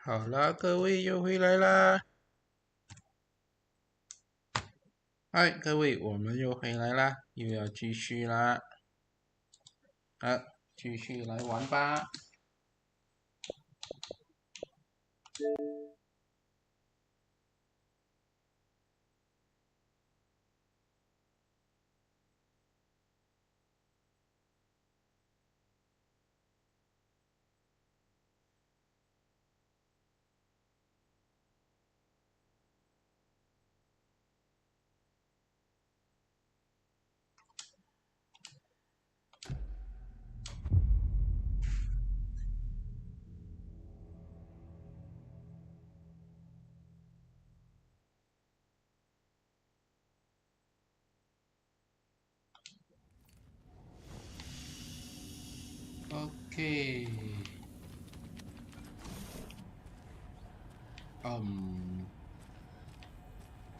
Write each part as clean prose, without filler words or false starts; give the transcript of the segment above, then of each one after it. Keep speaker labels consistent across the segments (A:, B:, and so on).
A: 好啦，各位又回来啦！嗨，各位，我们又回来啦，又要继续啦。继续来玩吧。OK，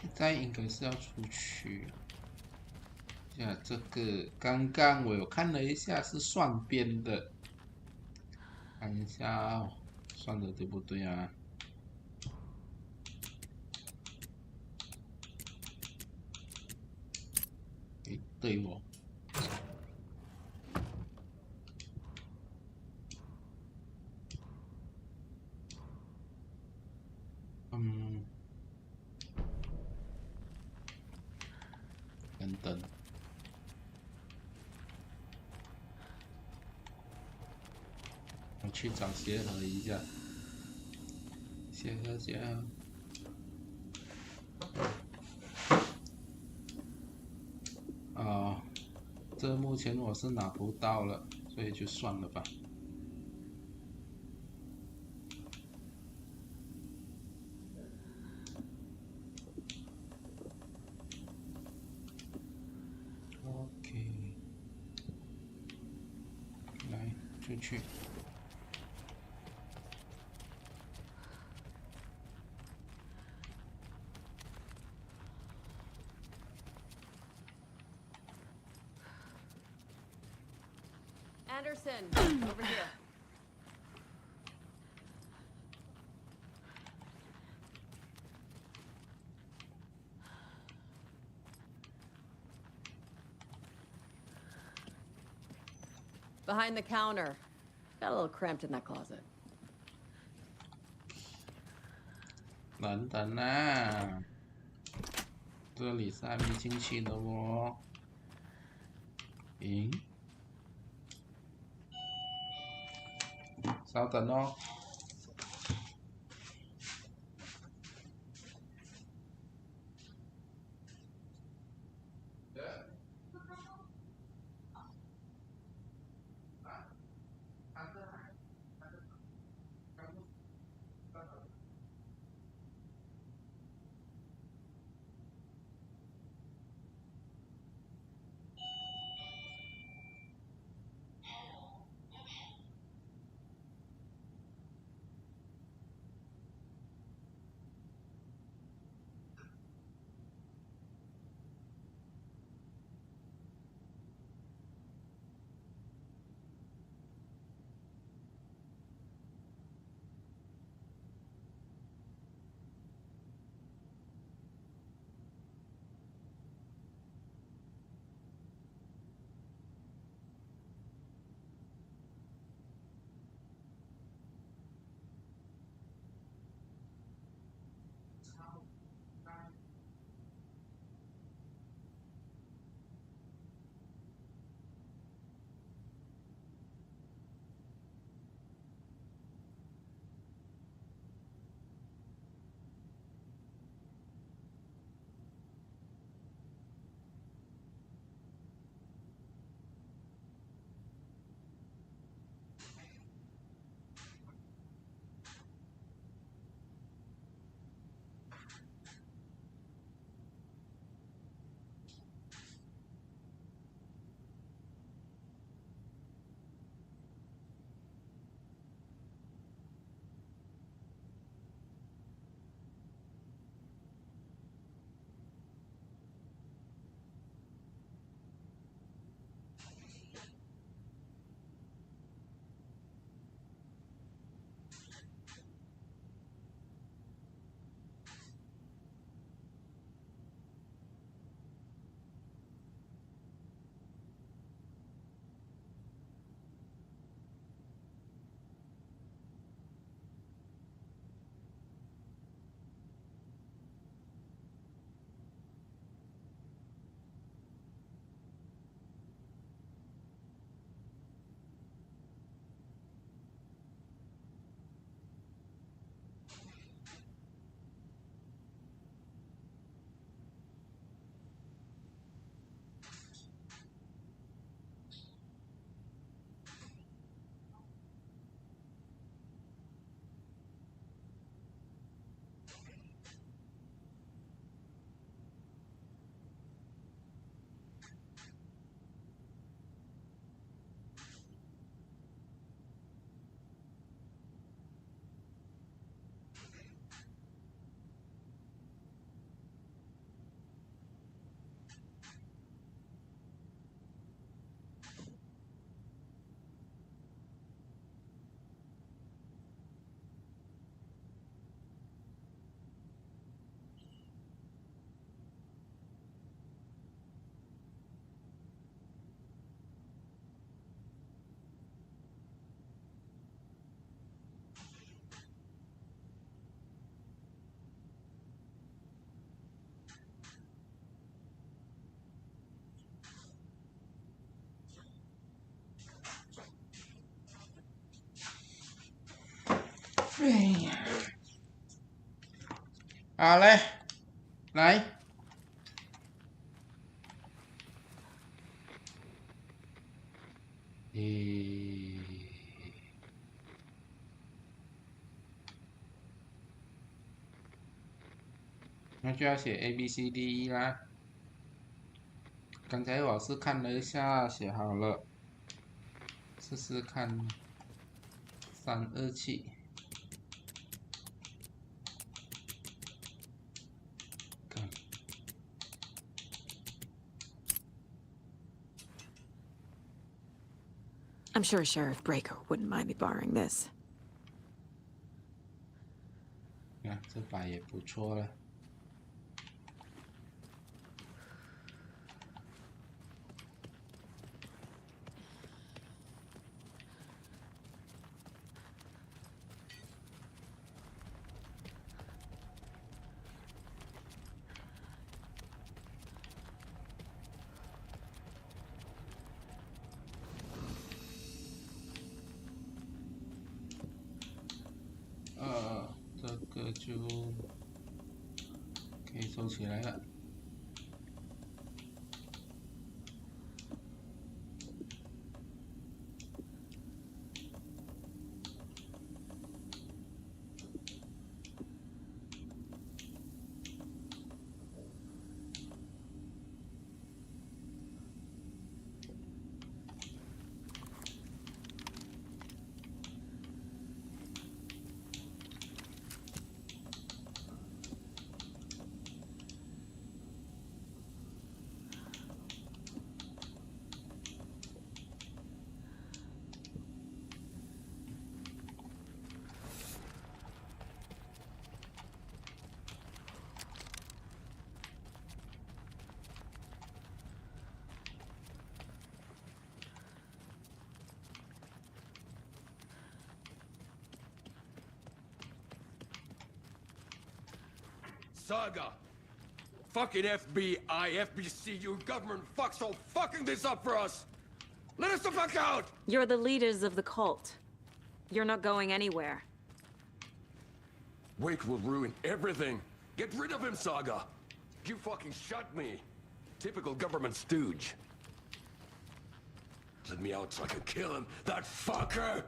A: 现在应该是要出去。这个刚刚我有看了一下，是算边的，看一下哦，算的对不对啊？对哦。等等，我去找鞋盒一下，鞋盒。这目前我是拿不到了，所以就算了吧。OK， 来出去。
B: Anderson, over here. Behind the counter. Got a little cramped in that closet.
A: 等等啊，这里是还没进去的哦。稍等哦。哎呀，好嘞，来。那就要写 ABCDE 啦。刚才我是看了一下，写好了，试试看。327。
C: I'm sure Sheriff Breaker wouldn't mind me borrowing this.
A: 啊，这把也不错了。这个就可以收起来了。
D: Saga! Fucking FBI, FBC, you government fucks all fucking this up for us! Let us the fuck out!
C: You're the leaders of the cult. You're not going anywhere.
D: Wake will ruin everything. Get rid of him, Saga! You fucking shot me. Typical government stooge. Let me out so I can kill him, that fucker!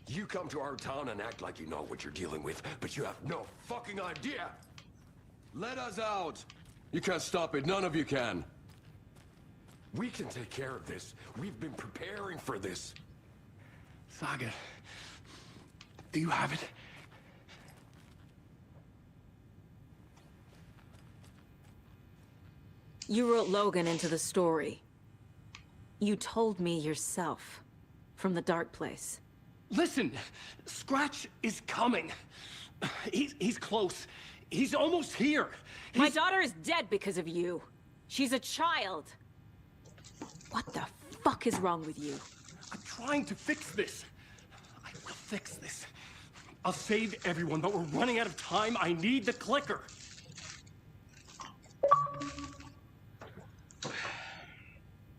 D: You come to our town and act like you know what you're dealing with, but you have no fucking idea! Let us out! You can't stop it, none of you can! We can take care of this. We've been preparing for this.
E: Saga, do you have it?
C: You wrote Logan into the story. You told me yourself. From the dark place.
E: Listen, Scratch is coming. He's close. He's almost here.
C: My daughter is dead because of you. She's a child. What the fuck is wrong with you?
E: I'm trying to fix this. I will fix this. I'll save everyone, but we're running out of time. I need the clicker.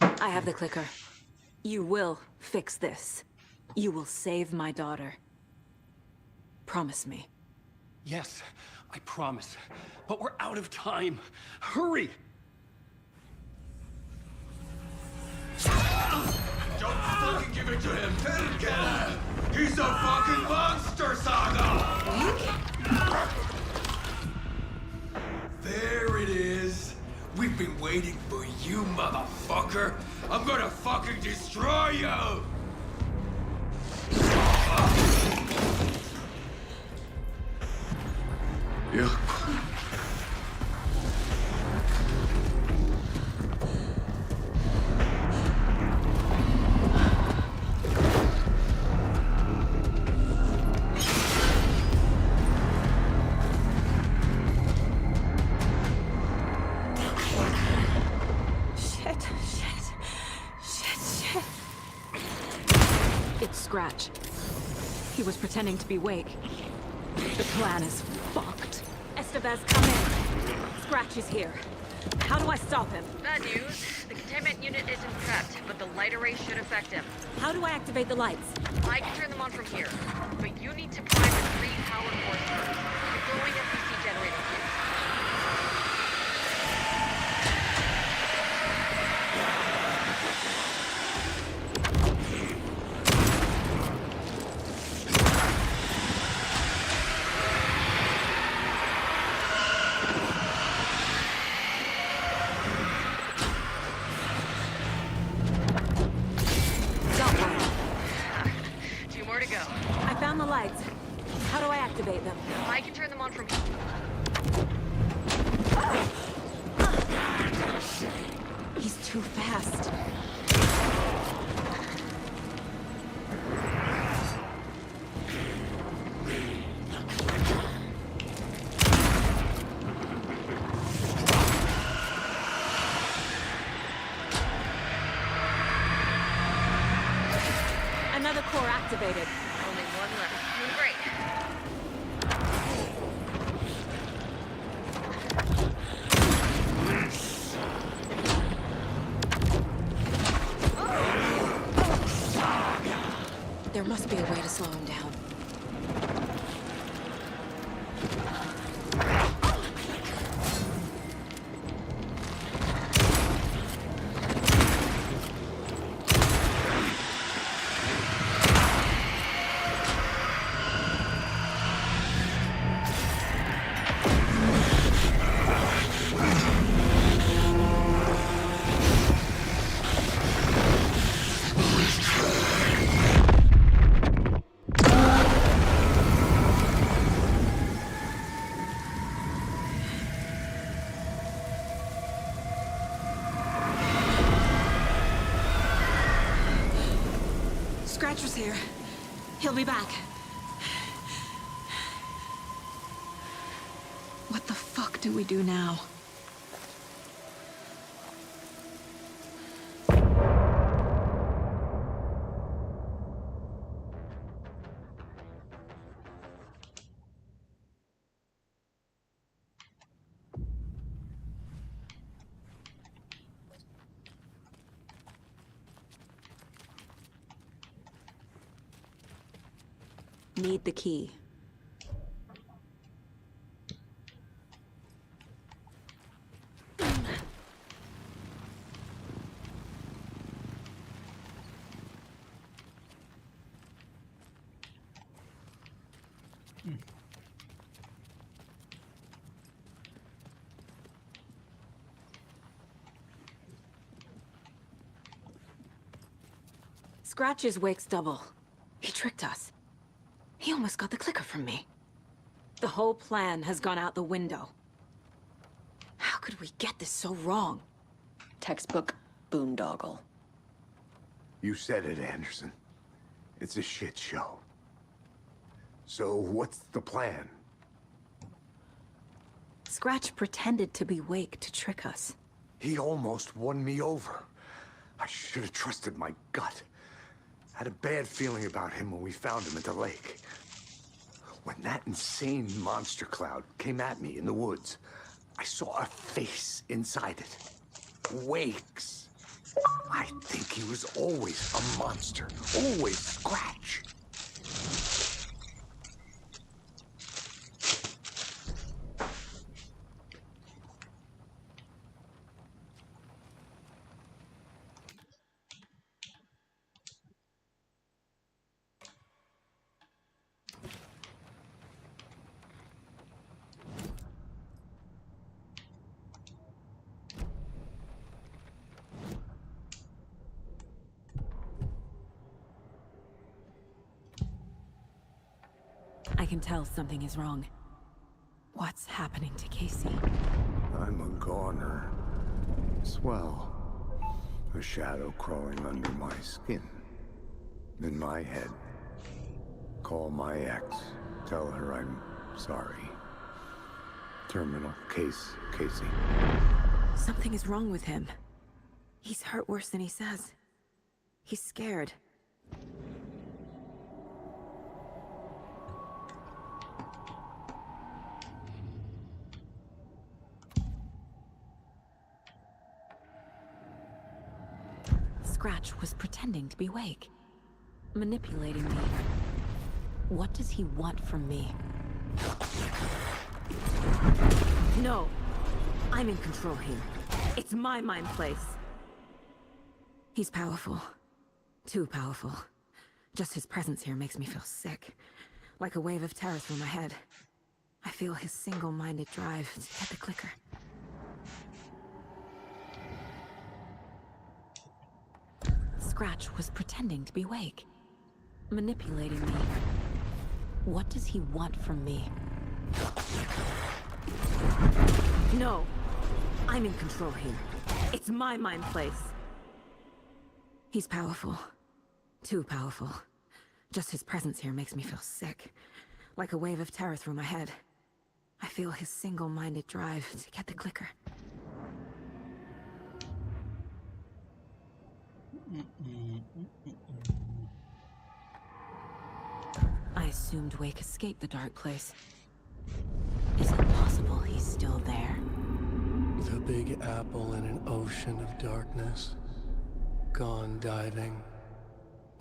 C: I have the clicker. You will fix this. You will save my daughter. Promise me.
E: Yes, I promise. But we're out of time. Hurry!
D: Don't fucking give it to him! Terkel! He's a fucking monster, Saga! There it is! We've been waiting for you, motherfucker! I'm gonna fucking destroy you! Yeah.
C: Shit. It's Scratch. He was pretending to be Wake. The plan is fucked. Estevez, come in. Scratch is here. How do I stop him?
B: Bad news. The containment unit isn't prepped, but the light array should affect him.
C: How do I activate the lights?
B: I can turn them on from here, but you need to prime the 3 power cores first. The glowing FPC generator fuse.
C: I found the lights. How do I activate them?
B: I can turn them on from here.
C: He's too fast. Another core activated.
B: Only one left. Great.
C: There must be a way to slow him down. Scratcher's here. He'll be back. What the fuck do we do now? Need the key. Scratch's wake's double. He tricked us. He almost got the clicker from me. The whole plan has gone out the window. How could we get this so wrong?
B: Textbook boondoggle.
F: You said it, Anderson. It's a shit show. So what's the plan?
C: Scratch pretended to be Wake to trick us.
F: He almost won me over. I should have trusted my gut. Had a bad feeling about him when we found him at the lake. When that insane monster cloud came at me in the woods, I saw a face inside it. Wake's. I think he was always a monster. Always Scratch.
C: I can tell something is wrong. What's happening to Casey?
F: I'm a goner. Swell. A shadow crawling under my skin. In my head. Call my ex. Tell her I'm sorry. Terminal case, Casey.
C: Something is wrong with him. He's hurt worse than he says. He's scared. Scratch was pretending to be Wake, manipulating me. What does he want from me? No, I'm in control here. It's my mind place. He's powerful. Too powerful. Just his presence here makes me feel sick. Like a wave of terror through my head. I feel his single-minded drive to get the clicker. Scratch was pretending to be Wake, manipulating me. What does he want from me? No, I'm in control here. It's my mind place. He's powerful. Too powerful. Just his presence here makes me feel sick. Like a wave of terror through my head. I feel his single-minded drive to get the clicker. I assumed Wake escaped the dark place. Is it possible he's still there?
G: The Big Apple in an ocean of darkness. Gone diving.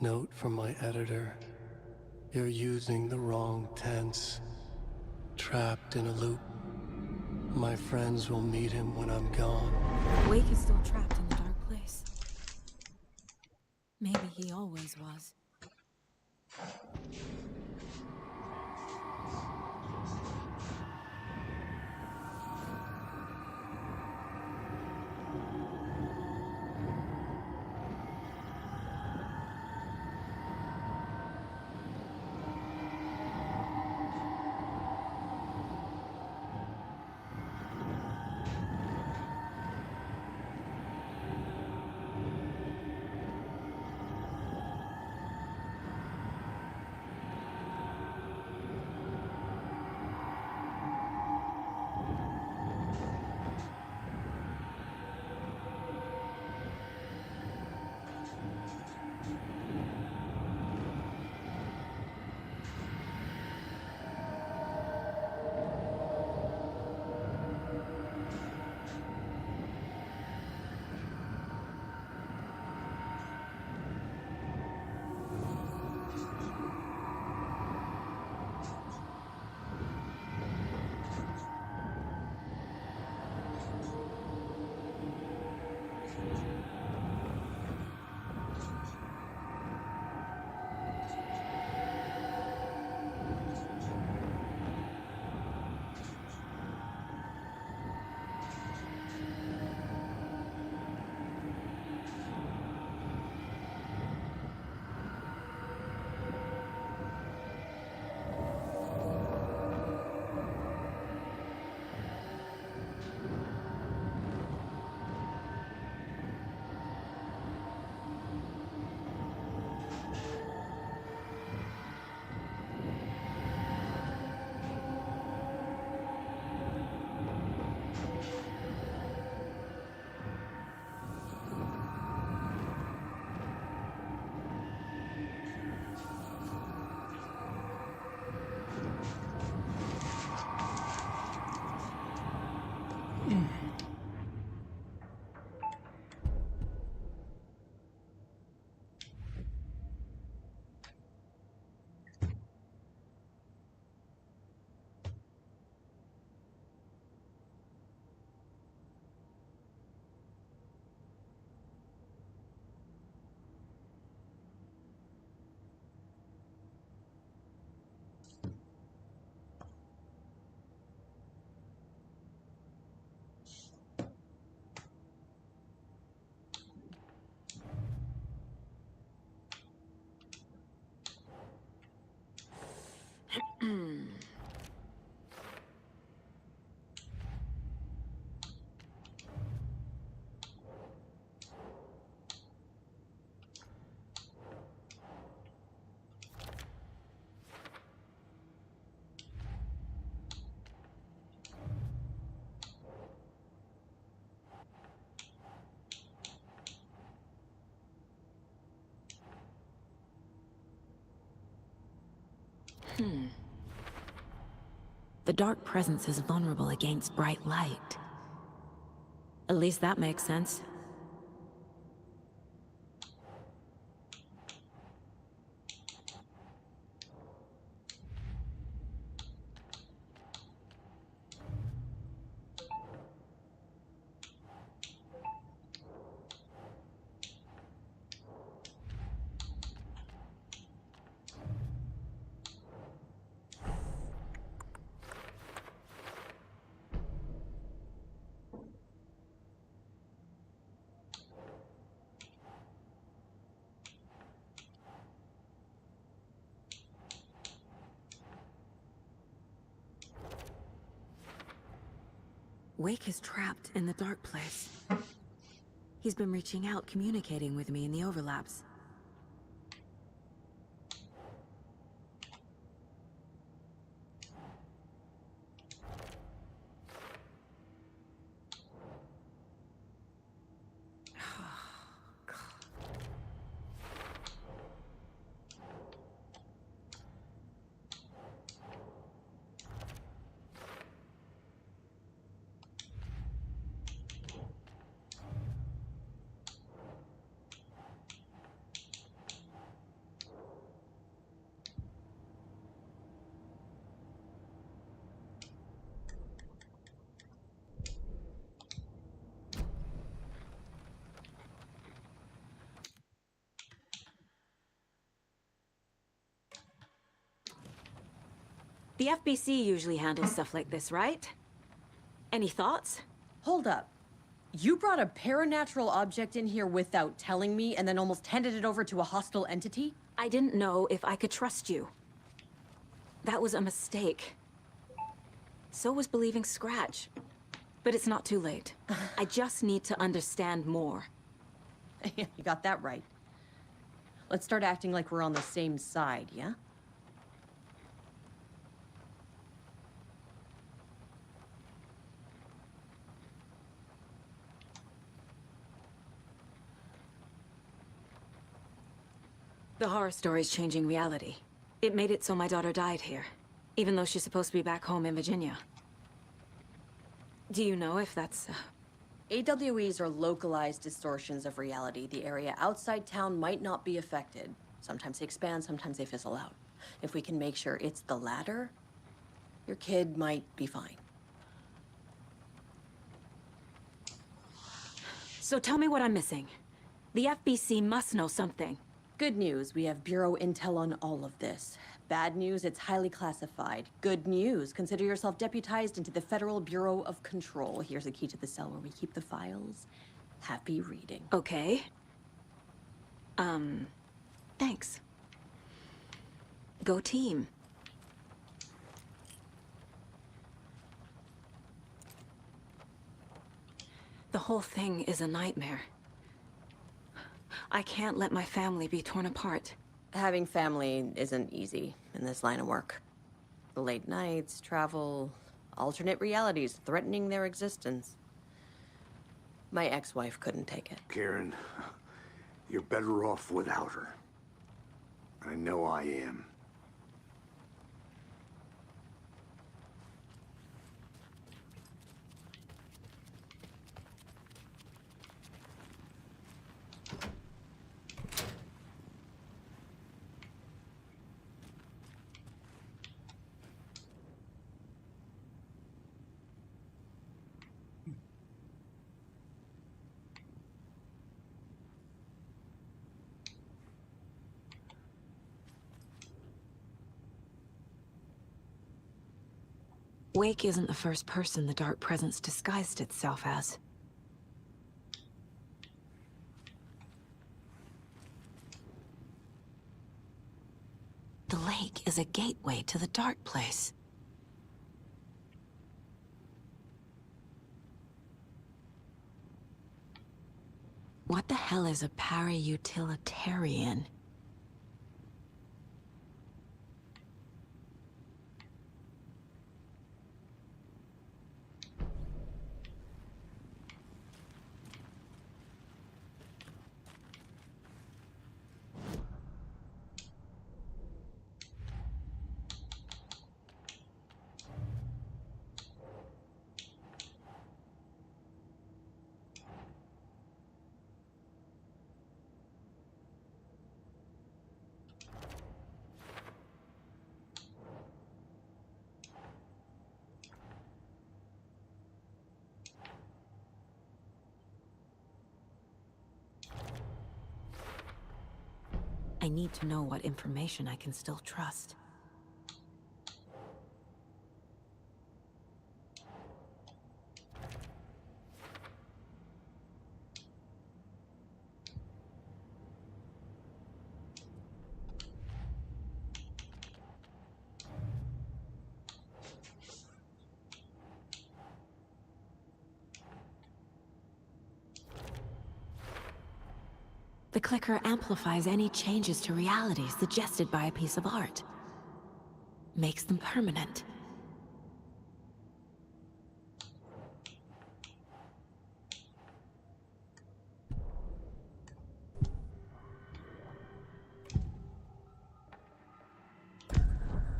G: Note from my editor. You're using the wrong tense. Trapped in a loop. My friends will meet him when I'm gone.
C: Wake is still trapped in the dark place. Maybe he always was. The dark presence is vulnerable against bright light. At least that makes sense. Wake is trapped in the dark place. He's been reaching out, communicating with me in the overlaps. The FBC usually handles stuff like this, right? Any thoughts?
H: Hold up. You brought a paranatural object in here without telling me and then almost handed it over to a hostile entity?
C: I didn't know if I could trust you. That was a mistake. So was believing Scratch. But it's not too late. I just need to understand more.
H: You got that right. Let's start acting like we're on the same side, yeah?
C: The horror story's changing reality. It made it so my daughter died here, even though she's supposed to be back home in Virginia. Do you know if that's...
H: AWEs are localized distortions of reality. The area outside town might not be affected. Sometimes they expand, sometimes they fizzle out. If we can make sure it's the latter, your kid might be fine.
C: So tell me what I'm missing. The FBC must know something.
H: Good news, we have Bureau intel on all of this. Bad news, it's highly classified. Good news, consider yourself deputized into the Federal Bureau of Control. Here's a key to the cell where we keep the files. Happy reading.
C: Okay. Thanks. Go team. The whole thing is a nightmare. I can't let my family be torn apart.
H: Having family isn't easy in this line of work. The late nights, travel, alternate realities threatening their existence. My ex-wife couldn't take it.
F: Karen, you're better off without her. I know I am.
C: Wake isn't the first person the Dark Presence disguised itself as. The lake is a gateway to the dark place. What the hell is a para-utilitarian? I need to know what information I can still trust. The clicker amplifies any changes to reality suggested by a piece of art. Makes them permanent.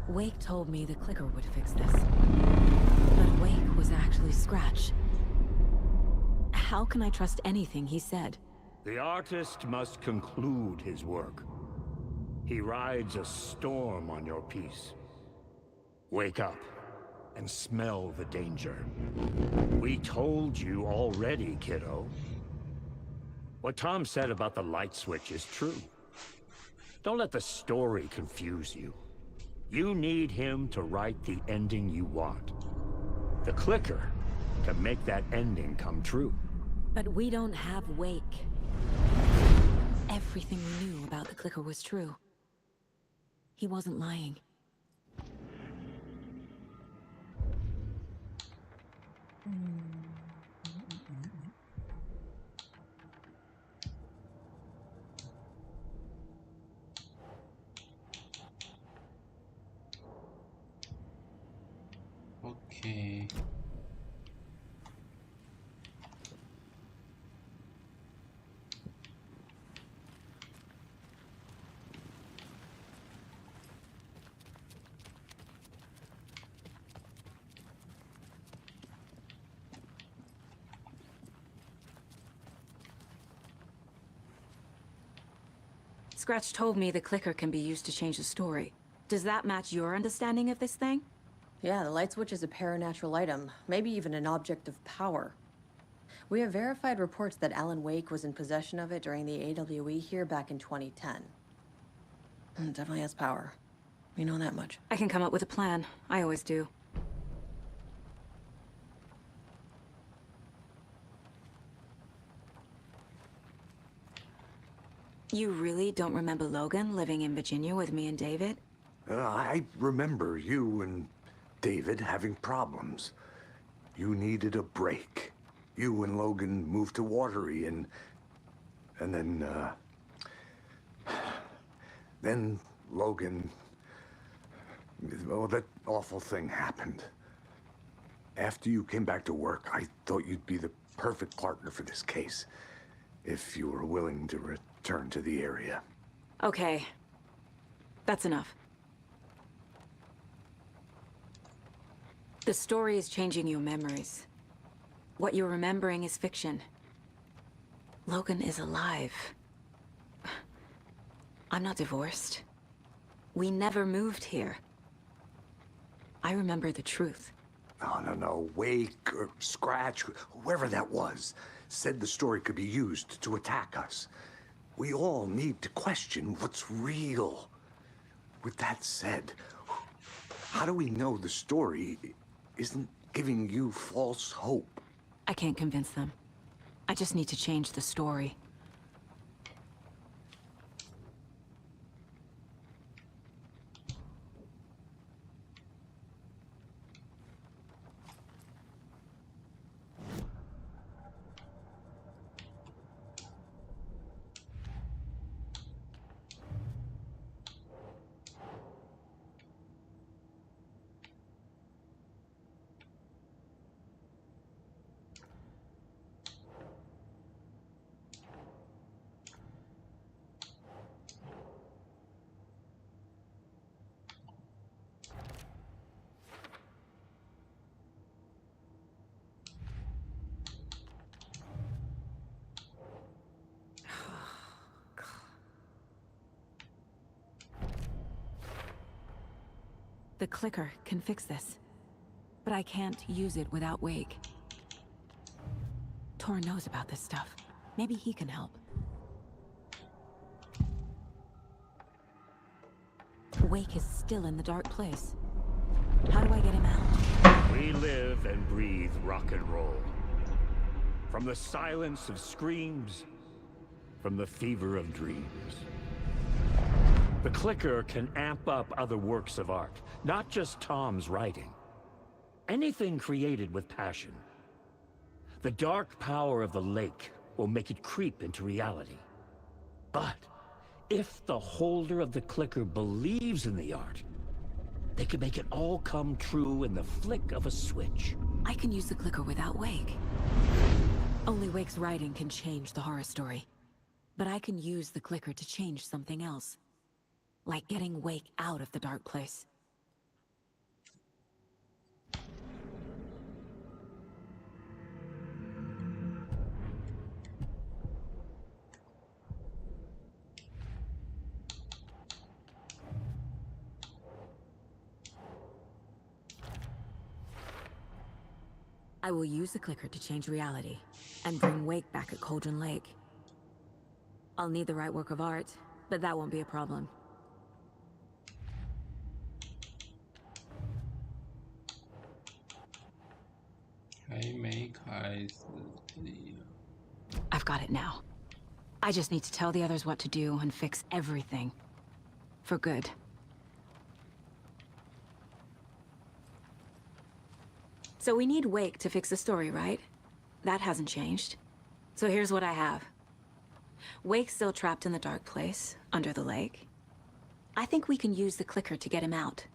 C: Wake told me the clicker would fix this. But Wake was actually Scratch. How can I trust anything he said?
I: The artist must conclude his work. He rides a storm on your piece. Wake up and smell the danger. We told you already, kiddo. What Tom said about the light switch is true. Don't let the story confuse you. You need him to write the ending you want. The clicker can make that ending come true.
C: But we don't have Wake. Everything we knew about the clicker was true. He wasn't lying.
A: Okay.
C: Scratch told me the clicker can be used to change the story. Does that match your understanding of this thing?
H: Yeah, the light switch is a paranatural item, maybe even an object of power. We have verified reports that Alan Wake was in possession of it during the AWE here back in 2010. It definitely has power. We know that much.
C: I can come up with a plan. I always do. You really don't remember Logan living in Virginia with me and David?
F: I remember you and David having problems. You needed a break. You and Logan moved to Watery and then Logan, well, that awful thing happened. After you came back to work, I thought you'd be the perfect partner for this case, if you were willing to return to the area.
C: Okay. That's enough. The story is changing your memories. What you're remembering is fiction. Logan is alive. I'm not divorced. We never moved here. I remember the truth.
F: No. Wake or Scratch, whoever that was, said the story could be used to attack us. We all need to question what's real. With that said, how do we know the story isn't giving you false hope?
C: I can't convince them. I just need to change the story. The clicker can fix this, but I can't use it without Wake. Tor knows about this stuff. Maybe he can help. Wake is still in the dark place. How do I get him out?
I: We live and breathe rock and roll. From the silence of screams, from the fever of dreams. The clicker can amp up other works of art, not just Tom's writing. Anything created with passion. The dark power of the lake will make it creep into reality. But if the holder of the clicker believes in the art, they can make it all come true in the flick of a switch.
C: I can use the clicker without Wake. Only Wake's writing can change the horror story. But I can use the clicker to change something else. Like getting Wake out of the dark place. I will use the clicker to change reality and bring Wake back at Cauldron Lake. I'll need the right work of art, but that won't be a problem. I've got it now. I just need to tell the others what to do and fix everything. For good. So we need Wake to fix the story, right? That hasn't changed. So here's what I have. Wake's still trapped in the dark place, under the lake. I think we can use the clicker to get him out.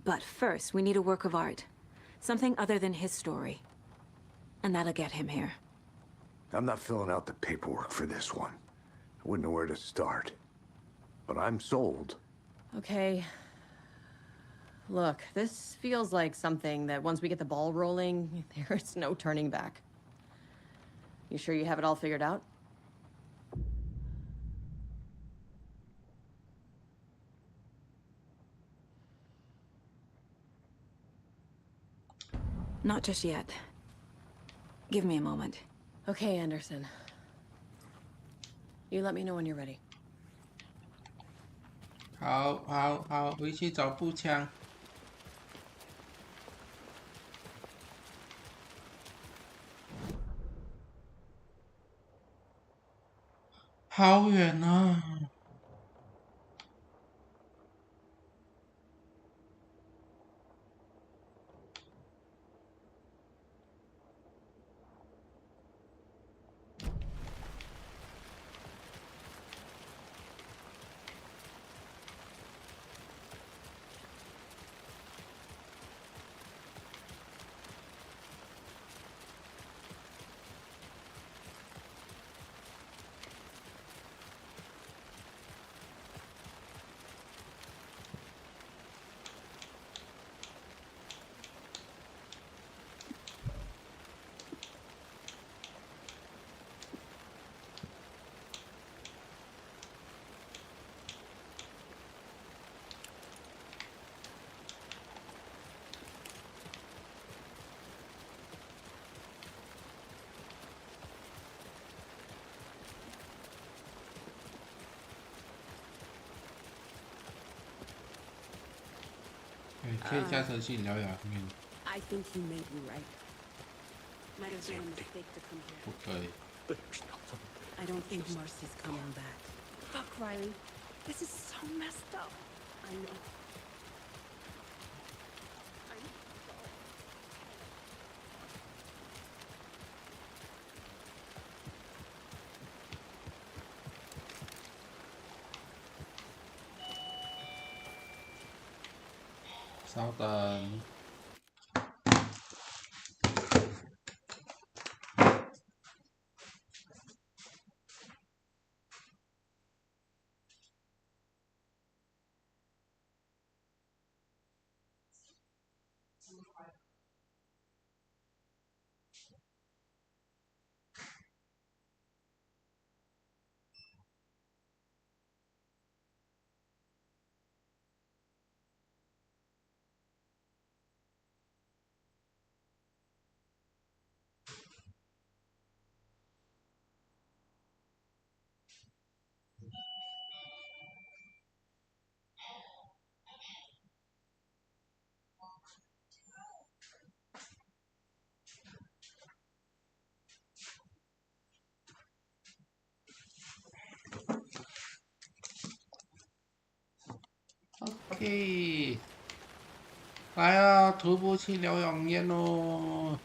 C: But first, we need a work of art. Something other than his story. And that'll get him here.
F: I'm not filling out the paperwork for this one. I wouldn't know where to start. But I'm sold.
H: Okay. Look, this feels like something that once we get the ball rolling, there's no turning back. You sure you have it all figured out?
C: Not just yet. Give me a moment.
H: Okay, Anderson. You let me know when you're ready.
A: 好，回去找步枪。好远啊！可以加程序聊聊天。
C: I think you may be right. Might have been a mistake to come here.
A: 不可以。
C: I don't think Marcy's coming back. Fuck, Riley. This is so messed up. I know.
A: 稍等。OK， 来啊，徒步去疗养院喽！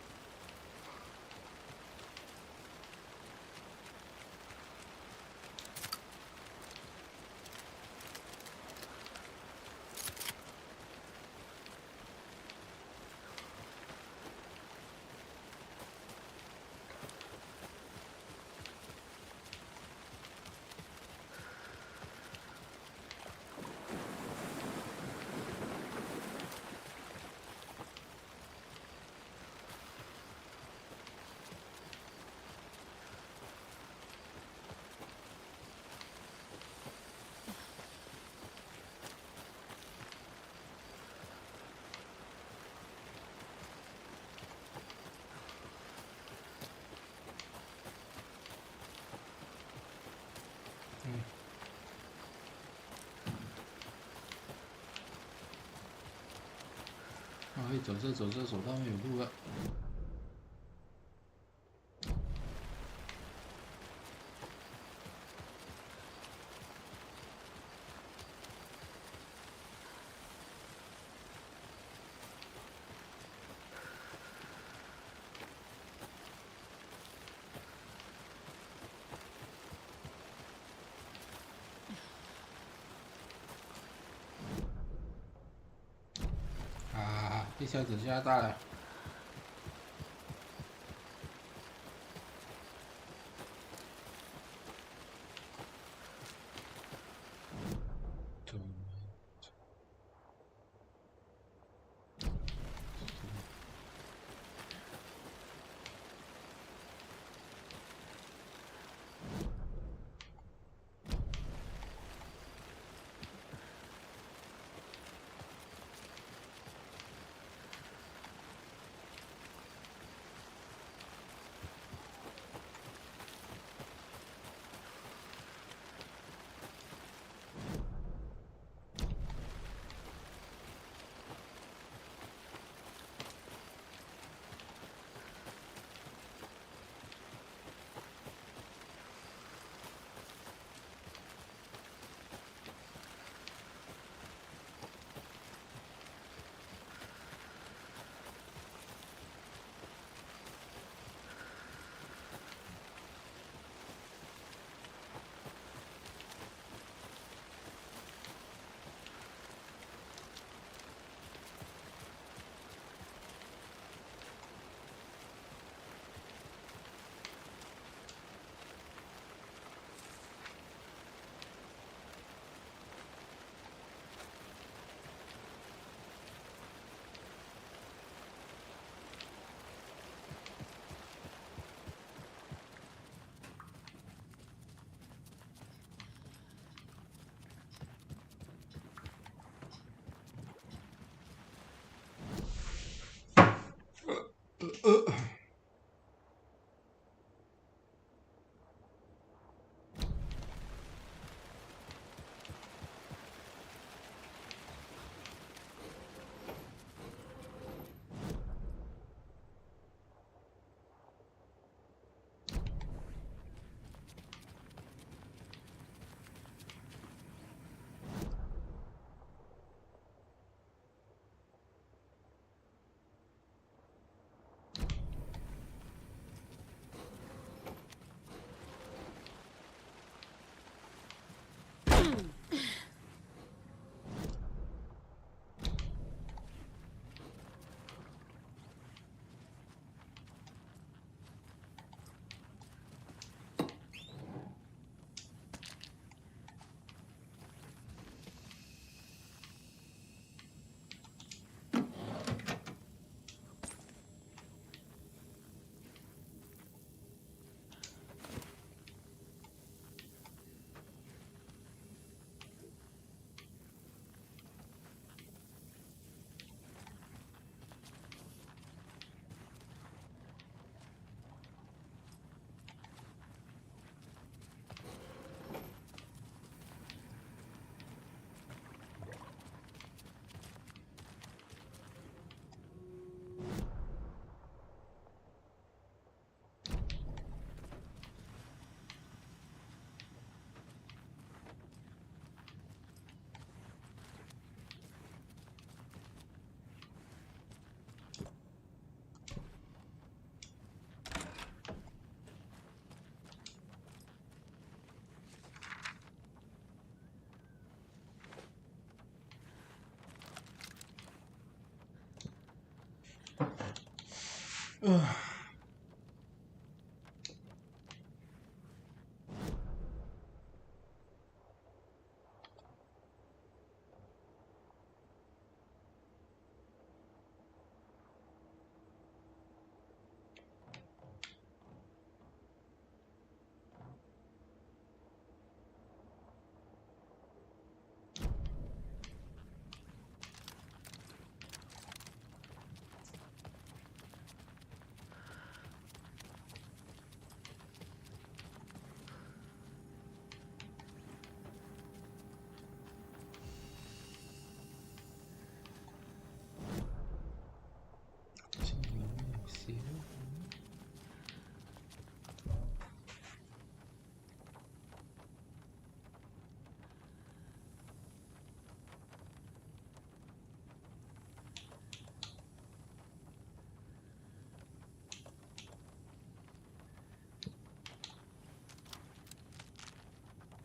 A: 走到没有路了。一下子加大了。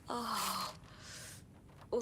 H: Oh. Ooh.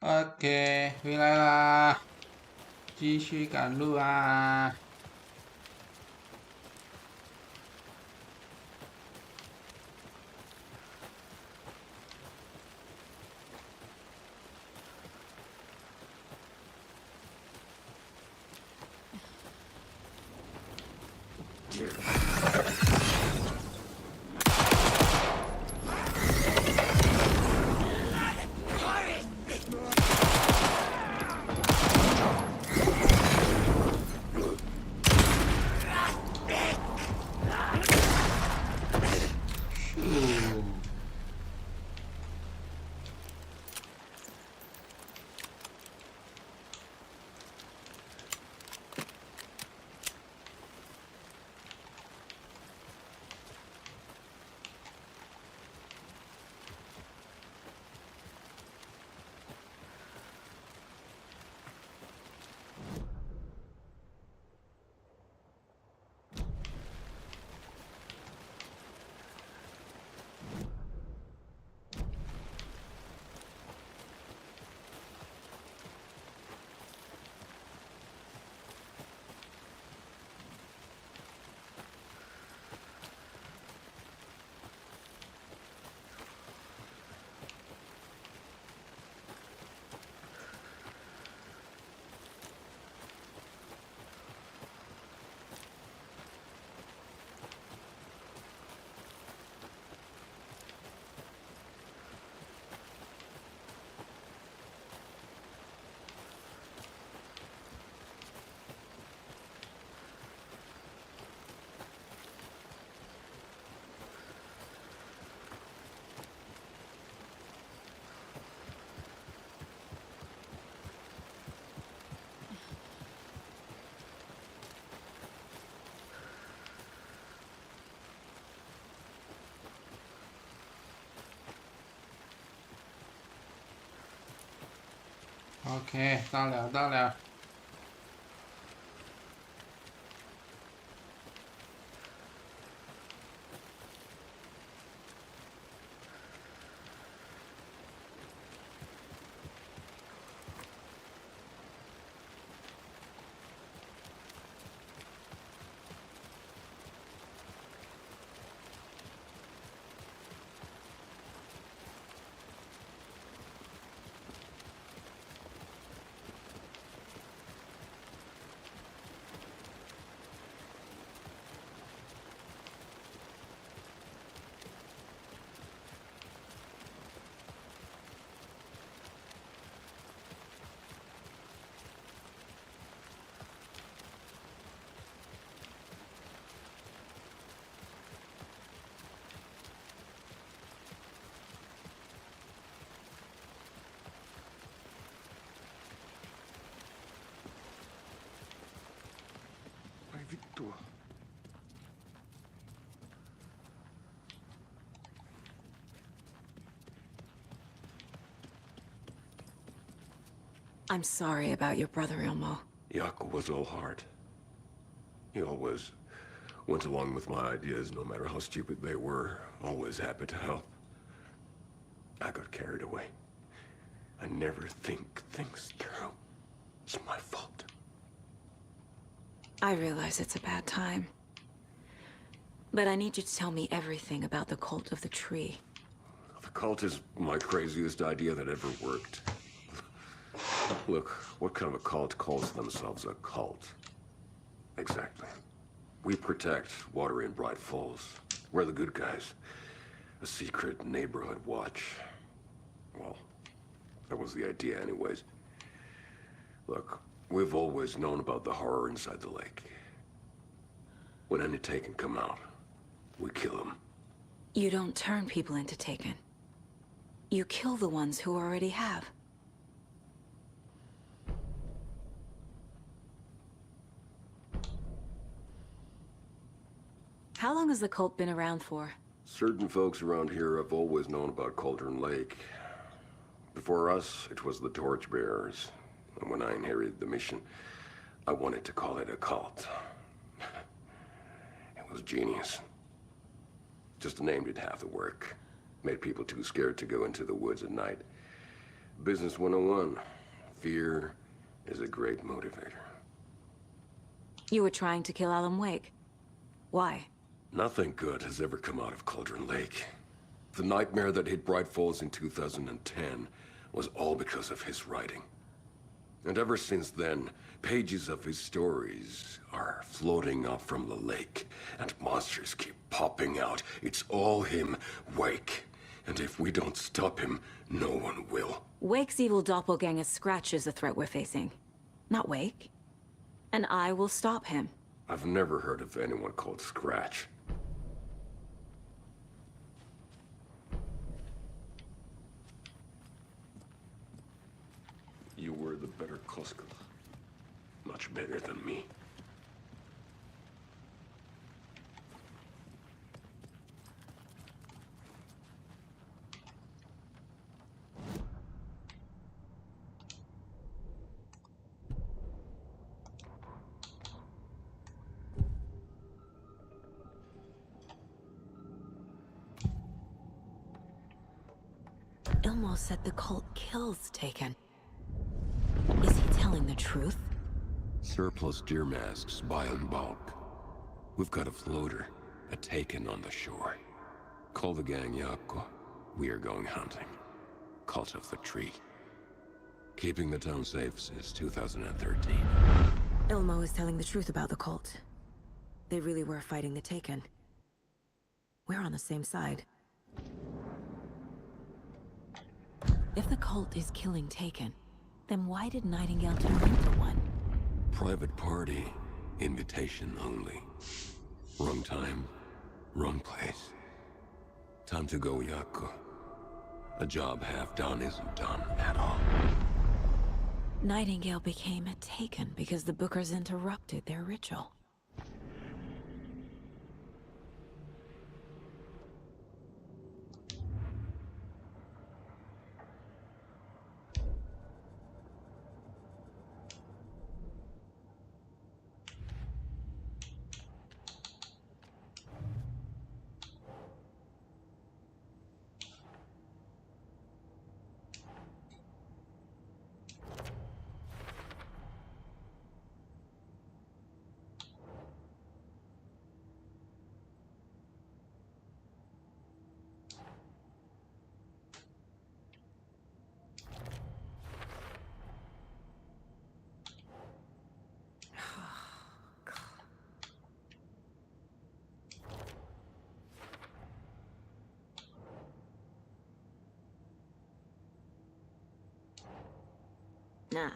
A: OK， 回来啦，继续赶路啊。OK， 到了。
F: Victor.
C: I'm sorry about your brother, Ilmo.
D: Jaakko was all heart. He always went along with my ideas, no matter how stupid they were. Always happy to help. I got carried away. I never think things through. It's my fault.
C: I realize it's a bad time. But I need you to tell me everything about the cult of the tree.
D: The cult is my craziest idea that ever worked. Look, what kind of a cult calls themselves a cult? Exactly. We protect water in Bright Falls. We're the good guys. A secret neighborhood watch. Well, that was the idea anyways. Look, we've always known about the horror inside the lake. When any Taken come out, we kill them.
C: You don't turn people into Taken. You kill the ones who already have. How long has the cult been around for?
D: Certain folks around here have always known about Cauldron Lake. Before us, it was the Torchbearers. And when I inherited the mission, I wanted to call it a cult. It was genius. Just the name did half the work. Made people too scared to go into the woods at night. Business 101. Fear is a great motivator.
C: You were trying to kill Alan Wake. Why?
D: Nothing good has ever come out of Cauldron Lake. The nightmare that hit Bright Falls in 2010 was all because of his writing. And ever since then, pages of his stories are floating up from the lake, and monsters keep popping out. It's all him, Wake. And if we don't stop him, no one will.
C: Wake's evil doppelganger Scratch is the threat we're facing, not Wake. And I will stop him.
D: I've never heard of anyone called Scratch. You were the better Koskela. Much better than me.
C: Ilmo said the cult kills Taken. Is he telling the truth?
D: Surplus deer masks buy in bulk. We've got a floater, a Taken on the shore. Call the gang Yako. We are going hunting. Cult of the Tree. Keeping the town safe since 2013.
C: Ilmo is telling the truth about the cult. They really were fighting the Taken. We're on the same side. If the cult is killing Taken, then why did Nightingale turn into one?
D: Private party. Invitation only. Wrong time. Wrong place. Time to go, Yako. A job half done isn't done at all.
C: Nightingale became a Taken because the Bookers interrupted their ritual. Nah.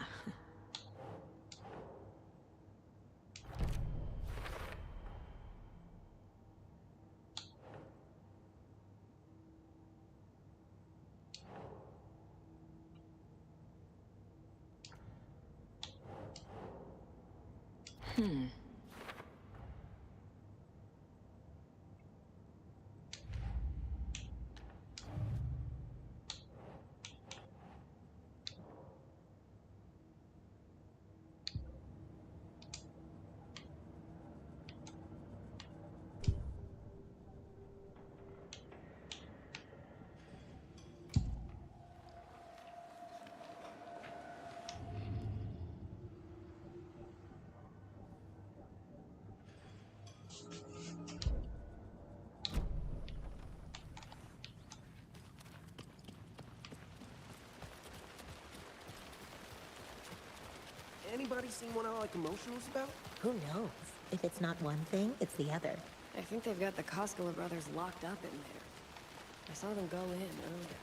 J: Anybody seen one I like emotionals about?
K: Who knows? If it's not one thing, it's the other.
B: I think they've got the Koskela brothers locked up in there. I saw them go in earlier.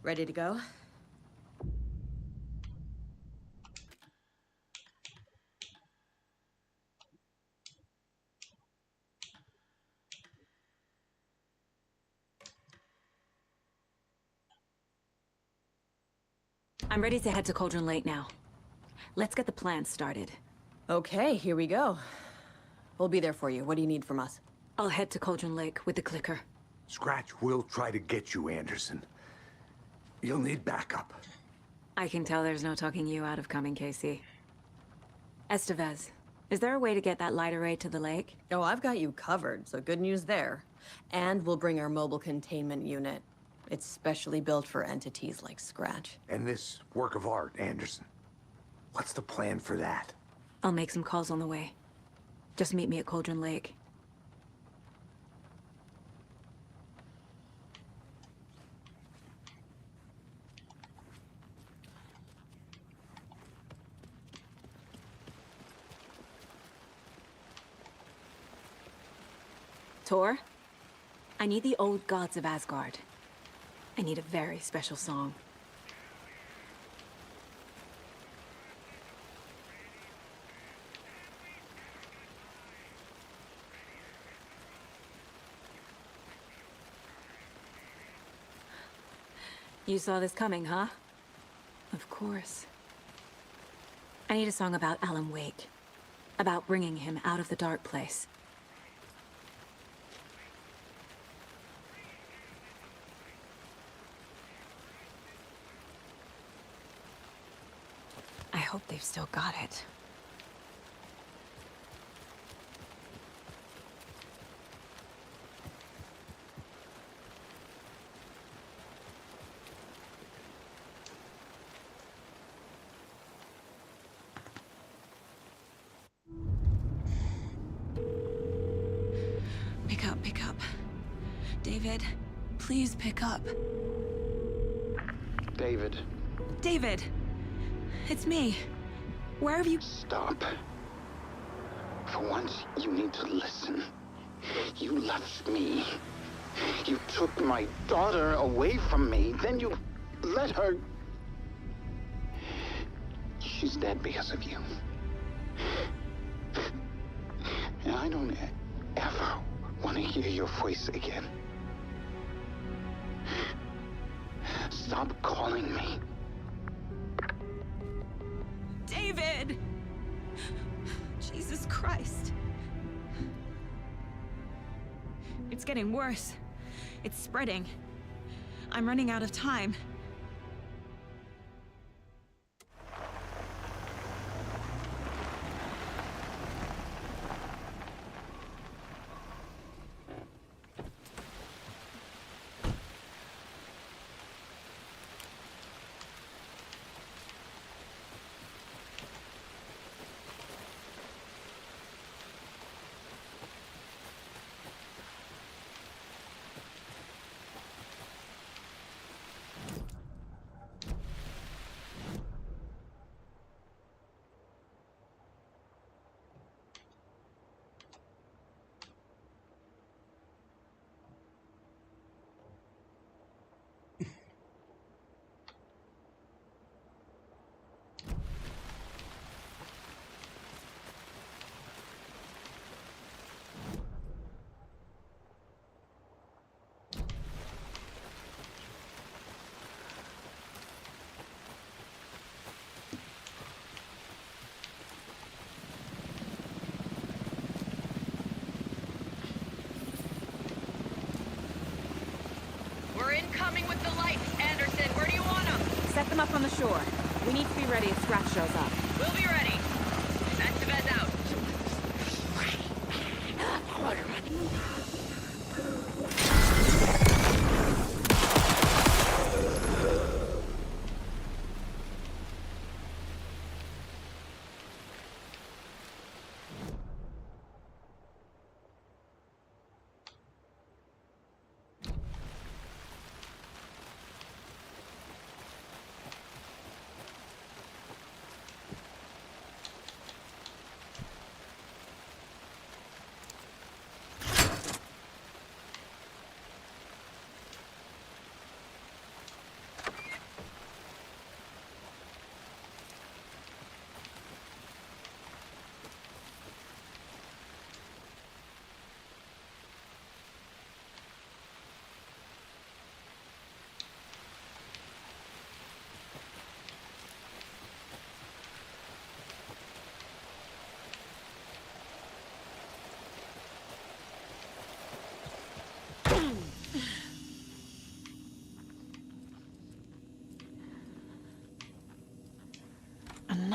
H: Ready to go?
C: I'm ready to head to Cauldron Lake now. Let's get the plan started.
H: Okay, here we go. We'll be there for you. What do you need from us?
C: I'll head to Cauldron Lake with the clicker.
F: Scratch will try to get you, Anderson. You'll need backup.
C: I can tell there's no talking you out of coming, Casey. Estevez, is there a way to get that light array to the lake?
H: Oh, I've got you covered, so good news there. And we'll bring our mobile containment unit. It's specially built for entities like Scratch.
F: And this work of art, Anderson. What's the plan for that?
C: I'll make some calls on the way. Just meet me at Cauldron Lake. Tor, I need the old gods of Asgard. I need a very special song. You saw this coming, huh? Of course. I need a song about Alan Wake. About bringing him out of the dark place. I hope they've still got it. Pick up. David, please pick up.
L: David.
C: David! It's me. Where have you...
L: Stop. For once, you need to listen. You left me. You took my daughter away from me. Then you let her... She's dead because of you. And I don't ever want to hear your voice again. Stop calling me.
C: David! Jesus Christ. It's getting worse. It's spreading. I'm running out of time.
B: We're incoming with the lights, Anderson. Where do you want them?
C: Set them up on the shore. We need to be ready if Scratch shows up.
B: We'll be ready. Estevez out.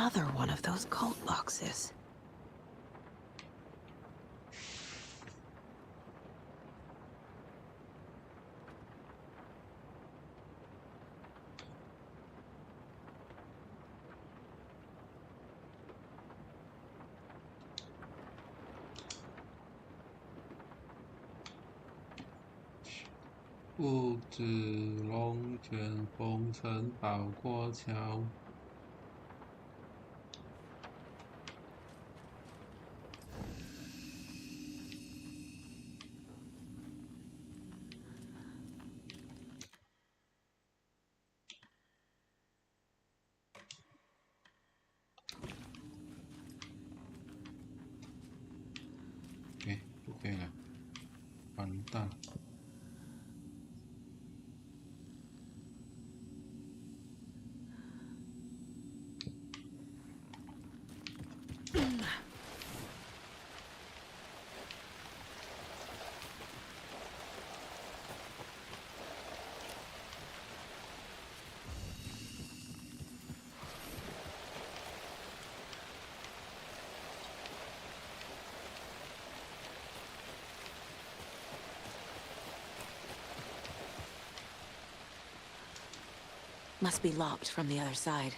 C: Another one of those cult boxes.
A: 「不止龙卷风城堡过桥。」不可以了，完蛋。
C: Must be locked from the other side.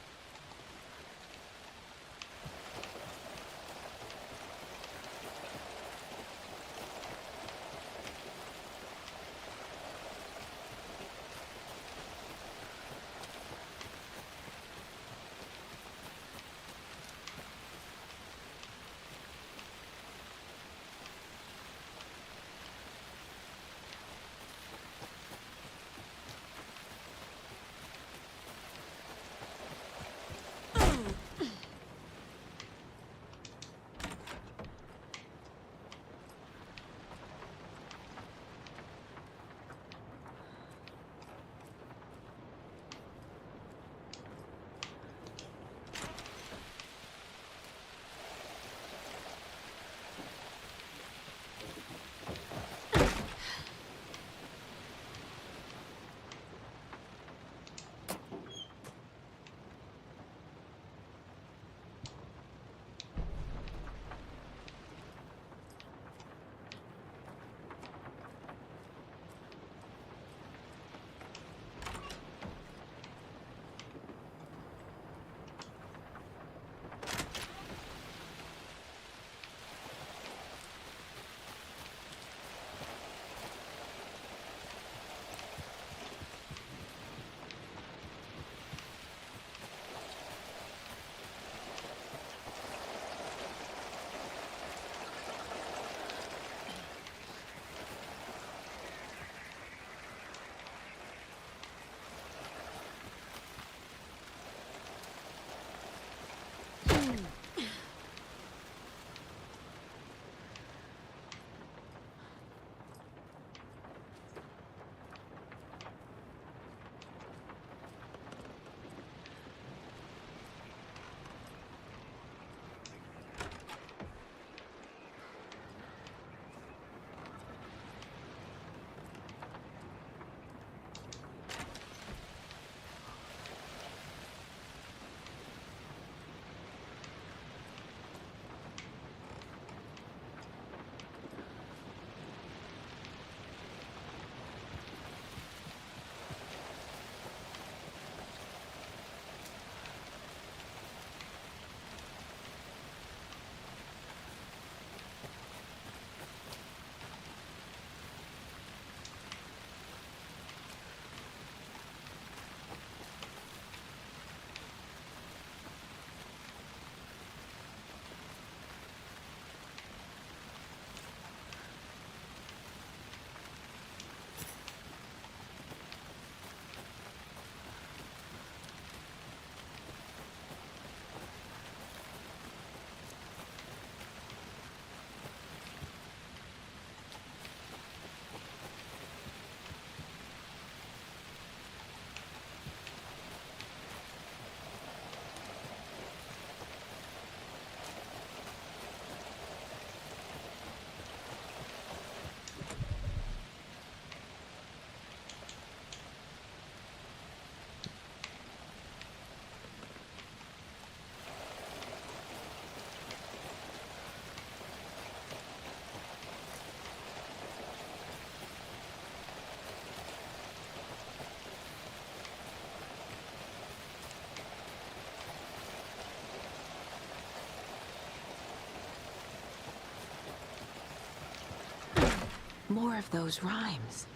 C: More of those rhymes.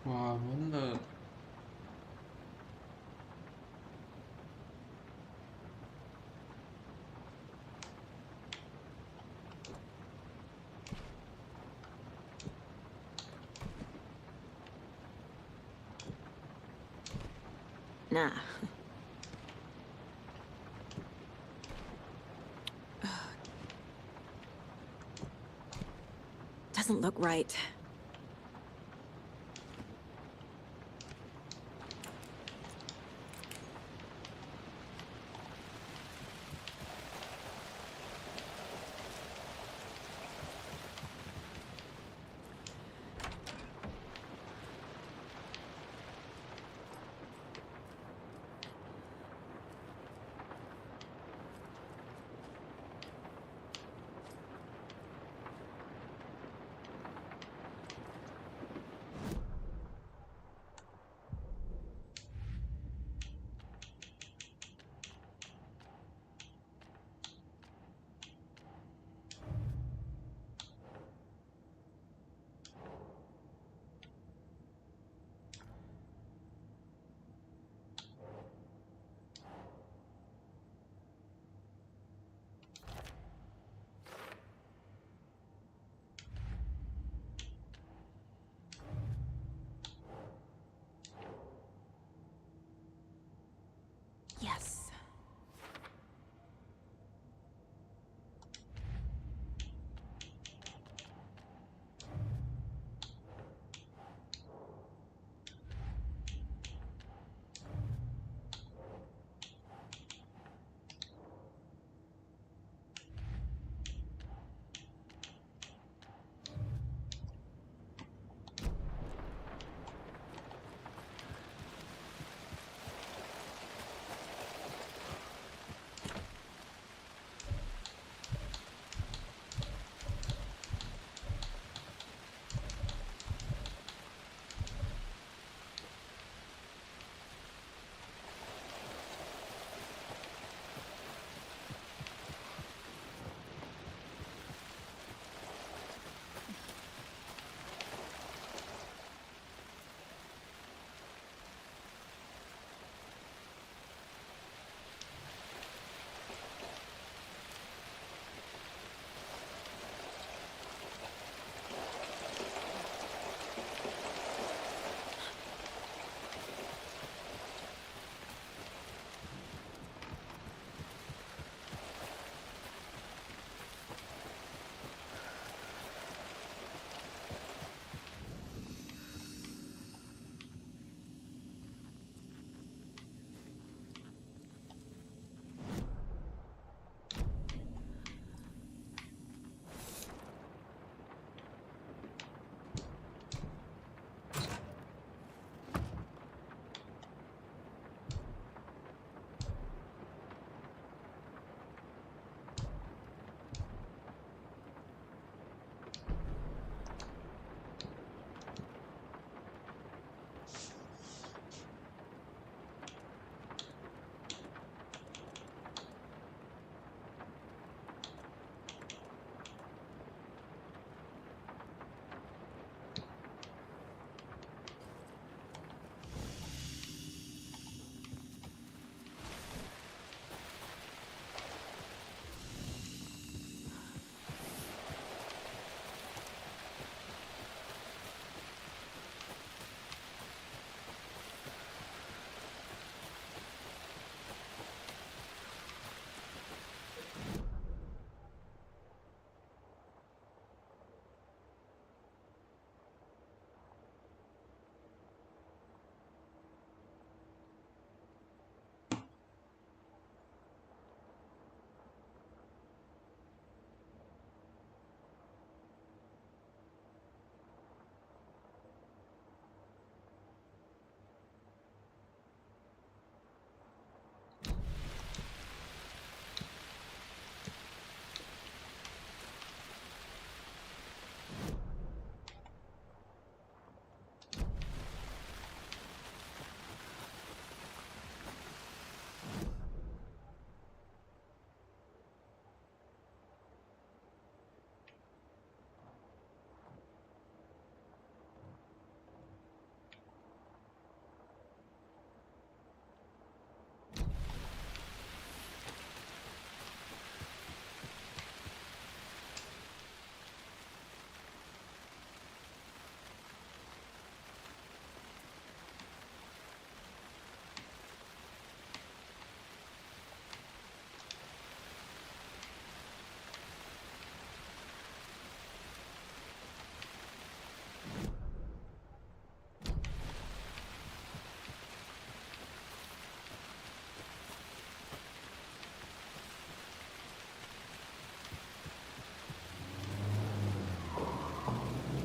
A: 哇，完了！Nah.
C: Doesn't look right.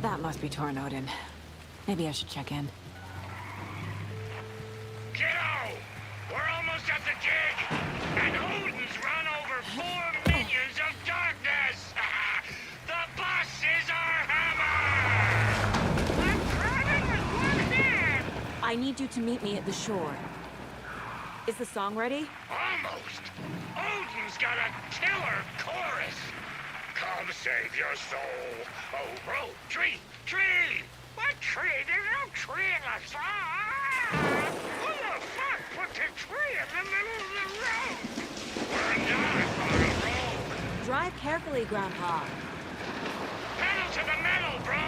C: That must be Tornodin. Maybe I should check in.
I: Kiddo! We're almost at the dig! And Odin's run over 4 minions of darkness! The boss is our hammer! I'm driving with 1 hand!
C: I need you to meet me at the shore. Is the song ready?
I: Almost! Odin's got a killer chorus! Come save your soul! Oh, tree! Tree! What tree? There's no tree in the song! Who the fuck put the tree in the middle of the road? We're not on a road!
C: Drive carefully, Grandpa.
I: Pedal to the metal, bro!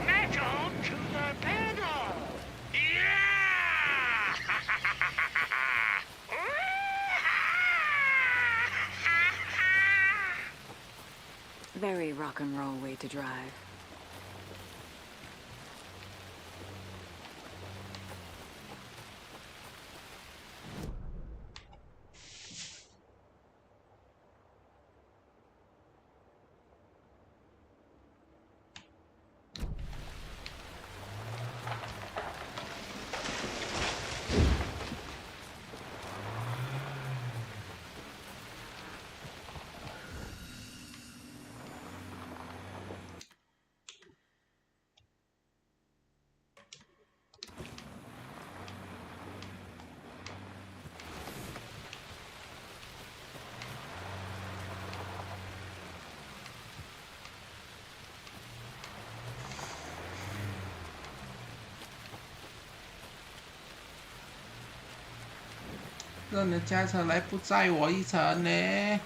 I: Metal to the pedal! Yeah!
C: Very rock and roll way to drive.
A: 让人家车来不载我一程呢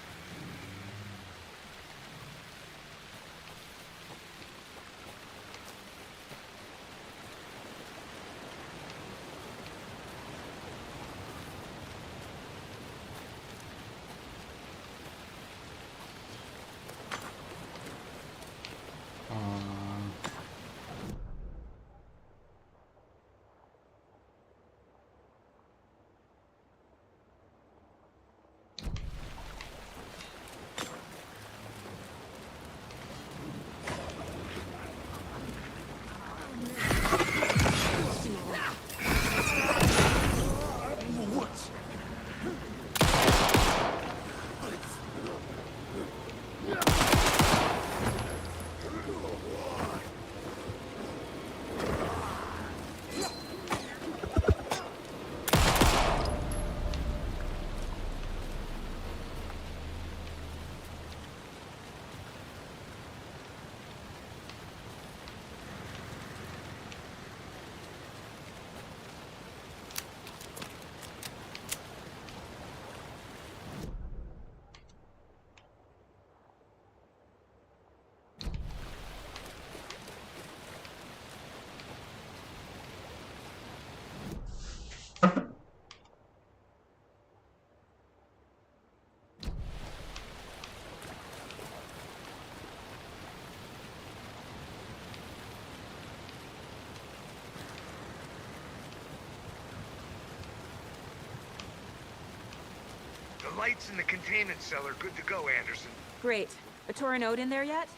A: ？The
M: lights in the containment cell are good to go, Anderson.
C: Great. A Tornodin in there yet?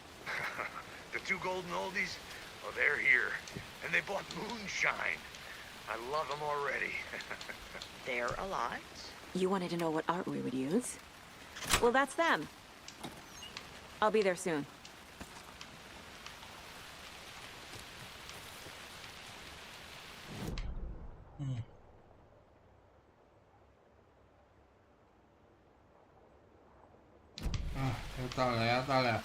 M: The 2 golden oldies? Oh, they're here. And they bought moonshine. I love them already.
B: They're alive?
C: You wanted to know what art we would use? Well, that's them. I'll be there soon.
A: Ah, 要到了，要到了。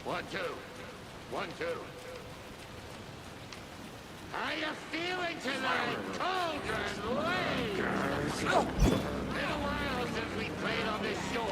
I: 1, 2. 1, 2. How you feeling tonight, Cauldron Lane? Been a while since we played on this shore.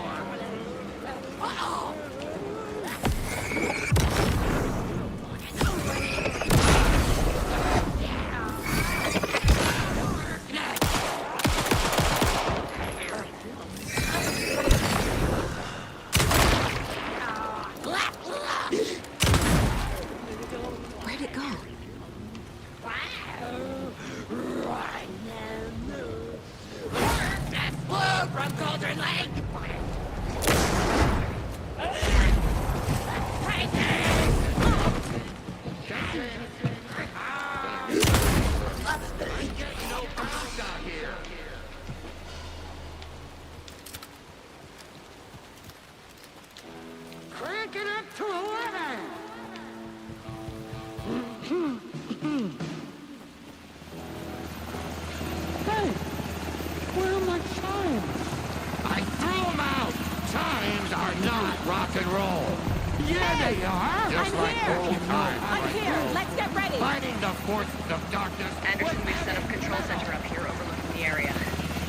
I: Yeah, they are. Just
C: I'm
I: like
C: here.
I: old times.
C: I'm here. Let's get ready.
I: Fighting the forces of darkness.
B: Anderson, we've set up control center up here overlooking the area.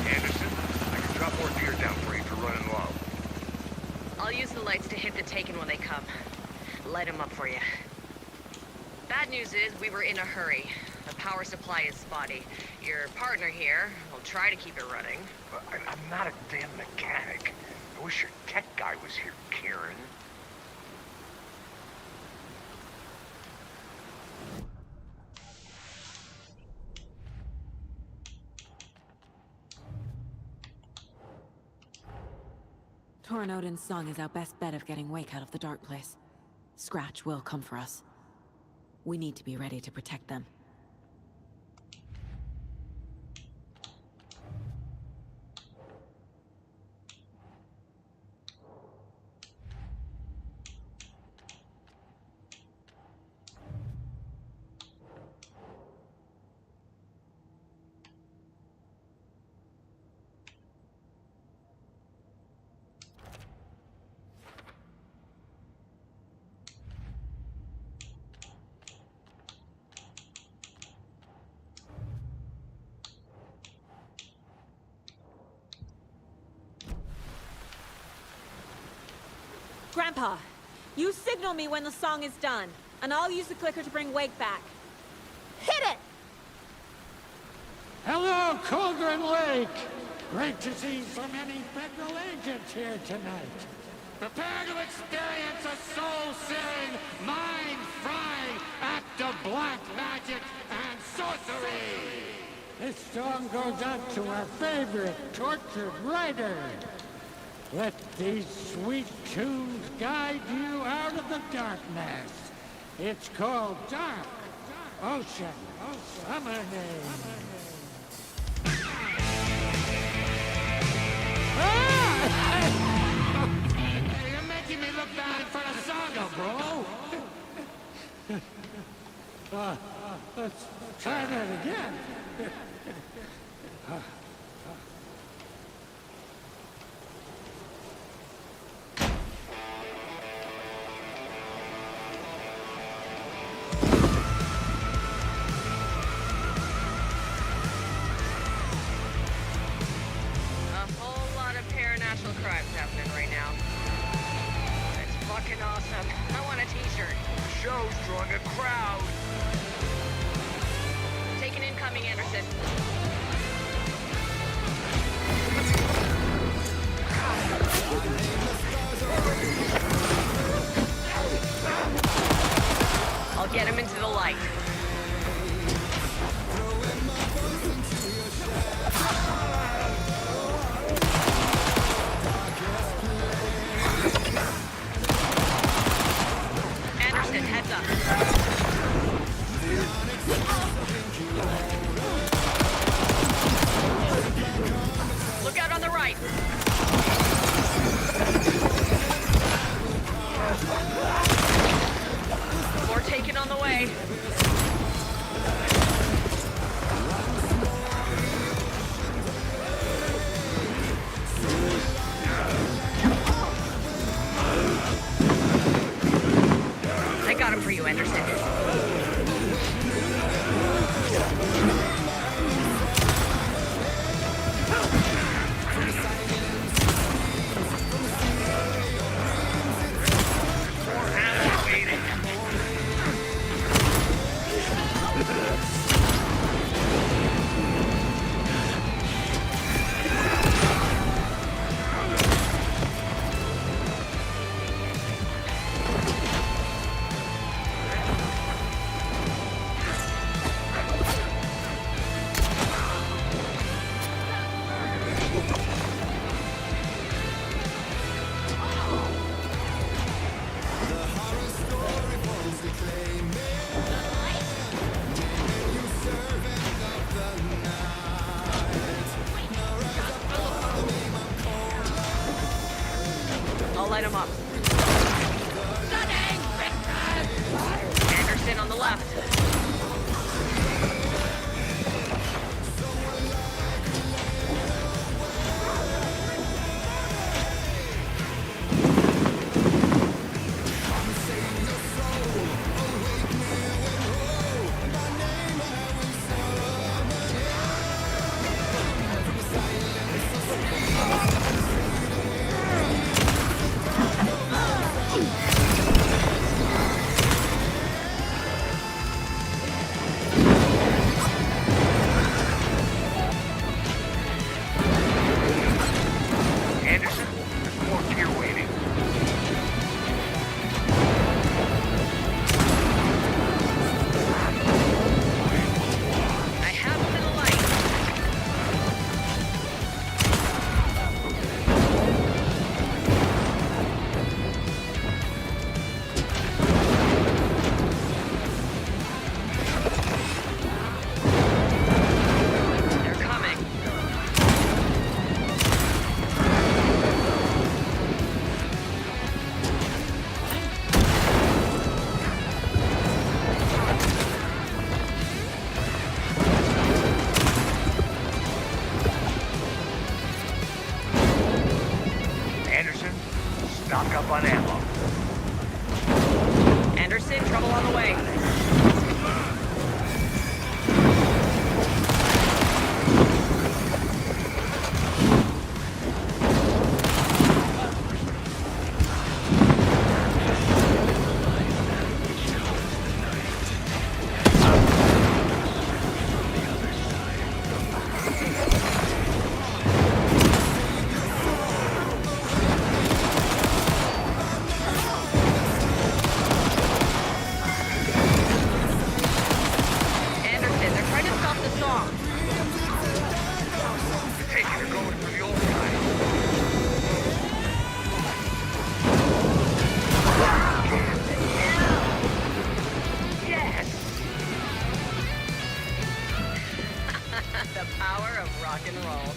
M: Anderson, I can drop more gear down for you if you're running low.
B: I'll use the lights to hit the Taken when they come. Light them up for you. Bad news is we were in a hurry. The power supply is spotty. Your partner here will try to keep it running.
M: I'm not a damn mechanic. I wish your tech guy was here, Karen.
C: Torn Odin's song is our best bet of getting Wake out of the dark place. Scratch will come for us. We need to be ready to protect them. Grandpa, you signal me when the song is done, and I'll use the clicker to bring Wake back. Hit it!
I: Hello, Cauldron Lake. Great to see so many federal agents here tonight. Prepare to experience a soul-searing, mind-frying act of black magic and sorcery. This song goes out to our favorite tortured writer. Let these sweet tunes guide you out of the darkness. It's called Dark Ocean Summoning. You're making me look bad in front of Saga, bro. Let's try that again.
B: Crimes happening right now. It's fucking awesome. I want a t-shirt.
M: The show's drawing a crowd.
B: Taking incoming, Anderson. I'll get him into the light. Anderson, heads up. Look out on the right. More Taken on the way. I got him for you, Anderson. on the way. The power of rock and roll.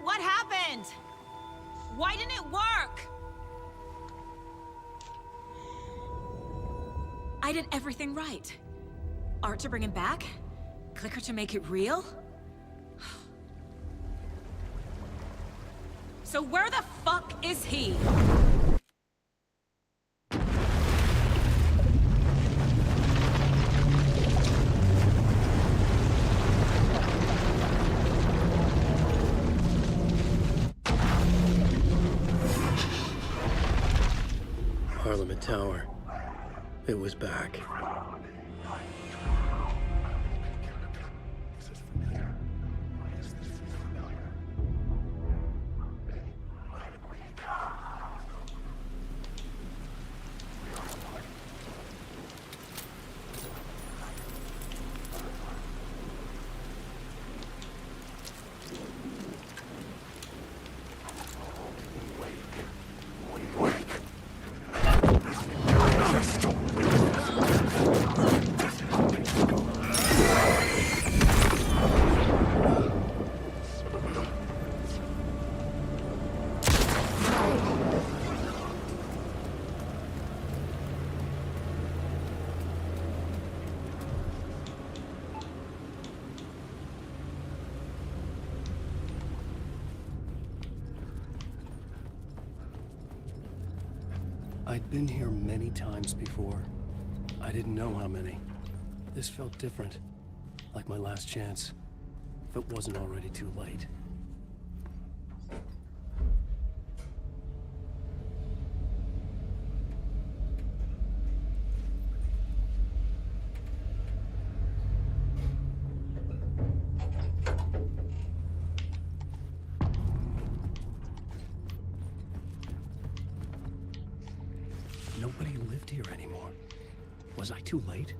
C: What happened? Why didn't it work? I did everything right. Art to bring him back? Clicker to make it real? So where the fuck is he?
G: Parliament Tower. It was back. I'd been here many times before. I didn't know how many. This felt different, like my last chance, if it wasn't already too late. Nobody lived here anymore. Was I too late?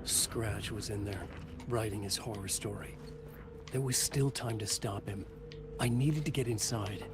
G: Scratch was in there, writing his horror story. There was still time to stop him. I needed to get inside.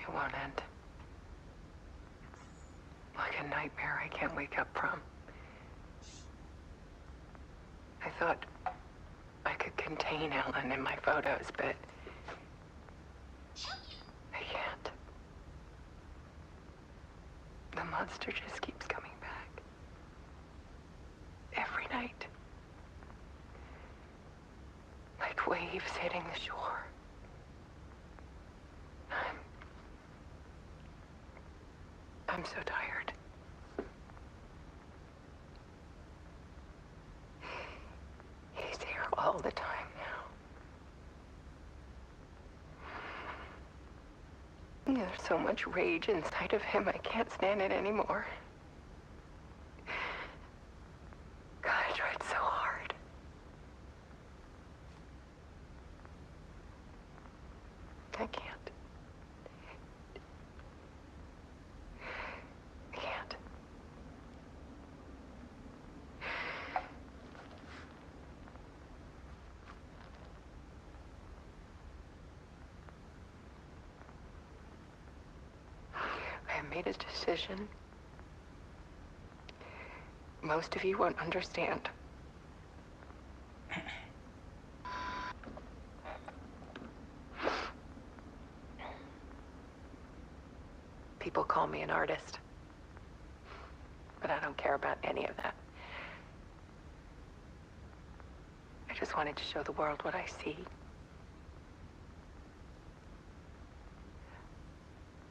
N: It won't end. Like a nightmare I can't wake up from. I thought I could contain Ellen in my photos, but The monster just keeps coming back. Every night. Like waves hitting the shore. I'm so tired. He's here all the time now. There's so much rage inside of him, I can't stand it anymore. God, I tried so hard. I can't. I can't. I have made a decision. Most of you won't understand. People call me an artist, but I don't care about any of that. I just wanted to show the world what I see.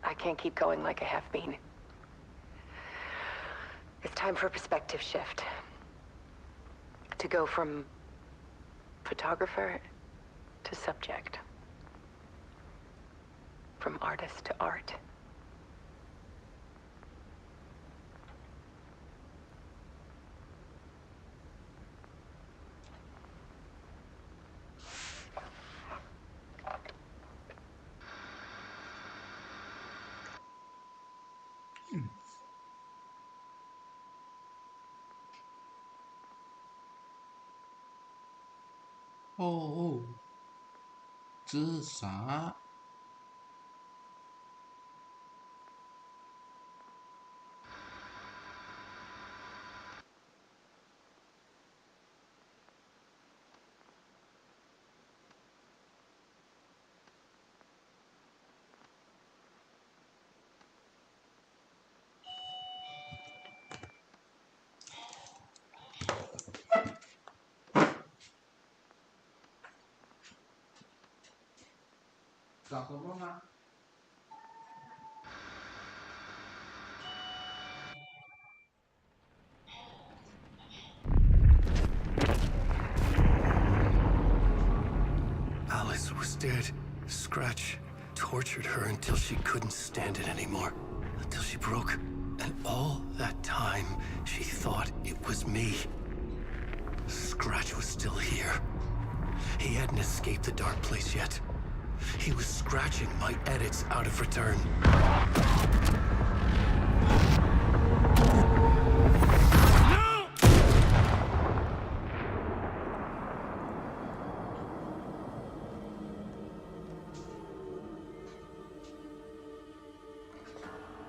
N: I can't keep going like I have been. It's time for a perspective shift. To go from photographer to subject. From artist to art.
A: 哦，这是啥？找什么吗？
G: Alice was dead. Scratch tortured her until she couldn't stand it anymore. Until she broke. And all that time, she thought it was me. Scratch was still here. He hadn't escaped the dark place yet. He was scratching my edits out of return. No!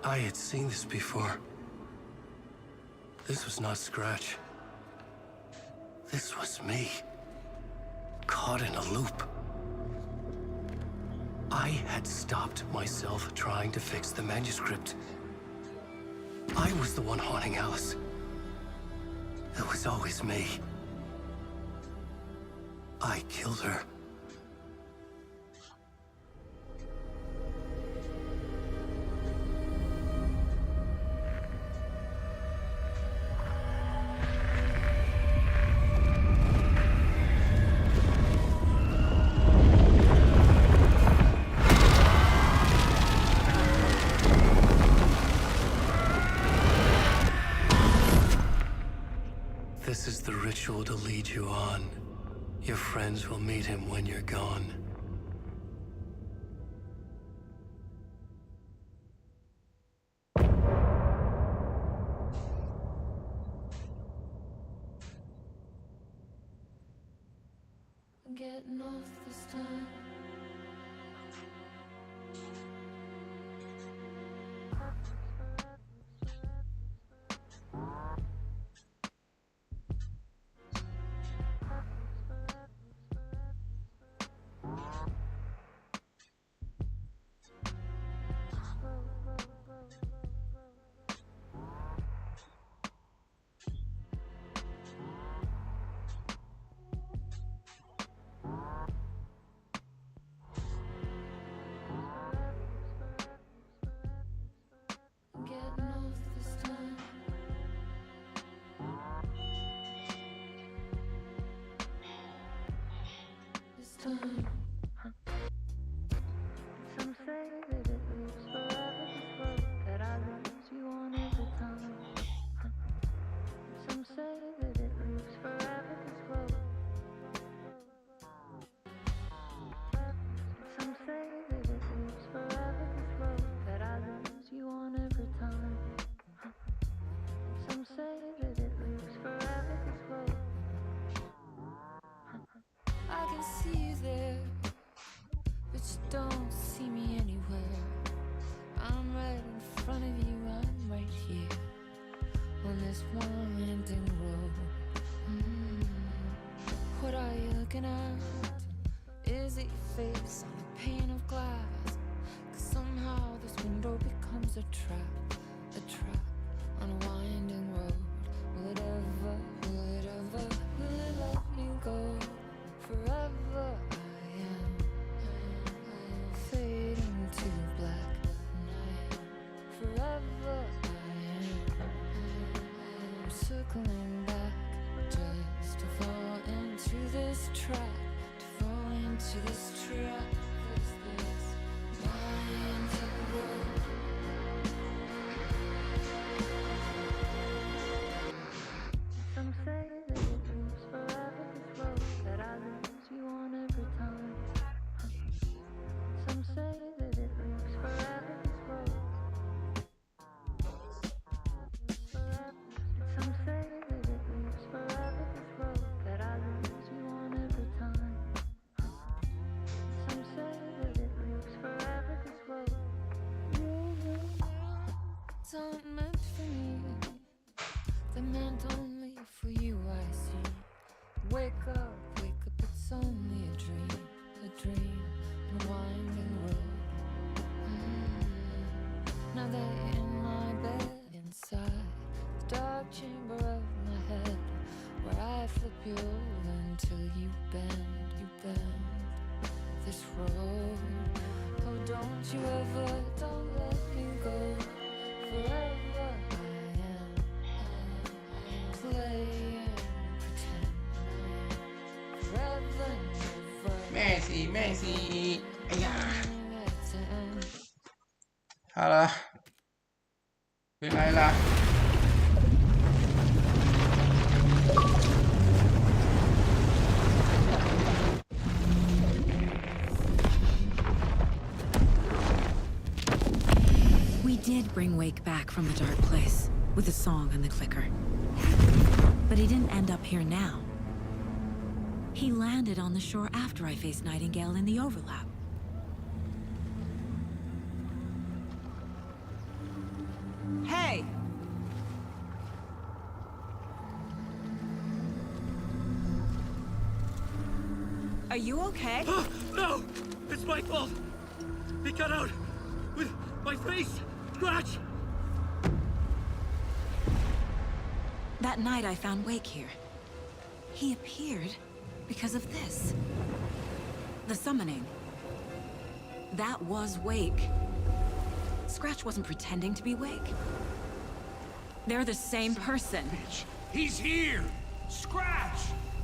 G: I had seen this before. This was not Scratch. This was me. Caught in a loop. I had stopped myself trying to fix the manuscript. I was the one haunting Alice. It was always me. I killed her. This is the ritual to lead you on. Your friends will meet him when you're gone.
O: I'm getting off this time. can see you there, but you don't see me anywhere. I'm right in front of you, I'm right here on this winding road. What are you looking at? Is it your face on a pane of glass? 'Cause somehow this window becomes a trap on a winding road. Will it ever, will it let me go? Forever I am fading to black. Forever I am circling back just to fall into this trap, to fall into this trap. This winding road. Some say that it moves forever, this road that I lose you on every time. Some say that it moves forever, this road. Some say that it moves forever, this road that I lose you on every time. Some say that it moves forever, this road. It's not meant for me. They're meant only for you, I see. Wake up, it's only a dream on a winding road. Now they're in my bed, inside the dark chamber of my head, where I flip you over until you bend this road. Oh, don't you ever, don't let me go. Forever I am playing pretend. Forever never.
A: Messi，哎呀，好了，回来啦。
C: We did bring Wake back from the dark place with a song and the clicker. But he didn't end up here now. He landed on the shore after I faced Nightingale in the overlap. Hey! Are you okay?
E: No! It's my fault! He got out with my face! Scratch!
C: That night I found Wake here. He appeared because of this. The summoning. That was Wake. Scratch wasn't pretending to be Wake. They're the same person.
E: Bitch. He's here! Scratch!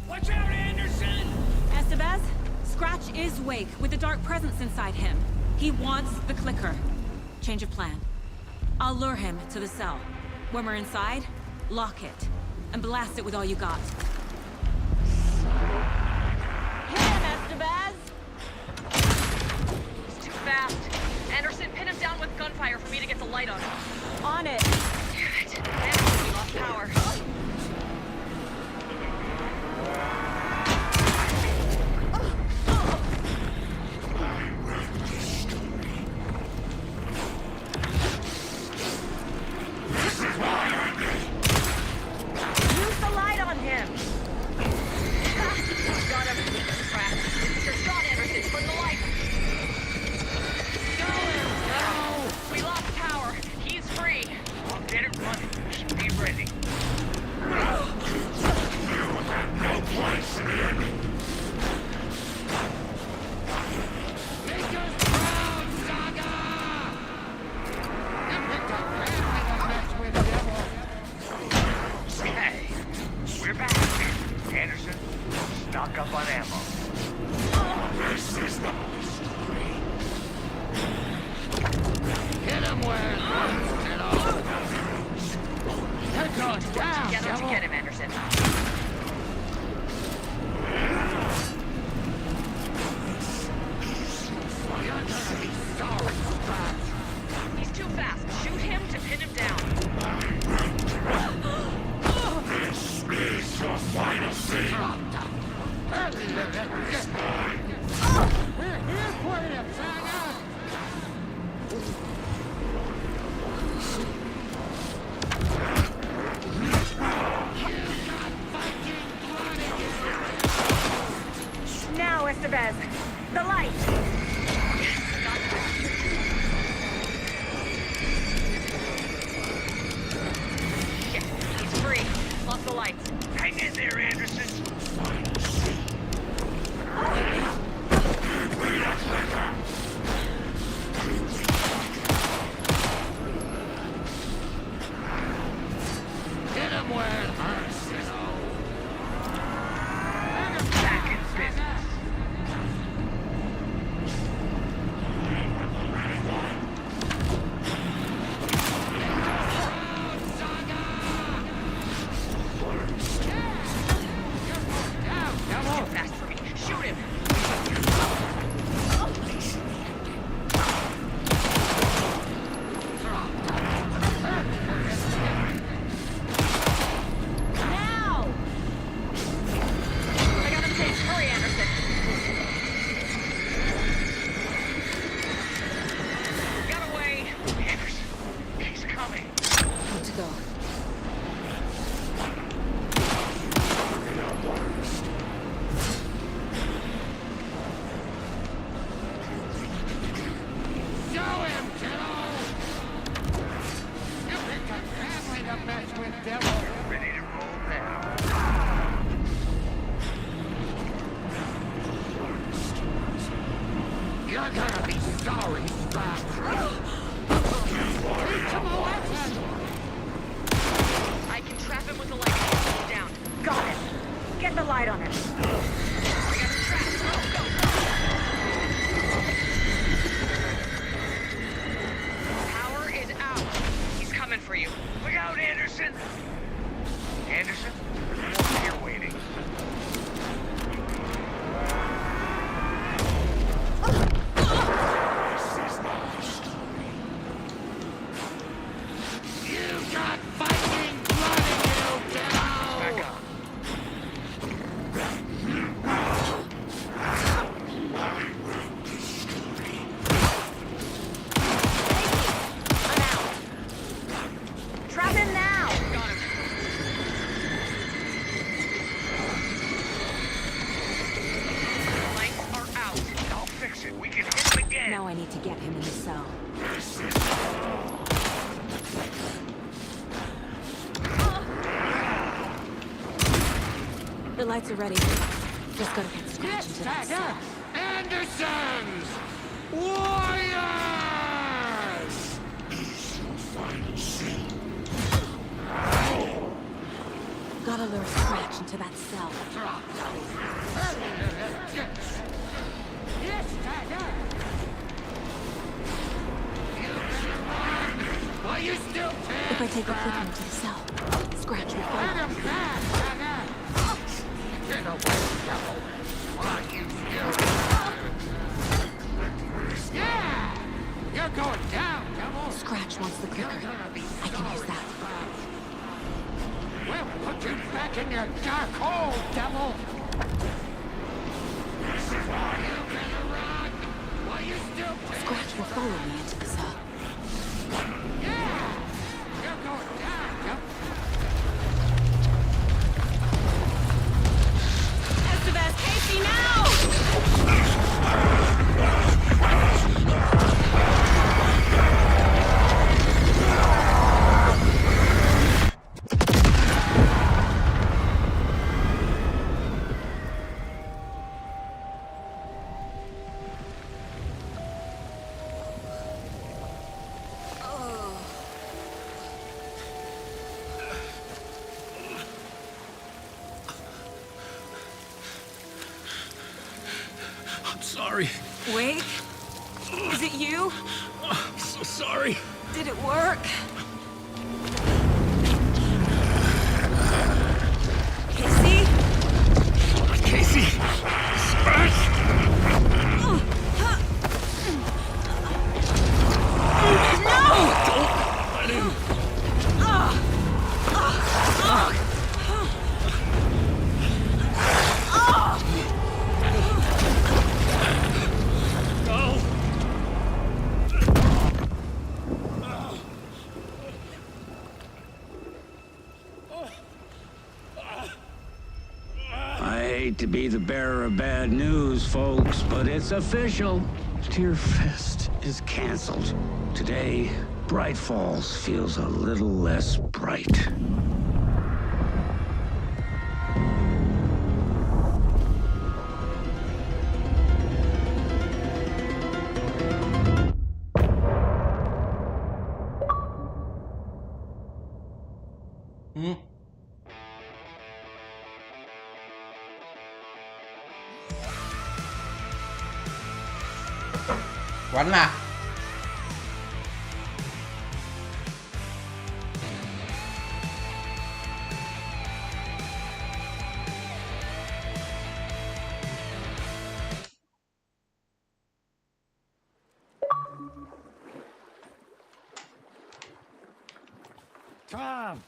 E: Watch out, Anderson!
C: Estevez, Scratch is Wake with the dark presence inside him. He wants the clicker. Change of plan. I'll lure him to the cell. When we're inside, lock it. And blast it with all you got. Hit him, Estevez!
B: He's too fast. Anderson, pin him down with gunfire for me to get the light on him.
C: On it!
B: Damn it. Anderson, we lost power.
C: Use the light on him!
B: Got everything scratched. Your shot, Anderson, for the light. Go! We lost power. He's free.
M: I'll get it running. Just be ready.
D: No place in the enemy.
E: Make us proud, Saga!
M: Hey, we're back. Anderson, stock up on ammo.
D: This is the
E: Hit him where it hurts, kiddo! Head down,
B: Together to get him, Anderson. He's too fast. Shoot him to pin him down.
D: This is your final scene.
I: You're gonna be sorry, Scratch.
B: I can trap him with the light and keep him down.
C: Got it. Get the light on him.
B: I got him trapped. Go, go. Power is out. He's coming for you.
M: Look out, Anderson! Anderson? I'm over here waiting.
I: You got fighting blood in you, kiddo!
M: Back up.
C: I'm out. Trap him now.
B: Got him. Lights are out.
M: I'll fix it. We can hit him again.
C: Now I need to get him in the cell. The lights are ready. Just gotta get Scratch into that cell.
I: Andersons! Warriors!
C: Gotta lure Scratch into that cell.
I: Why you still
C: If I take a clicker into the cell, Scratch will fall.
I: Get away, devil! Why you still Yeah! You're going down, devil!
C: Scratch wants the clicker. I can use that.
I: We'll put you back in your dark hole, devil! You better run! Why you still
C: Scratch will follow me into the cell.
I: Yeah! You're going down, devil!
C: Estevez, Casey, now!
E: I'm sorry.
C: Wake? Is it you?
E: I'm so sorry.
C: Did it work? Casey?
E: Casey! Scratch! Let him. No.
L: I hate to be the bearer of bad news, folks, but it's official. Tear Fest is canceled. Today, Bright Falls feels a little less bright.
A: Hmm. 完啦！Tom,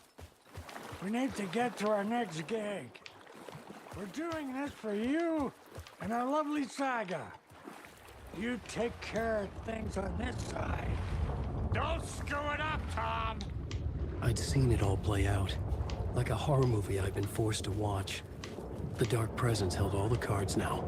P: we need to get to our next gig. We're doing this for you and our lovely saga. You take care of things on this side.
I: Don't screw it up, Tom!
G: I'd seen it all play out. Like a horror movie I'd been forced to watch. The Dark Presence held all the cards now.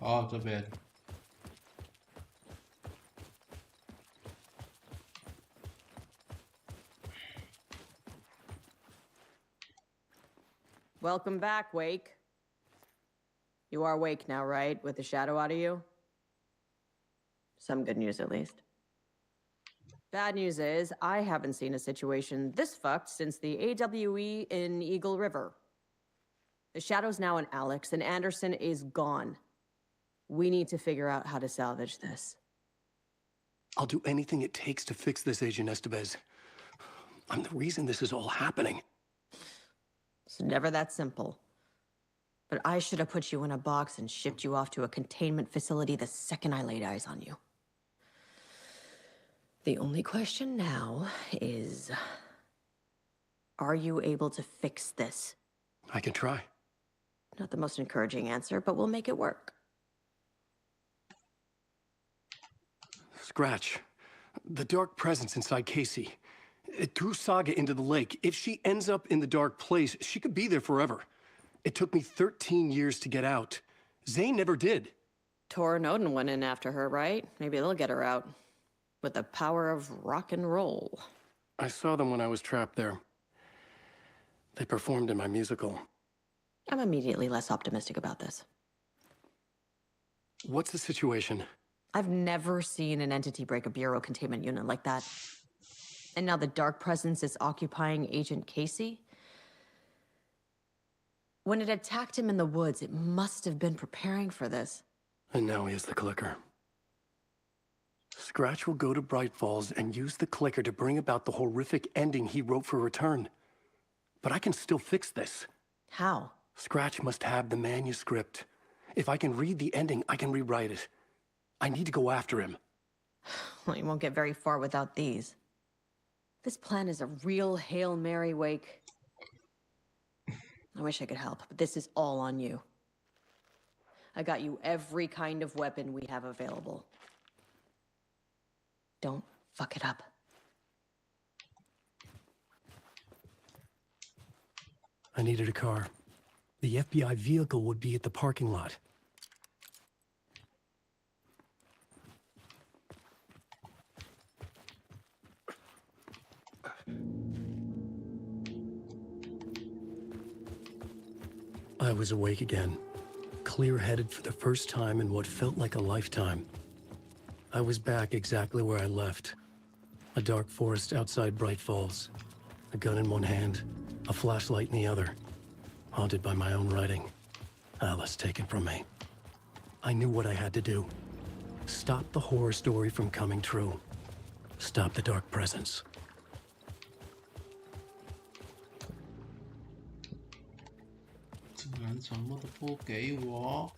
A: 哦，这边。
H: Welcome back, Wake. You are Wake now, right? With the shadow out of you? Some good news, at least. Bad news is, I haven't seen a situation this fucked since the AWE in Eagle River. The shadow's now in Alex, and Anderson is gone. We need to figure out how to salvage this.
G: I'll do anything it takes to fix this, Agent Estevez. I'm the reason this is all happening.
H: It's never that simple. But I should have put you in a box and shipped you off to a containment facility the second I laid eyes on you. The only question now is, are you able to fix this?
G: I can try.
H: Not the most encouraging answer, but we'll make it work.
G: Scratch. The dark presence inside Casey. It threw Saga into the lake. If she ends up in the dark place, she could be there forever. It took me 13 years to get out. Zane never did.
H: Tor and Odin went in after her, right? Maybe they'll get her out. With the power of rock and roll.
G: I saw them when I was trapped there. They performed in my musical.
H: I'm immediately less optimistic about this.
G: What's the situation?
H: I've never seen an entity break a bureau containment unit like that. And now the dark presence is occupying Agent Casey? When it attacked him in the woods, it must have been preparing for this.
G: And now he has the clicker. Scratch will go to Bright Falls and use the clicker to bring about the horrific ending he wrote for Return. But I can still fix this.
H: How?
G: Scratch must have the manuscript. If I can read the ending, I can rewrite it. I need to go after him.
H: Well, you won't get very far without these. This plan is a real Hail Mary, Wake. I wish I could help, but this is all on you. I got you every kind of weapon we have available. Don't fuck it up.
G: I needed a car. The FBI vehicle would be at the parking lot. I was awake again, clear-headed for the first time in what felt like a lifetime. I was back exactly where I left. A dark forest outside Bright Falls. A gun in one hand, a flashlight in the other. Haunted by my own writing. Alice taken from me. I knew what I had to do. Stop the horror story from coming true. Stop the dark presence.
A: 竟然什么都不给我！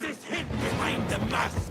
Q: This hid behind the masks!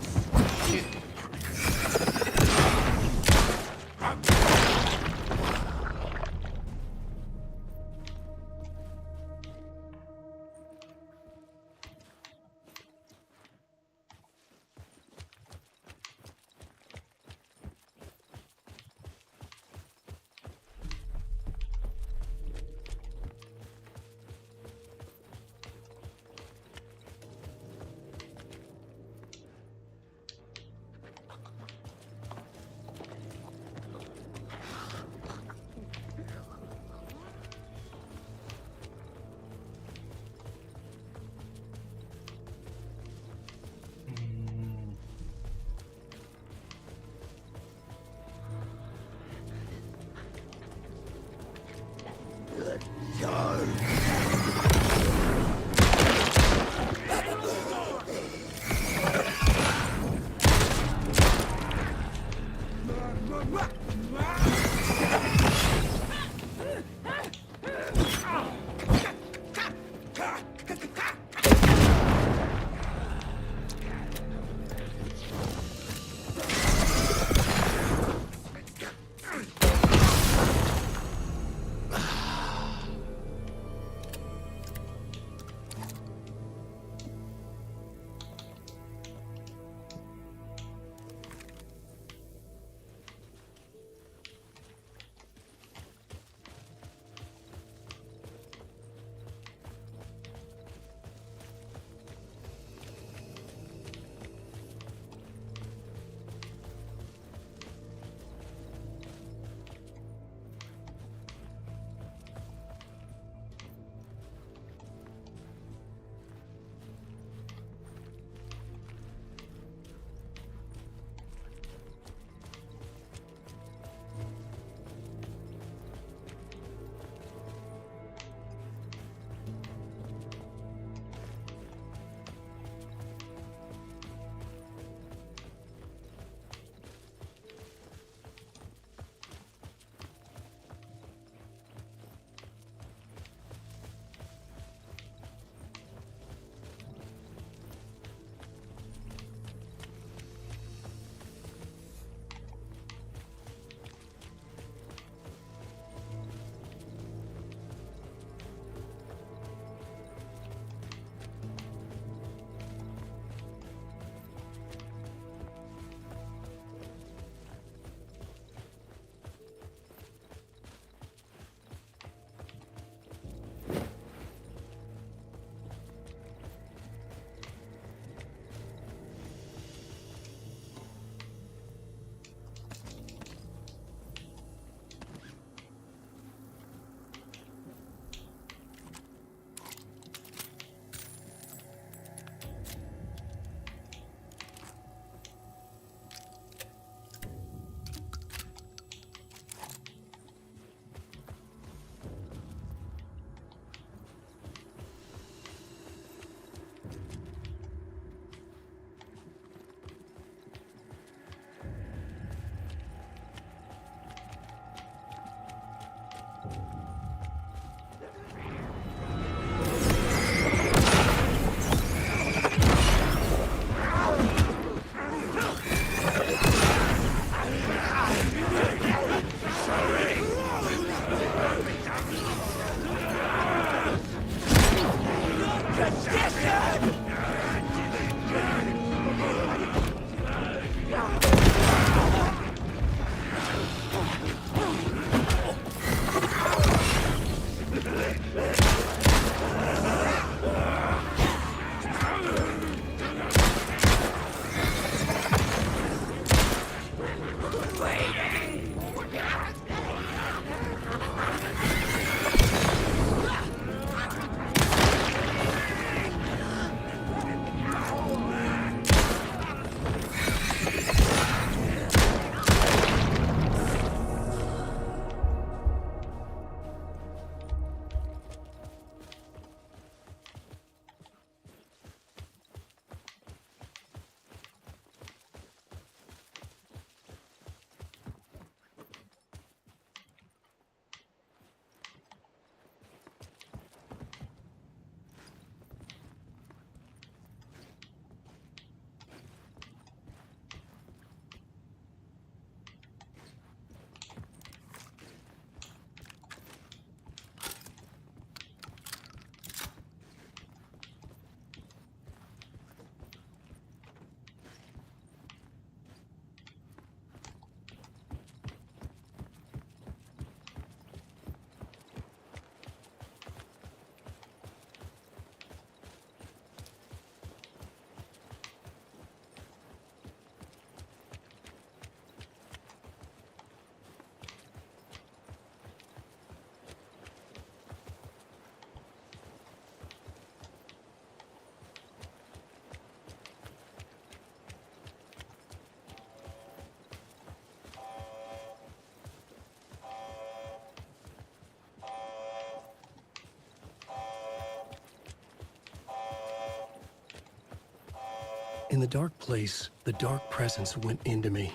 G: In the dark place, the dark presence went into me.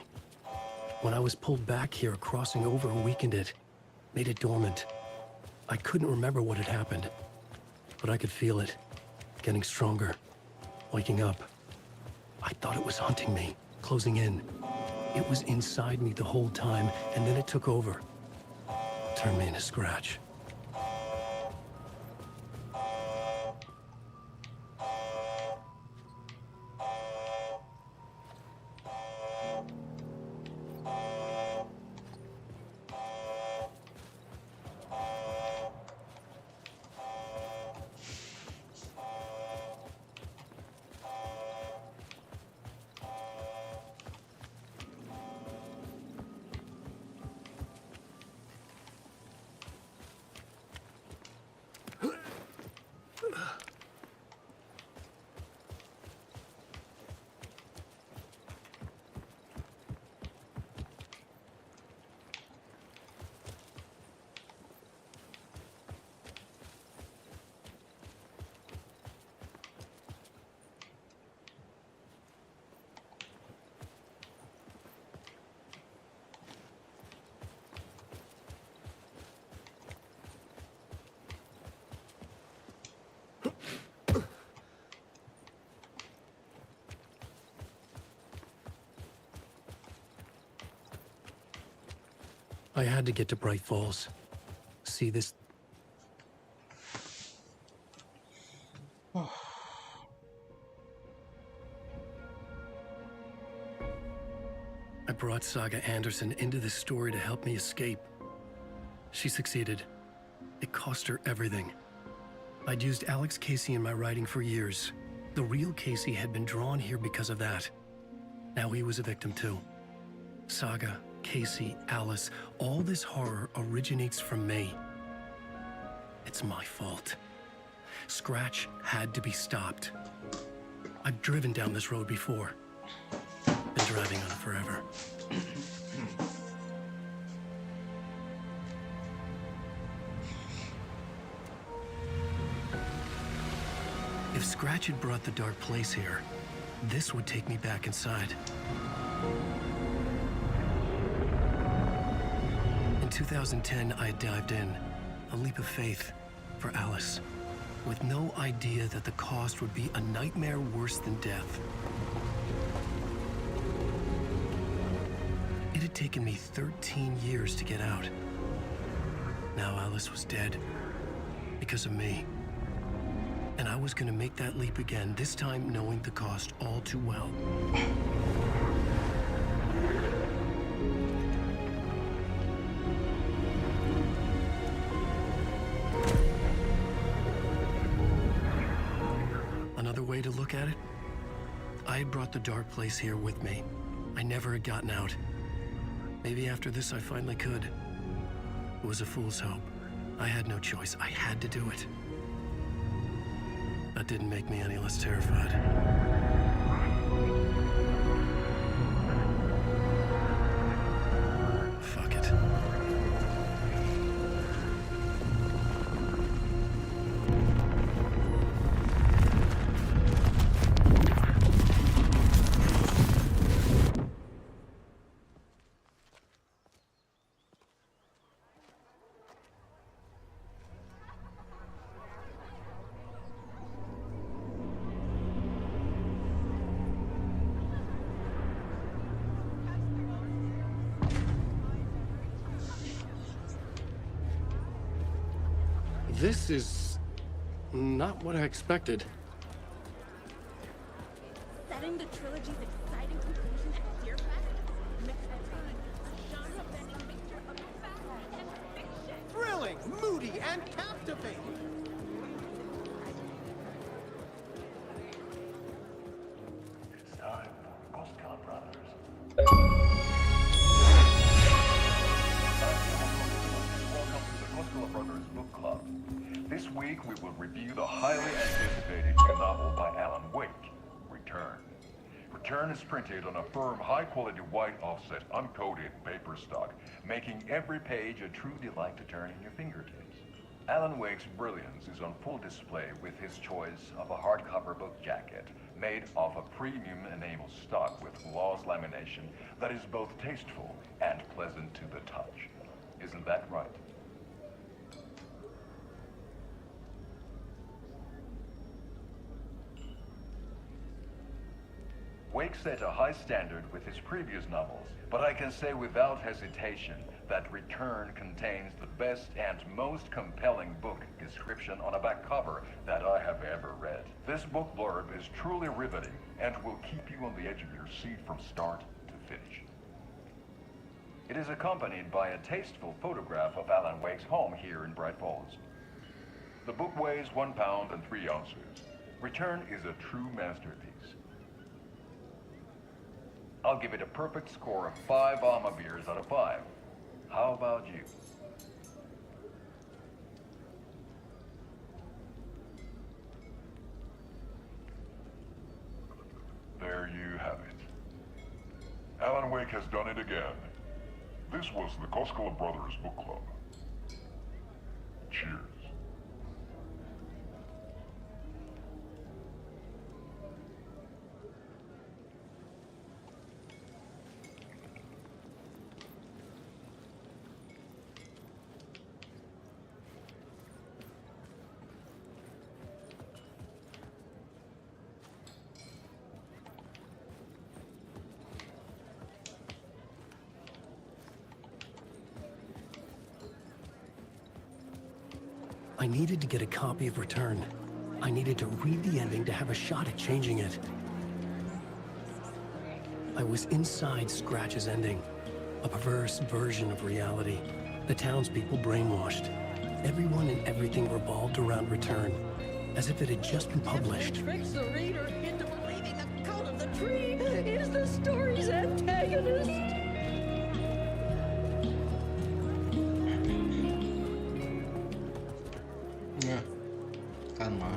G: When I was pulled back here, crossing over weakened it, made it dormant. I couldn't remember what had happened, but I could feel it, getting stronger, waking up. I thought it was hunting me, closing in. It was inside me the whole time, and then it took over. Turned me into Scratch. I had to get to Bright Falls. See this? I brought Saga Anderson into this story to help me escape. She succeeded. It cost her everything. I'd used Alex Casey in my writing for years. The real Casey had been drawn here because of that. Now he was a victim too. Saga, Casey, Alice, all this horror originates from me. It's my fault. Scratch had to be stopped. I've driven down this road before. Been driving on it forever. If Scratch had brought the dark place here, this would take me back inside. In 2010, I dived in, a leap of faith for Alice, with no idea that the cost would be a nightmare worse than death. It had taken me 13 years to get out. Now Alice was dead, because of me. And I was gonna make that leap again, this time knowing the cost all too well. Another way to look at it, I had brought the dark place here with me. I never had gotten out. Maybe after this I finally could. It was a fool's hope. I had no choice. I had to do it. That didn't make me any less terrified. Fuck it. This is not what I expected.
C: Setting the trilogy's exciting conclusion at Deer Fest makes a genre-bending mixture of fact and fiction.
J: Thrilling, moody, and captivating.
M: It's time for Postcard Brothers. Welcome to the Postcard Brothers Book Club. This week we will review the highly anticipated new novel by Alan Wake, Return. Return is printed on a firm, high-quality white offset, uncoated paper stock, making every page a true delight to turn in your fingertips. Alan Wake's brilliance is on full display with his choice of a hardcover book jacket made of a premium enamel stock with gloss lamination that is both tasteful and pleasant to the touch. Isn't that right? Wake set a high standard with his previous novels, but I can say without hesitation that Return contains the best and most compelling book description on a back cover that I have ever read. This book blurb is truly riveting and will keep you on the edge of your seat from start to finish. It is accompanied by a tasteful photograph of Alan Wake's home here in Bright Falls. The book weighs 1 pound and 3 ounces. Return is a true masterpiece. I'll give it a perfect score of 5 Alma beers out of 5. How about you?
R: There you have it. Alan Wake has done it again. This was the Koskela Brothers Book Club. Cheers.
G: I needed to get a copy of Return. I needed to read the ending to have a shot at changing it. I was inside Scratch's ending, a perverse version of reality. The townspeople brainwashed. Everyone and everything revolved around Return, as if it had just been published.
S: It tricks the reader into believing the cult of the tree is the story's antagonist.
A: Calma.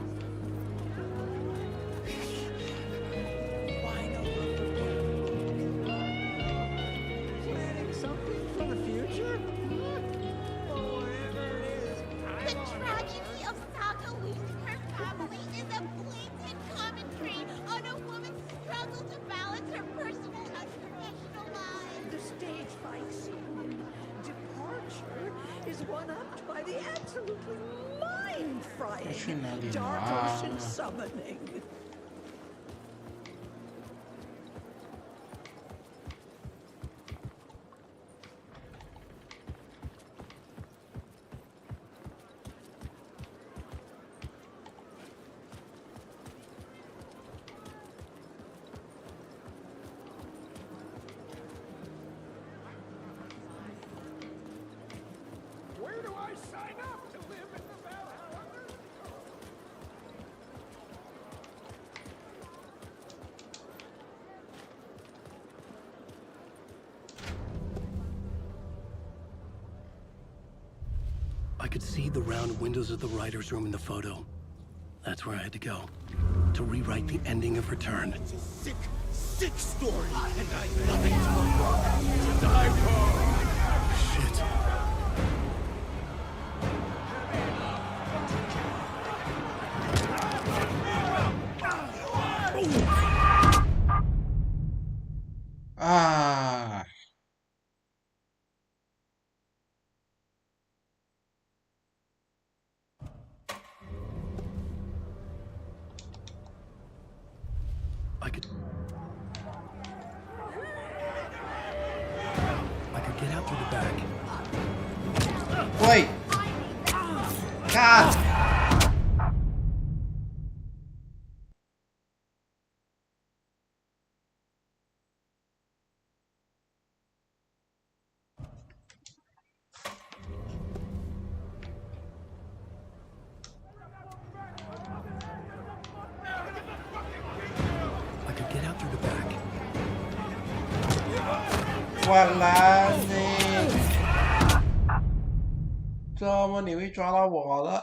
S: Planning something for the future?
T: The tragedy of Saga losing her family is a blatant commentary on a woman's struggle to balance her personal and professional life.
S: The stage fight scene, Departure, is one-upped by the absolutely mind-frying Dark Ocean summoning.
J: Where do I sign up to live in the Valhalla?
G: I could see the round windows of the writer's room in the photo. That's where I had to go, to rewrite the ending of Return.
Q: It's a sick, sick story, and I've nothing to die for.
G: Shit.
A: Ah.
G: I could get out through the back.
A: Wait. God.
G: I could get out through the back.
A: Voilà你，这么你会抓到我了。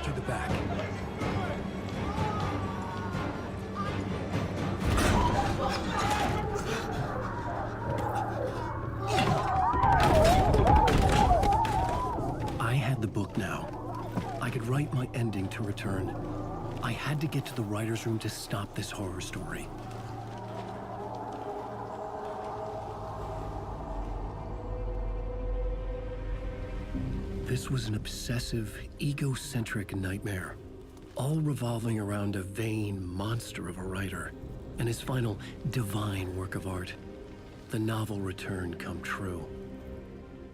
G: to the back. I had the book now. I could write my ending to Return. I had to get to the writer's room to stop this horror story. This was an obsessive, egocentric nightmare, all revolving around a vain monster of a writer and his final divine work of art, the novel Return come true.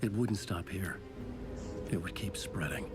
G: It wouldn't stop here. It would keep spreading.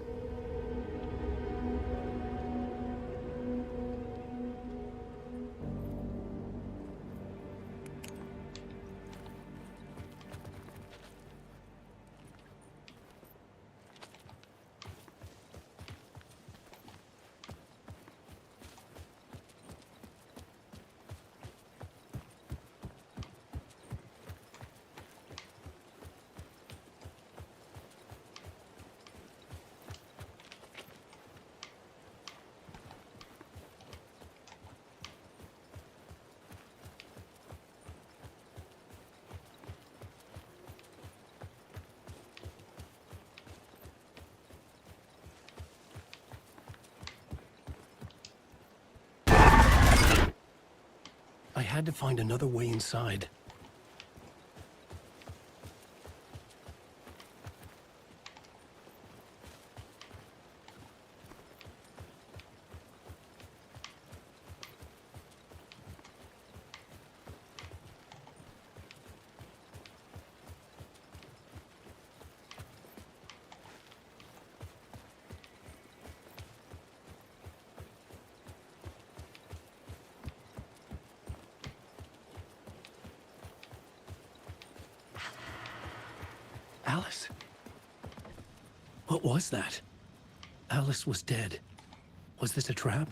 G: I had to find another way inside. Alice? What was that? Alice was dead. Was this a trap?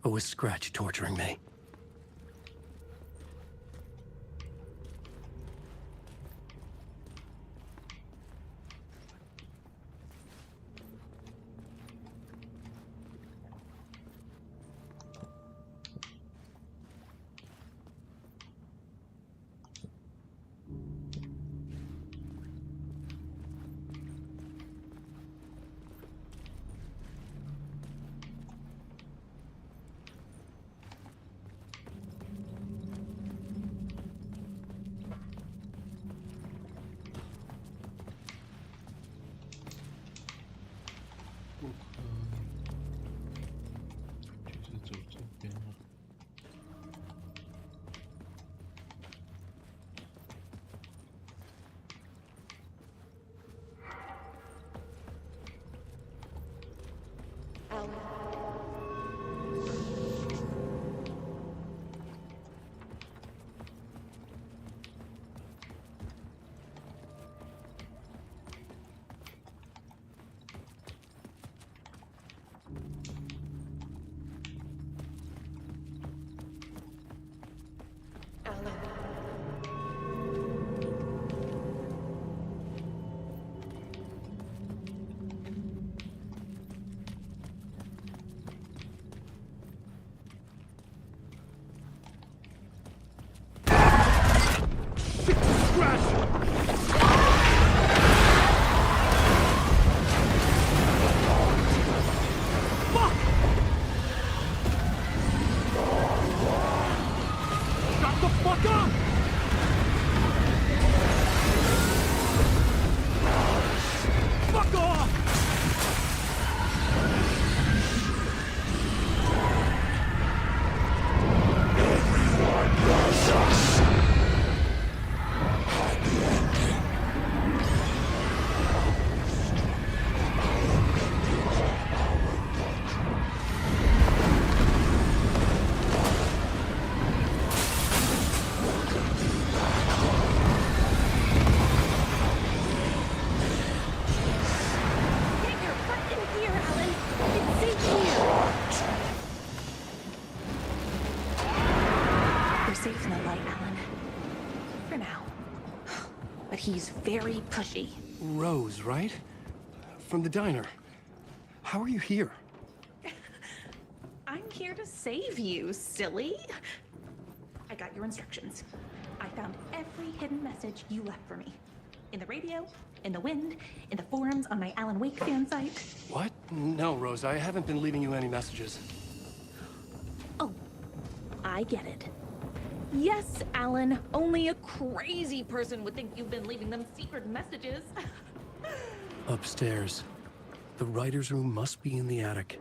G: Or was Scratch torturing me?
C: He's very pushy.
G: Rose, right? From the diner. How are you here?
U: I'm here to save you, silly. I got your instructions. I found every hidden message you left for me. In the radio, in the wind, in the forums on my Alan Wake fan site.
E: What? No, Rose, I haven't been leaving you any messages.
U: Oh, I get it. Yes, Alan, only a crazy person would think you've been leaving them secret messages.
G: Upstairs. The writer's room must be in the attic.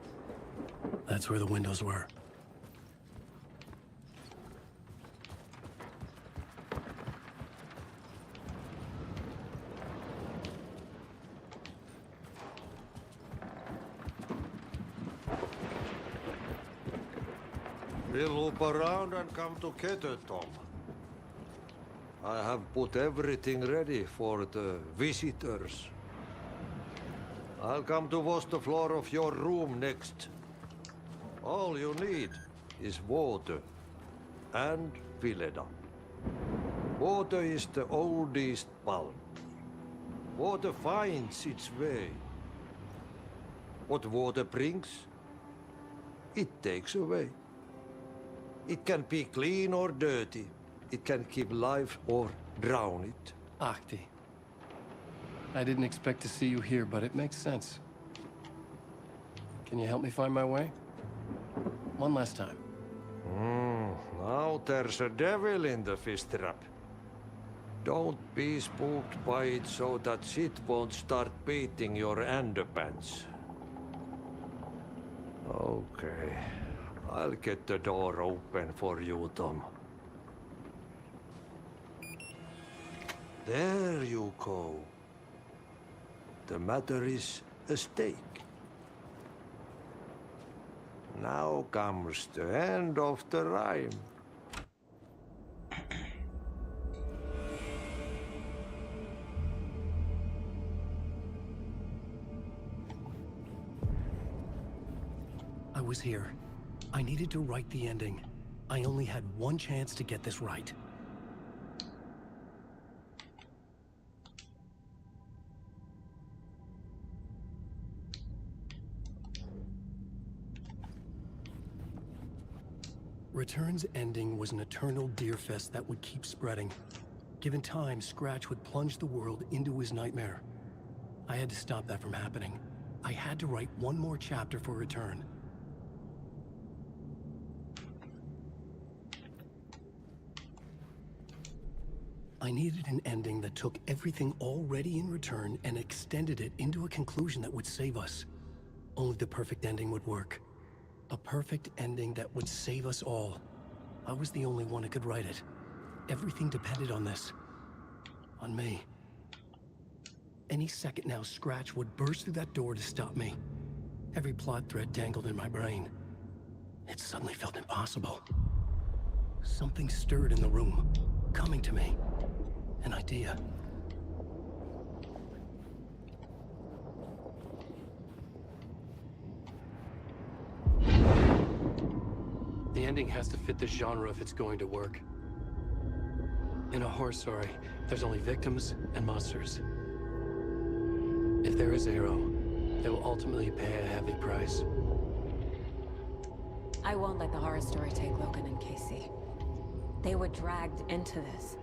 G: That's where the windows were.
V: We'll loop around and come together, Tom. I have put everything ready for the visitors. I'll come to wash the floor of your room next. All you need is water and fill it up. Water is the oldest bulb. Water finds its way. What water brings, it takes away. It can be clean or dirty. It can keep life or drown it.
E: Ahti. I didn't expect to see you here, but it makes sense. Can you help me find my way? One last time.
V: Now there's a devil in the fish trap. Don't be spooked by it so that shit won't start beating your underpants. Okay. I'll get the door open for you, Tom. There you go. The matter is a stake. Now comes the end of the rhyme.
G: I was here. I needed to write the ending. I only had one chance to get this right. Return's ending was an eternal deerfest that would keep spreading. Given time, Scratch would plunge the world into his nightmare. I had to stop that from happening. I had to write one more chapter for Return. I needed an ending that took everything already in Return and extended it into a conclusion that would save us. Only the perfect ending would work. A perfect ending that would save us all. I was the only one who could write it. Everything depended on this. On me. Any second now, Scratch would burst through that door to stop me. Every plot thread dangled in my brain. It suddenly felt impossible. Something stirred in the room, coming to me. An idea.
E: The ending has to fit this genre if it's going to work. In a horror story, there's only victims and monsters. If there is Arrow, they will ultimately pay a heavy price.
C: I won't let the horror story take Logan and Casey. They were dragged into this.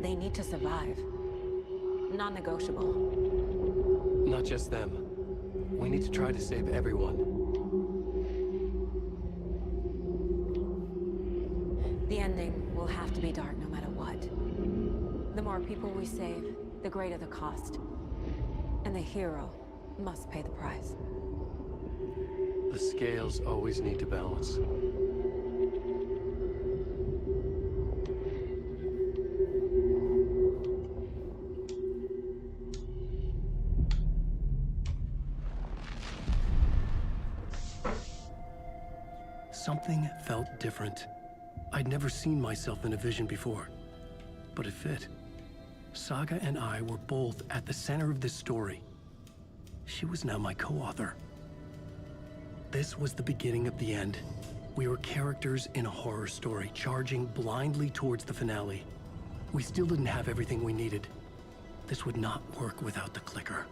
C: They need to survive. Non-negotiable.
E: Not just them. We need to try to save everyone.
C: The ending will have to be dark no matter what. The more people we save, the greater the cost. And the hero must pay the price.
E: The scales always need to balance.
G: Something felt different. I'd never seen myself in a vision before, but it fit. Saga and I were both at the center of this story. She was now my co-author. This was the beginning of the end. We were characters in a horror story, charging blindly towards the finale. We still didn't have everything we needed. This would not work without the clicker.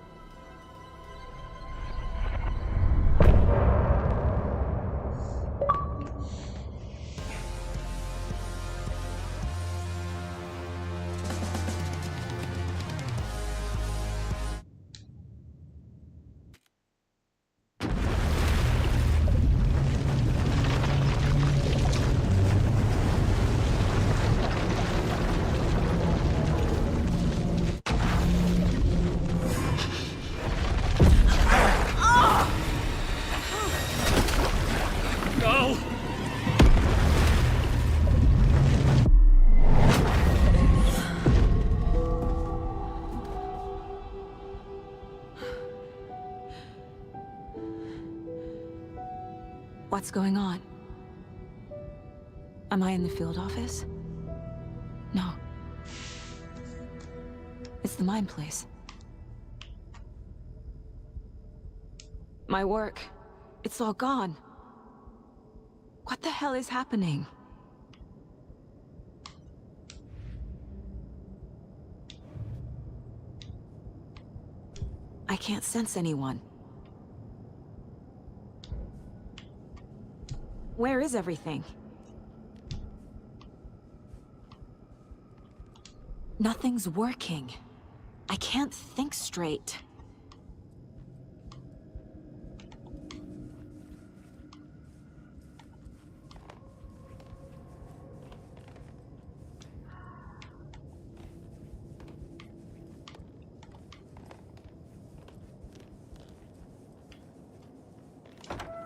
C: What's going on? Am I in the field office? No. It's the mine place. My work. It's all gone. What the hell is happening? I can't sense anyone. Where is everything? Nothing's working. I can't think straight.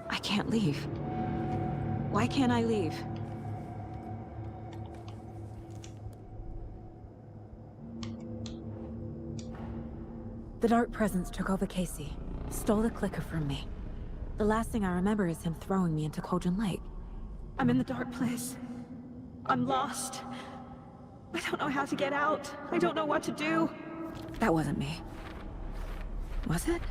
C: I can't leave. Why can't I leave? The dark presence took over Casey, stole the clicker from me. The last thing I remember is him throwing me into Cauldron Lake. I'm in the dark place. I'm lost. I don't know how to get out. I don't know what to do. That wasn't me. Was it?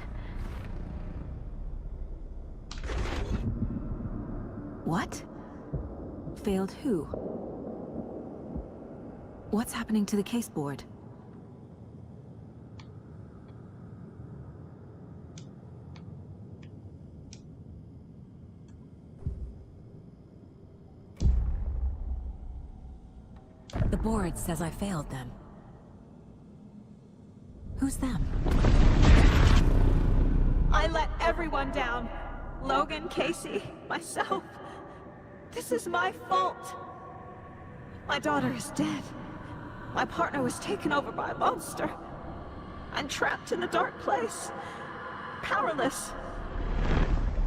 C: What? Failed who? What's happening to the case board? The board says I failed them. Who's them? I let everyone down. Logan, Casey, myself. This is my fault. My daughter is dead. My partner was taken over by a monster. I'm trapped in the dark place. Powerless.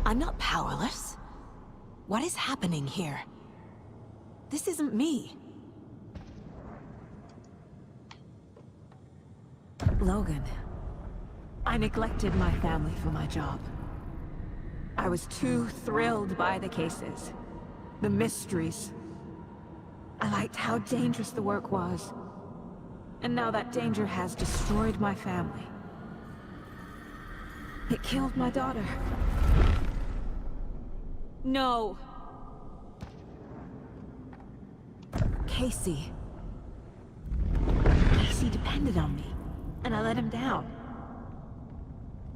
C: I'm not powerless. What is happening here? This isn't me. Logan. I neglected my family for my job. I was too thrilled by the cases. The mysteries. I liked how dangerous the work was. And now that danger has destroyed my family. It killed my daughter. No. Casey. Casey depended on me, and I let him down.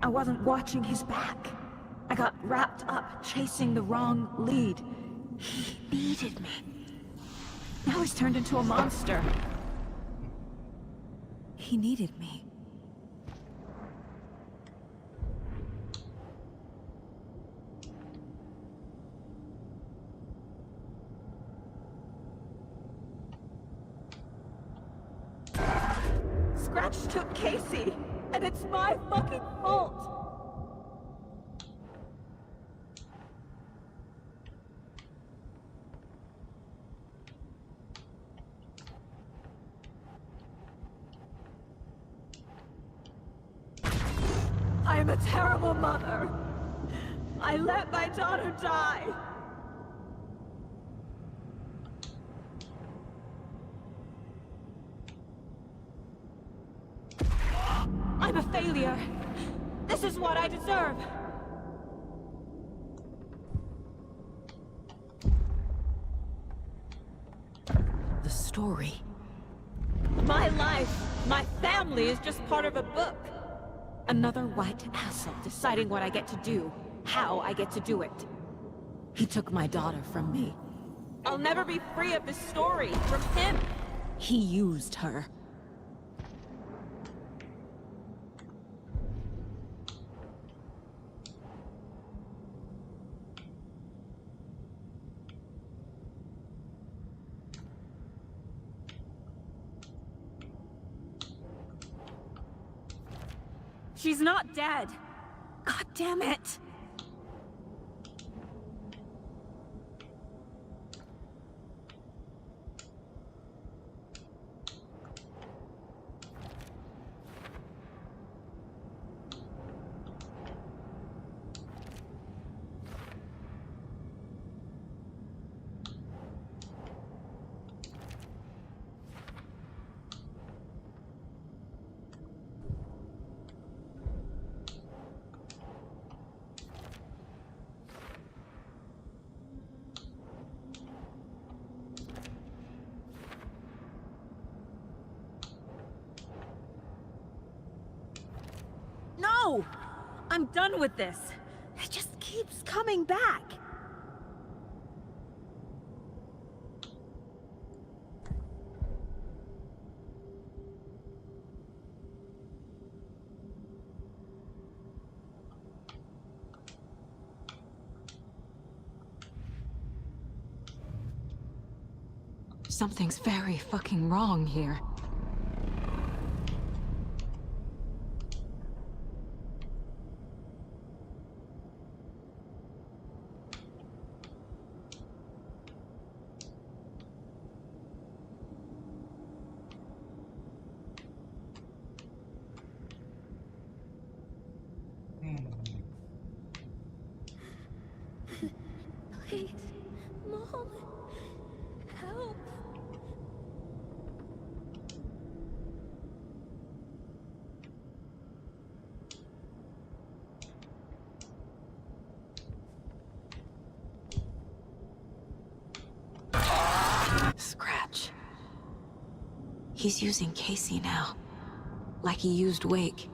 C: I wasn't watching his back. I got wrapped up chasing the wrong lead. He needed me. Now he's turned into a monster. He needed me. Scratch took Casey, and it's my fucking fault. I'm a terrible mother. I let my daughter die. I'm a failure. This is what I deserve. The story. My life, my family is just part of a book. Another white asshole deciding what I get to do, how I get to do it. He took my daughter from me. I'll never be free of this story from him. He used her. She's not dead. God damn it. No! I'm done with this. It just keeps coming back. Something's very fucking wrong here.
S: Please, Mom, help.
C: Scratch. He's using Casey now. Like he used Wake.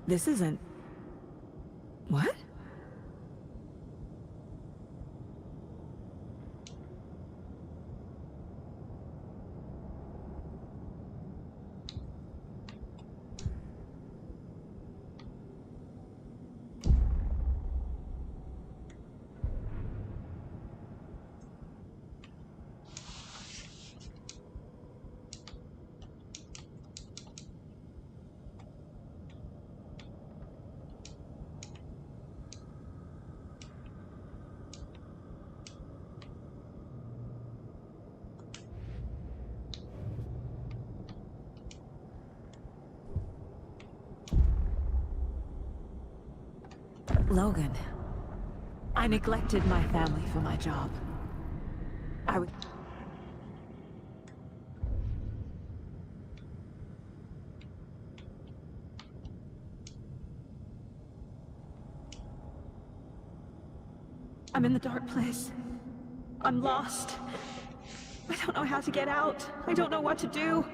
C: This isn't... What? Logan. I neglected my family for my job. I would... I'm in the dark place. I'm lost. I don't know how to get out. I don't know what to do.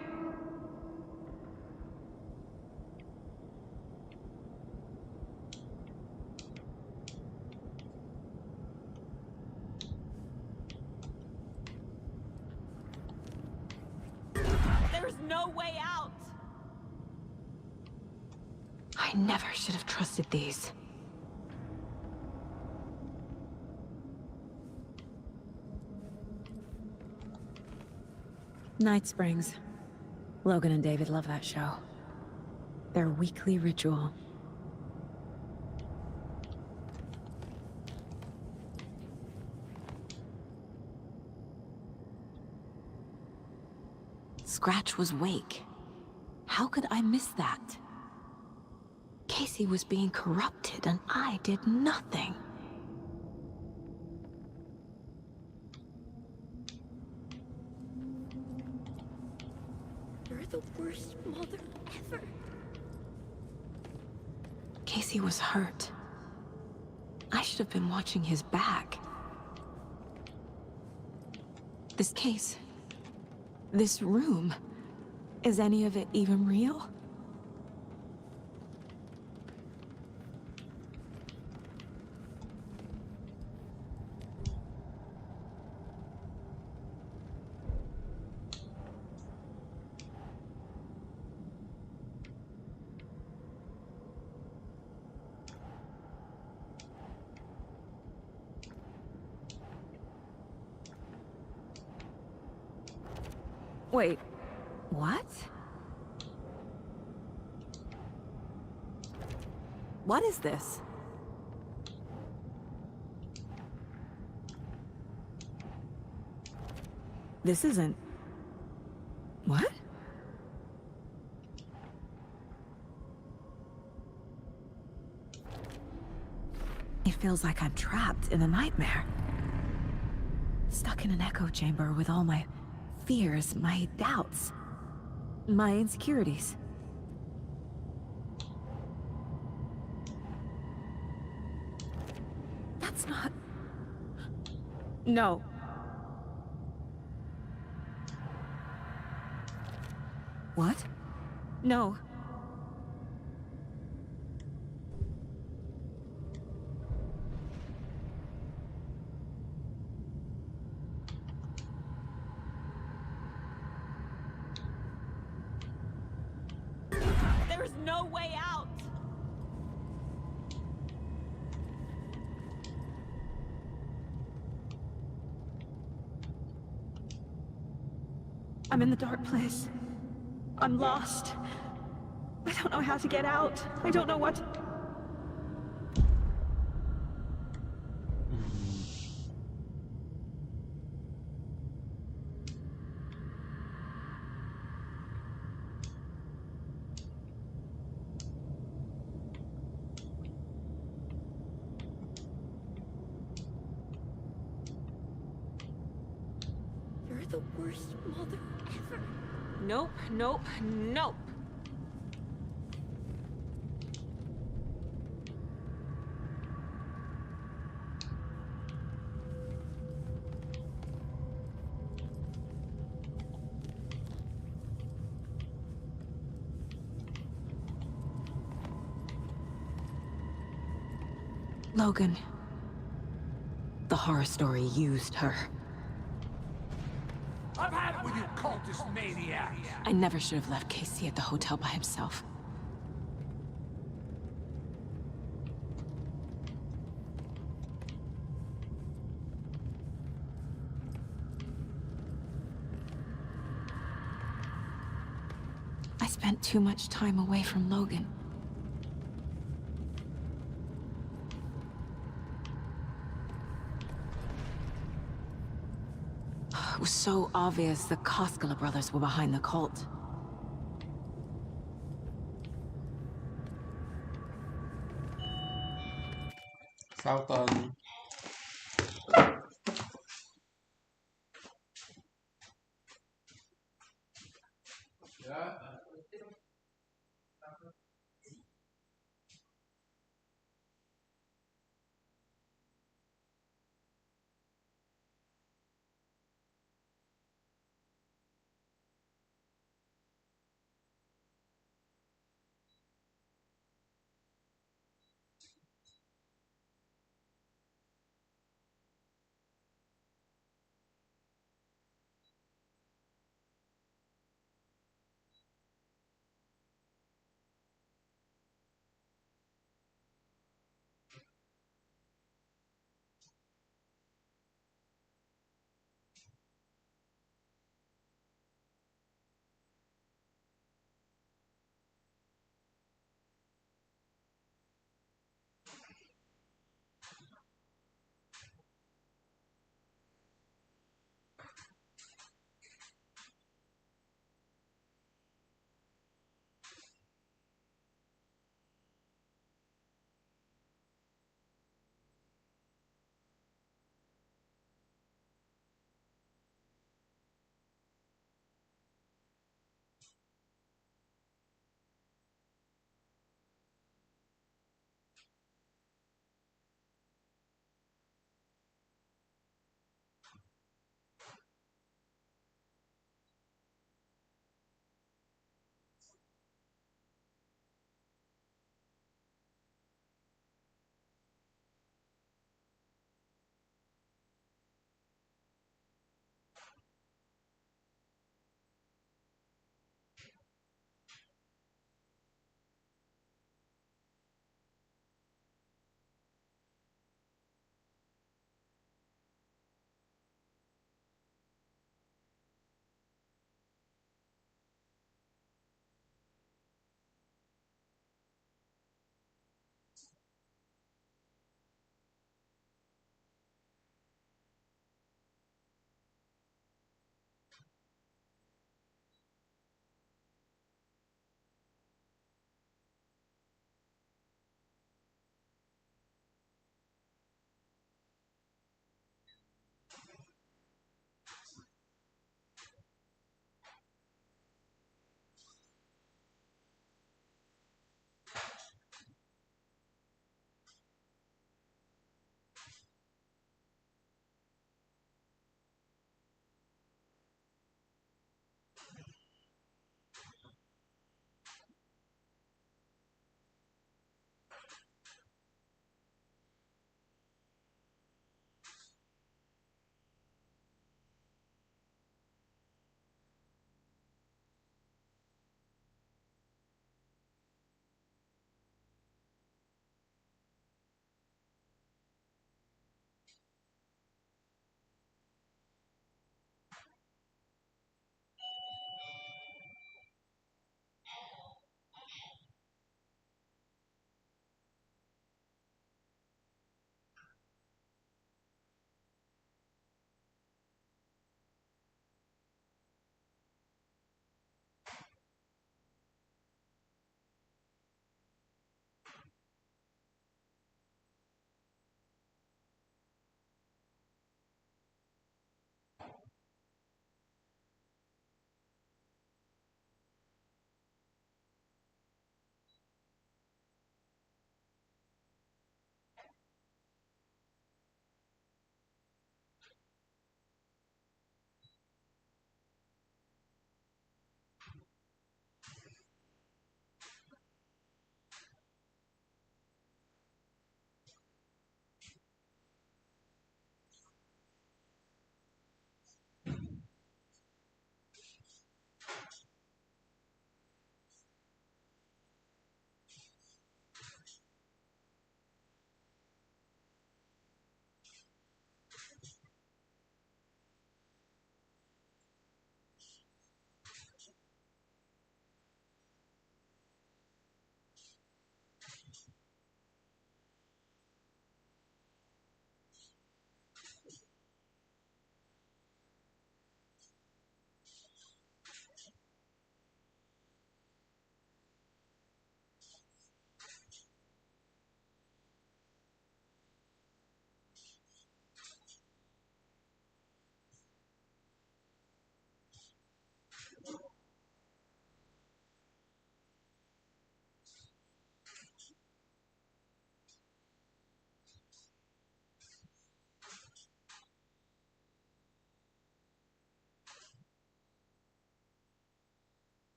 C: There's no way out! I never should have trusted these. Night Springs. Logan and David love that show. Their weekly ritual. Scratch was Wake. How could I miss that? Casey was being corrupted and I did nothing.
S: You're the worst mother ever.
C: Casey was hurt. I should have been watching his back. This case, this room, is any of it even real? Wait, what? What is this? This isn't... What? It feels like I'm trapped in a nightmare. Stuck in an echo chamber with all my fears, my doubts, my insecurities. No. What? No. There's no way out! I'm in the dark place. I'm lost. I don't know how to get out. I don't know what...
S: You're the worst mother ever.
C: Nope, nope, nope. Logan. The horror story used her.
Q: I've had it with you cultist maniacs!
C: I never should have left Casey at the hotel by himself. I spent too much time away from Logan. It was so obvious the Koskela brothers were behind the cult.
A: Faltan.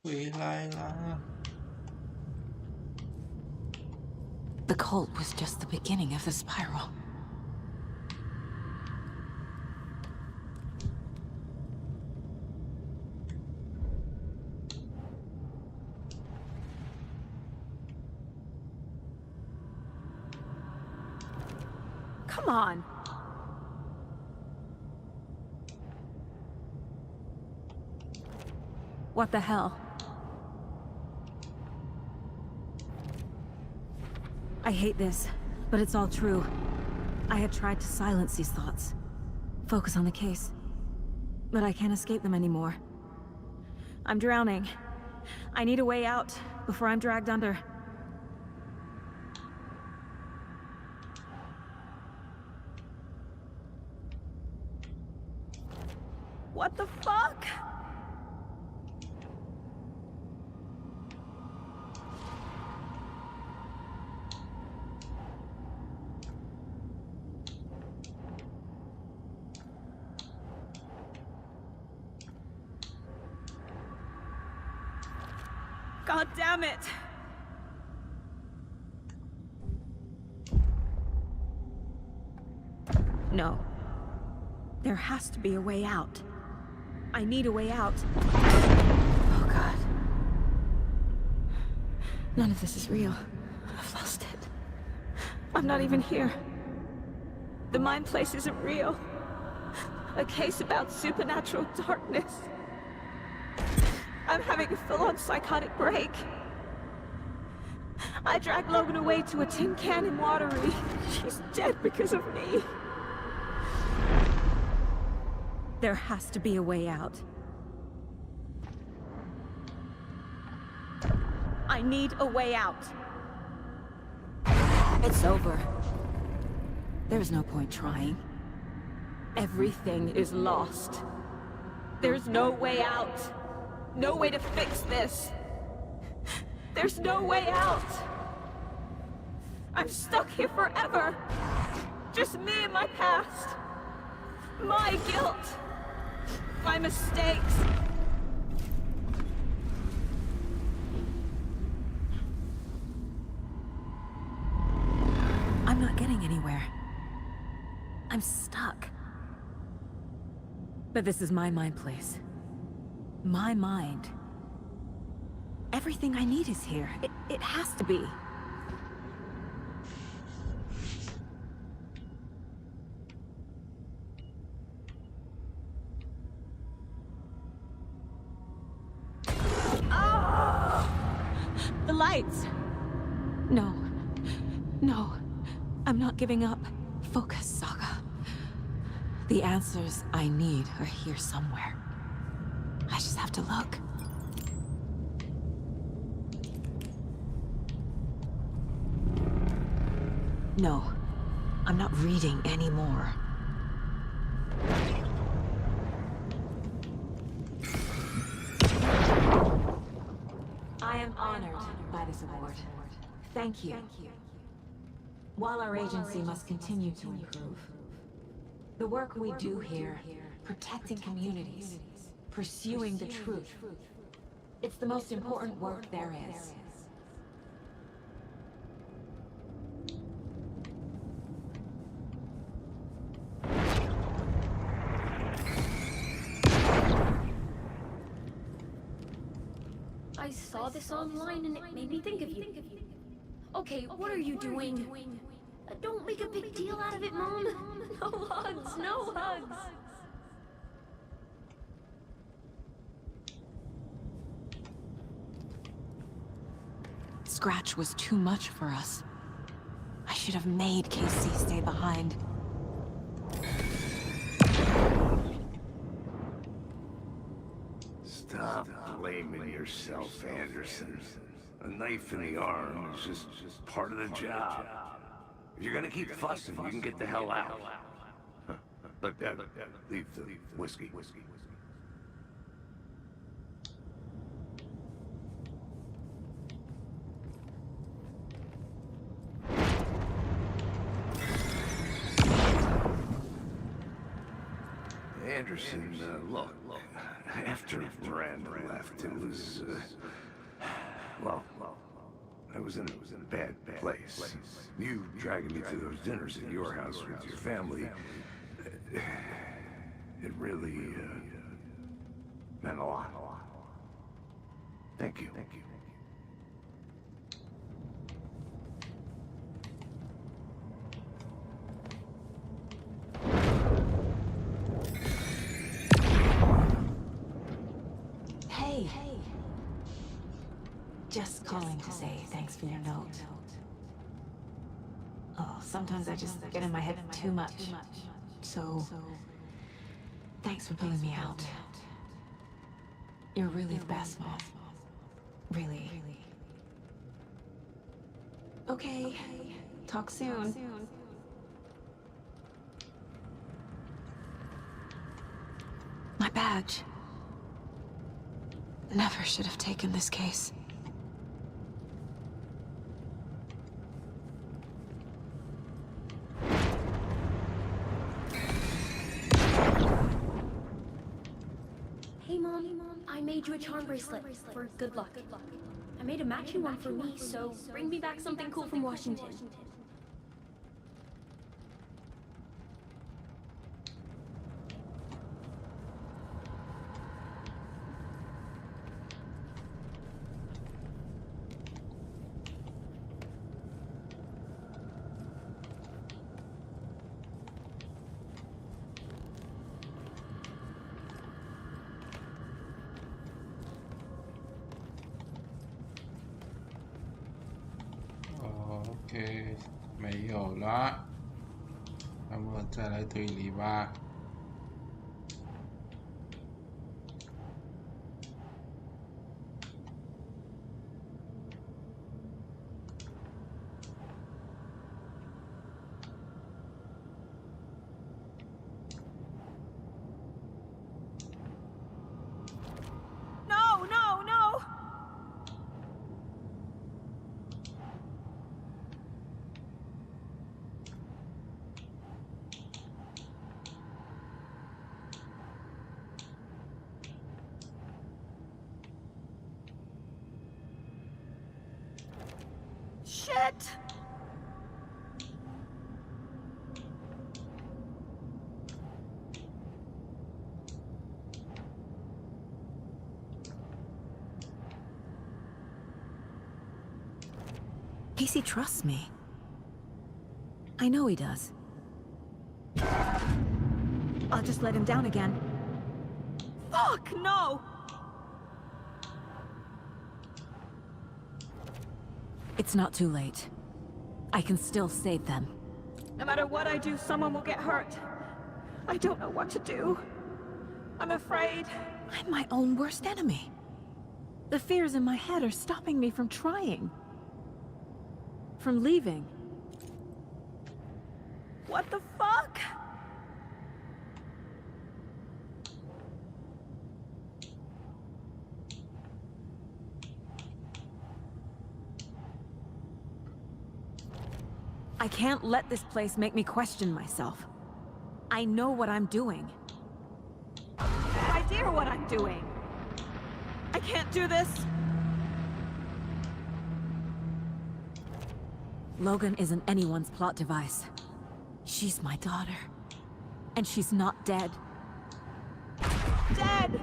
A: 回来啦。
C: The cult was just the beginning of the spiral. Come on. What the hell? I hate this, but it's all true. I had tried to silence these thoughts. Focus on the case. But I can't escape them anymore. I'm drowning. I need a way out before I'm dragged under. What the fuck? God damn it! No. There has to be a way out. I need a way out. Oh God. None of this is real. I've lost it. I'm not even here. The mind place isn't real. A case about supernatural darkness. I'm having a full-on psychotic break. I dragged Logan away to a tin can in Watery. She's dead because of me. There has to be a way out. I need a way out. It's over. There's no point trying. Everything is lost. There's no way out. No way to fix this. There's no way out. I'm stuck here forever. Just me and my past. My guilt. My mistakes. I'm not getting anywhere. I'm stuck. But this is my mind place. My mind. Everything I need is here. It has to be. The lights! No. No. I'm not giving up. Focus, Saga. The answers I need are here somewhere. I just have to look. No. I'm not reading anymore. I am honored by this award. Thank you. While our agency must continue to improve, the work we do here, protecting communities, pursuing the truth, it's the most important work there is.
F: I saw this online and it made me think of you. Okay, what are you doing? Don't make a big deal out of it, Mom. No hugs, no hugs.
C: Scratch was too much for us. I should have made Casey stay behind.
I: Stop blaming yourself, Anderson. A knife in the arm is just part of the job. If you're gonna keep fussing, you can get the hell out. But leave the whiskey. Anderson, look,
K: After Miranda left, it was, well, I was in a bad place. You dragging me to those dinners at your house with your family, it really, meant a lot. Thank you.
C: Hey. Just calling to say thanks for your note. Oh, sometimes I just get in my head too much. So, thanks for pulling me out. You're really the best, Mom. Really. Okay. Talk soon. My badge. Never should have taken this case.
F: Hey, Mom. I made you a charm bracelet for good luck. I made a matching one for me, so bring me back something cool from Washington.
A: OK， 没有了，那么再来推理吧。
C: Shit! Casey trusts me. I know he does. I'll just let him down again. Fuck, no! It's not too late. I can still save them.
N: No matter what I do, someone will get hurt. I don't know what to do. I'm afraid.
C: I'm my own worst enemy. The fears in my head are stopping me from trying. From leaving.
N: What the fuck?
C: I can't let this place make me question myself. I know what I'm doing.
N: No idea what I'm doing. I can't do this.
C: Logan isn't anyone's plot device. She's my daughter. And she's not dead.
N: Dead!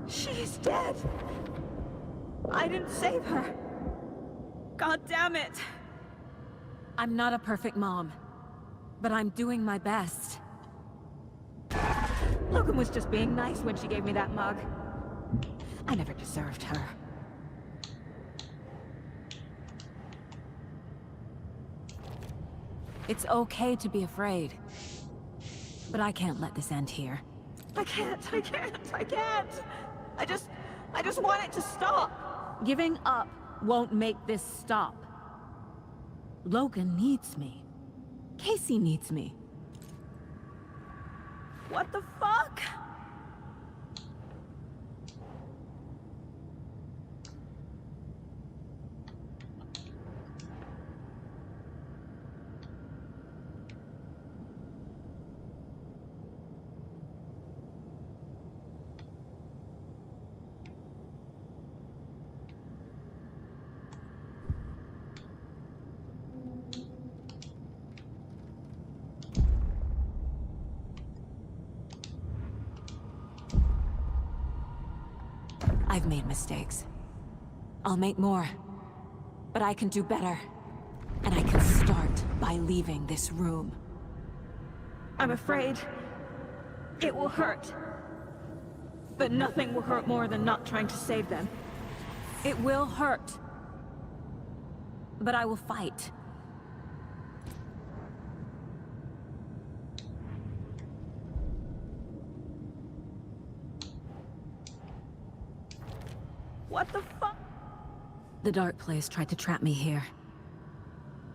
N: She's dead! I didn't save her. God damn it!
C: I'm not a perfect mom, but I'm doing my best.
N: Logan was just being nice when she gave me that mug.
C: I never deserved her. It's okay to be afraid, but I can't let this end here.
N: I can't. I just want it to stop.
C: Giving up won't make this stop. Logan needs me. Casey needs me.
N: What the fuck?
C: I've made mistakes. I'll make more. But I can do better. And I can start by leaving this room.
N: I'm afraid it will hurt. But nothing will hurt more than not trying to save them.
C: It will hurt. But I will fight.
N: What the fuck?
C: The dark place tried to trap me here.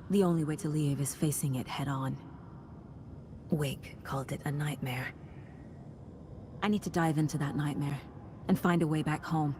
C: The only way to leave is facing it head-on. Wake called it a nightmare. I need to dive into that nightmare and find a way back home.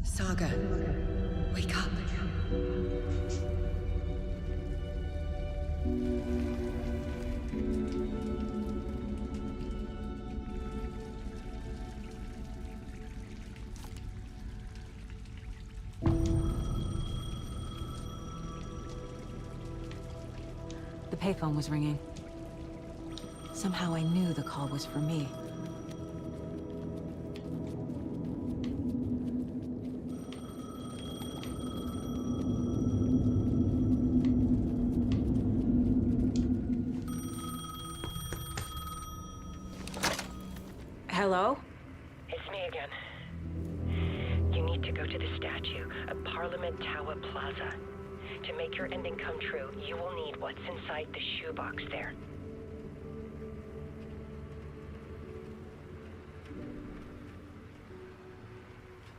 H: Saga, wake up.
C: The payphone was ringing. Somehow I knew the call was for me. Hello?
D: It's me again. You need to go to the statue at Parliament Tower Plaza. To make your ending come true, you will need what's inside the shoebox there.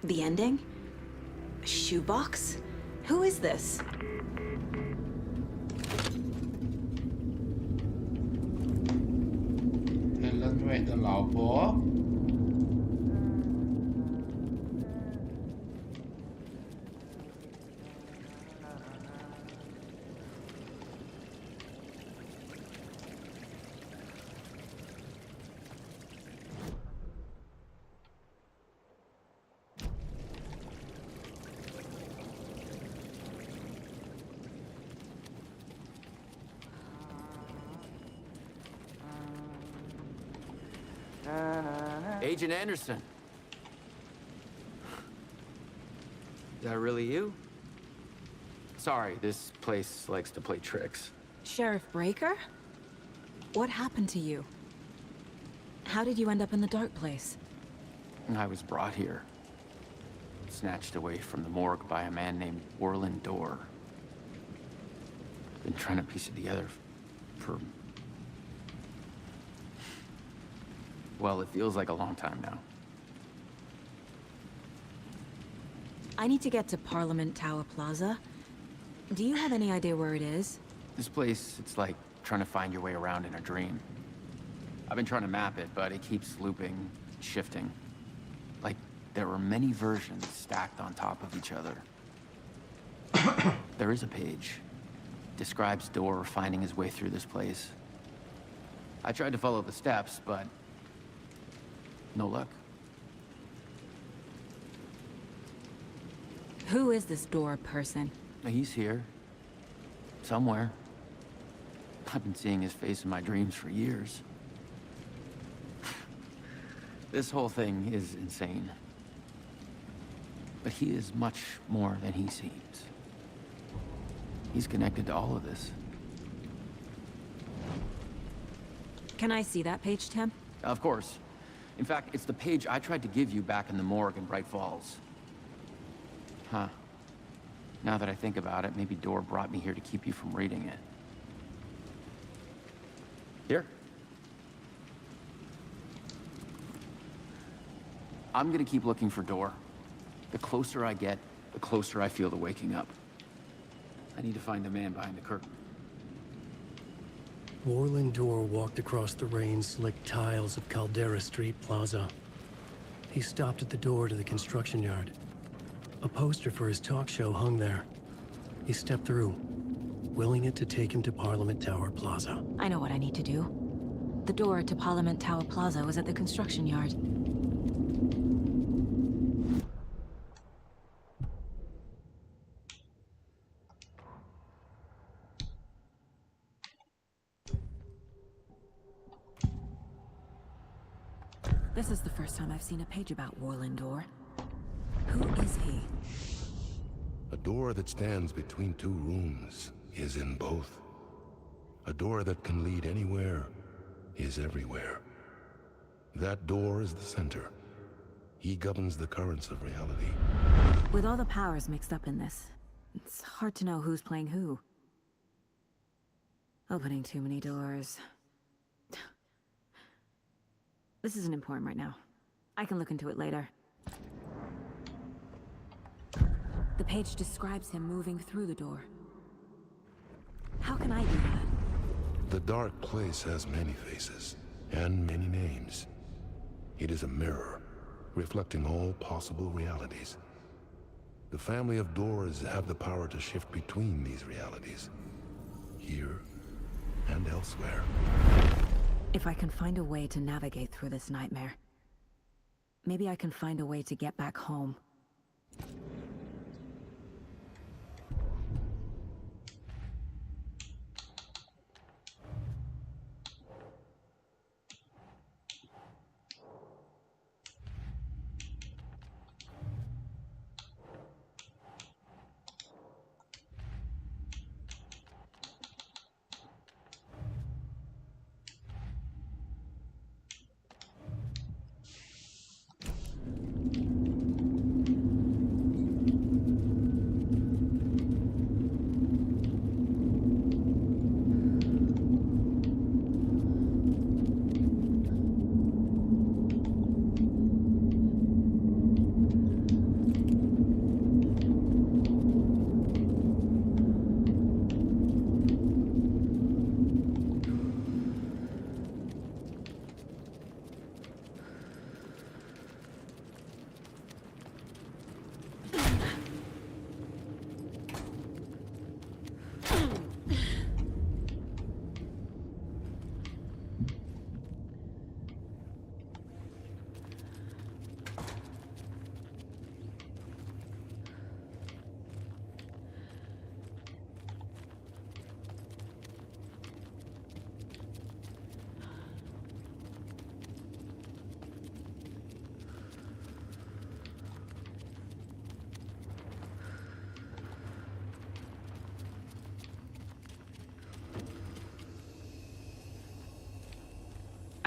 C: The ending? A shoebox? Who is this?
A: Helen Wade 的老婆。
B: Agent Anderson. Is that really you? Sorry, this place likes to play tricks.
C: Sheriff Breaker? What happened to you? How did you end up in the dark place?
B: I was brought here. Snatched away from the morgue by a man named Orland Dorr. Been trying to piece it together for... well, it feels like a long time now.
C: I need to get to Parliament Tower Plaza. Do you have any idea where it is?
B: This place, it's like trying to find your way around in a dream. I've been trying to map it, but it keeps looping, shifting. Like there were many versions stacked on top of each other. There is a page. Describes Dorr finding his way through this place. I tried to follow the steps, but no luck.
C: Who is this Dorr person?
B: He's here. Somewhere. I've been seeing his face in my dreams for years. This whole thing is insane. But he is much more than he seems. He's connected to all of this.
C: Can I see that page, Tim?
B: Of course. In fact, it's the page I tried to give you back in the morgue in Bright Falls. Huh. Now that I think about it, maybe Dorr brought me here to keep you from reading it. Here. I'm gonna keep looking for Dorr. The closer I get, the closer I feel to waking up. I need to find the man behind the curtain.
G: Orland Dorr walked across the rain-slicked tiles of Caldera Street Plaza. He stopped at the door to the construction yard. A poster for his talk show hung there. He stepped through, willing it to take him to Parliament Tower Plaza.
C: I know what I need to do. The door to Parliament Tower Plaza was at the construction yard. This is the first time I've seen a page about Orland Dorr. Who is he?
O: A door that stands between two rooms is in both. A door that can lead anywhere is everywhere. That door is the center. He governs the currents of reality.
C: With all the powers mixed up in this, it's hard to know who's playing who. Opening too many doors. This isn't important right now. I can look into it later. The page describes him moving through the door. How can I do that?
O: The dark place has many faces and many names. It is a mirror, reflecting all possible realities. The family of Dorrs have the power to shift between these realities, here and elsewhere.
C: If I can find a way to navigate through this nightmare, maybe I can find a way to get back home.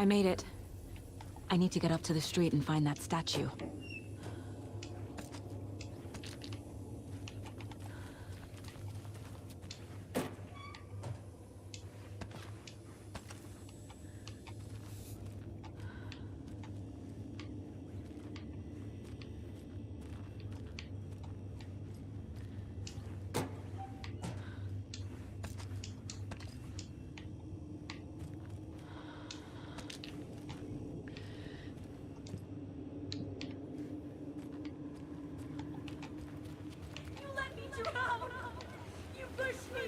C: I made it. I need to get up to the street and find that statue.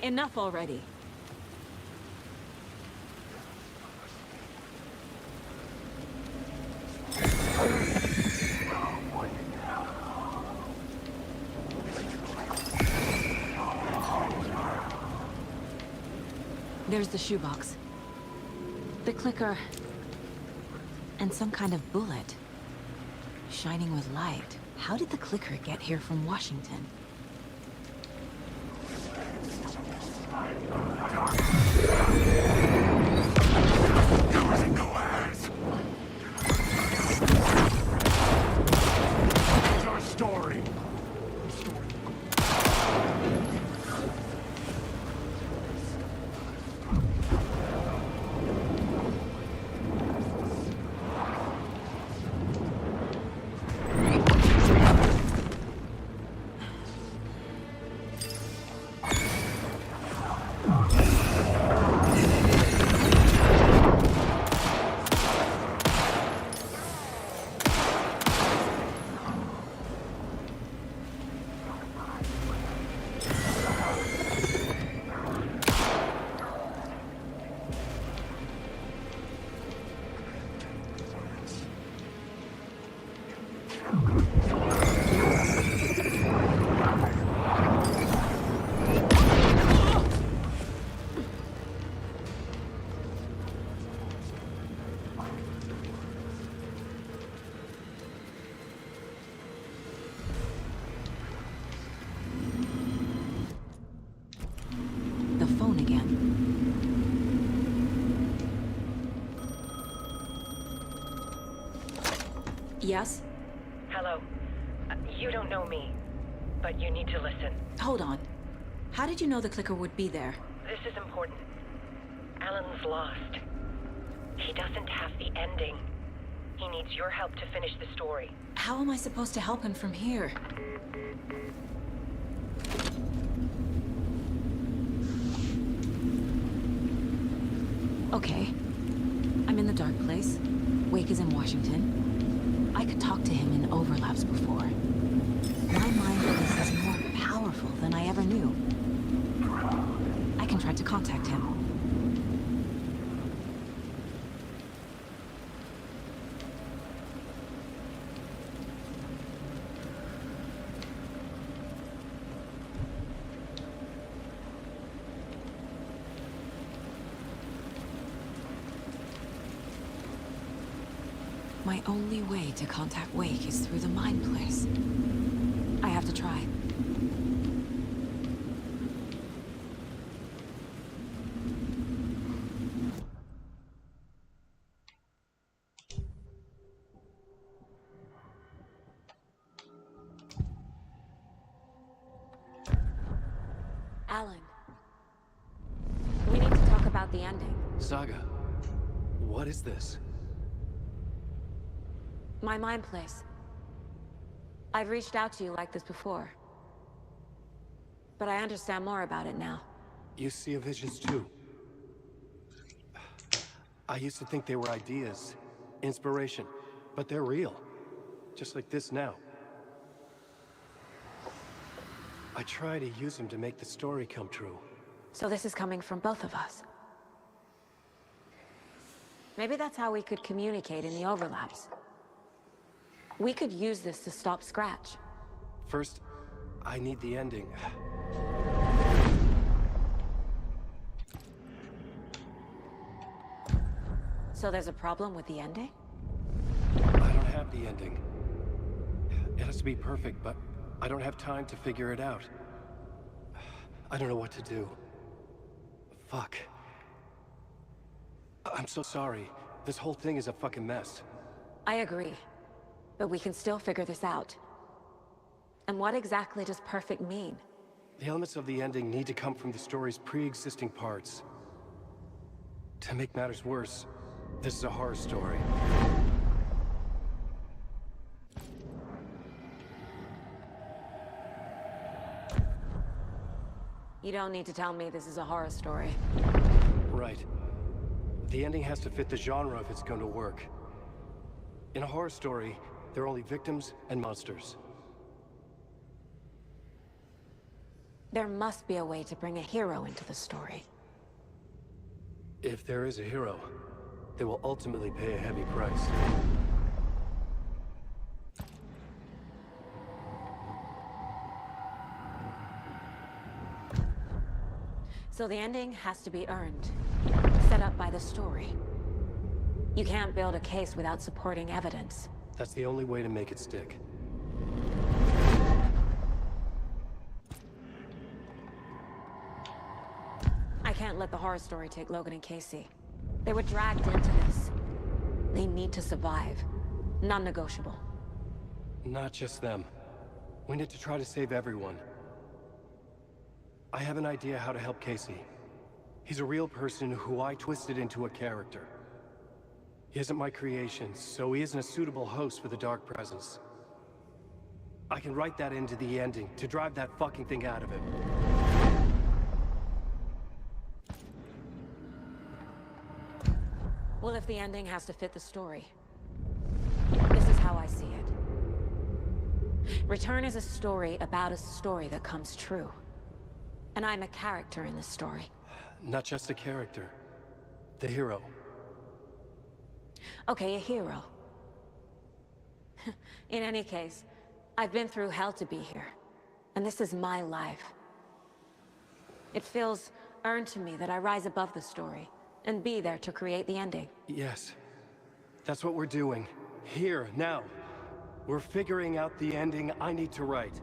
C: Enough already. There's the shoebox. The clicker. And some kind of bullet. Shining with light. How did the clicker get here from Washington? The phone again. Yes?
D: Hello. You don't know me, but you need to listen.
C: Hold on. How did you know the clicker would be there?
D: This is important. Alan's lost. He doesn't have the ending. He needs your help to finish the story.
C: How am I supposed to help him from here? Okay. I'm in the dark place. Wake is in Washington. I could talk to him in overlaps before. My mind is more powerful than I ever knew. I can try to contact him. My only way to contact Wake is through the mine place. I have to try. Alan. We need to talk about the ending.
E: Saga, what is this?
C: My mind place. I've reached out to you like this before. But I understand more about it now.
E: You see visions too. I used to think they were ideas, inspiration, but they're real. Just like this now. I try to use them to make the story come true.
C: So this is coming from both of us. Maybe that's how we could communicate in the overlaps. We could use this to stop Scratch.
E: First, I need the ending.
C: So there's a problem with the ending?
E: I don't have the ending. It has to be perfect, but I don't have time to figure it out. I don't know what to do. Fuck. I'm so sorry. This whole thing is a fucking mess.
C: I agree. But we can still figure this out. And what exactly does perfect mean?
E: The elements of the ending need to come from the story's pre-existing parts. To make matters worse, this is a horror story.
C: You don't need to tell me this is a horror story.
E: Right. The ending has to fit the genre if it's going to work. In a horror story, there are only victims and monsters.
C: There must be a way to bring a hero into the story.
E: If there is a hero, they will ultimately pay a heavy price.
C: So the ending has to be earned, set up by the story. You can't build a case without supporting evidence.
E: That's the only way to make it stick.
C: I can't let the horror story take Logan and Casey. They were dragged into this. They need to survive. Non-negotiable.
E: Not just them. We need to try to save everyone. I have an idea how to help Casey. He's a real person who I twisted into a character. He isn't my creation, so he isn't a suitable host for the Dark Presence. I can write that into the ending to drive that fucking thing out of him.
C: Well, if the ending has to fit the story, this is how I see it. Return is a story about a story that comes true. And I'm a character in this story.
E: Not just a character. The hero.
C: Okay, a hero. In any case, I've been through hell to be here. And this is my life. It feels earned to me that I rise above the story and be there to create the ending.
E: Yes. That's what we're doing. Here, now. We're figuring out the ending I need to write.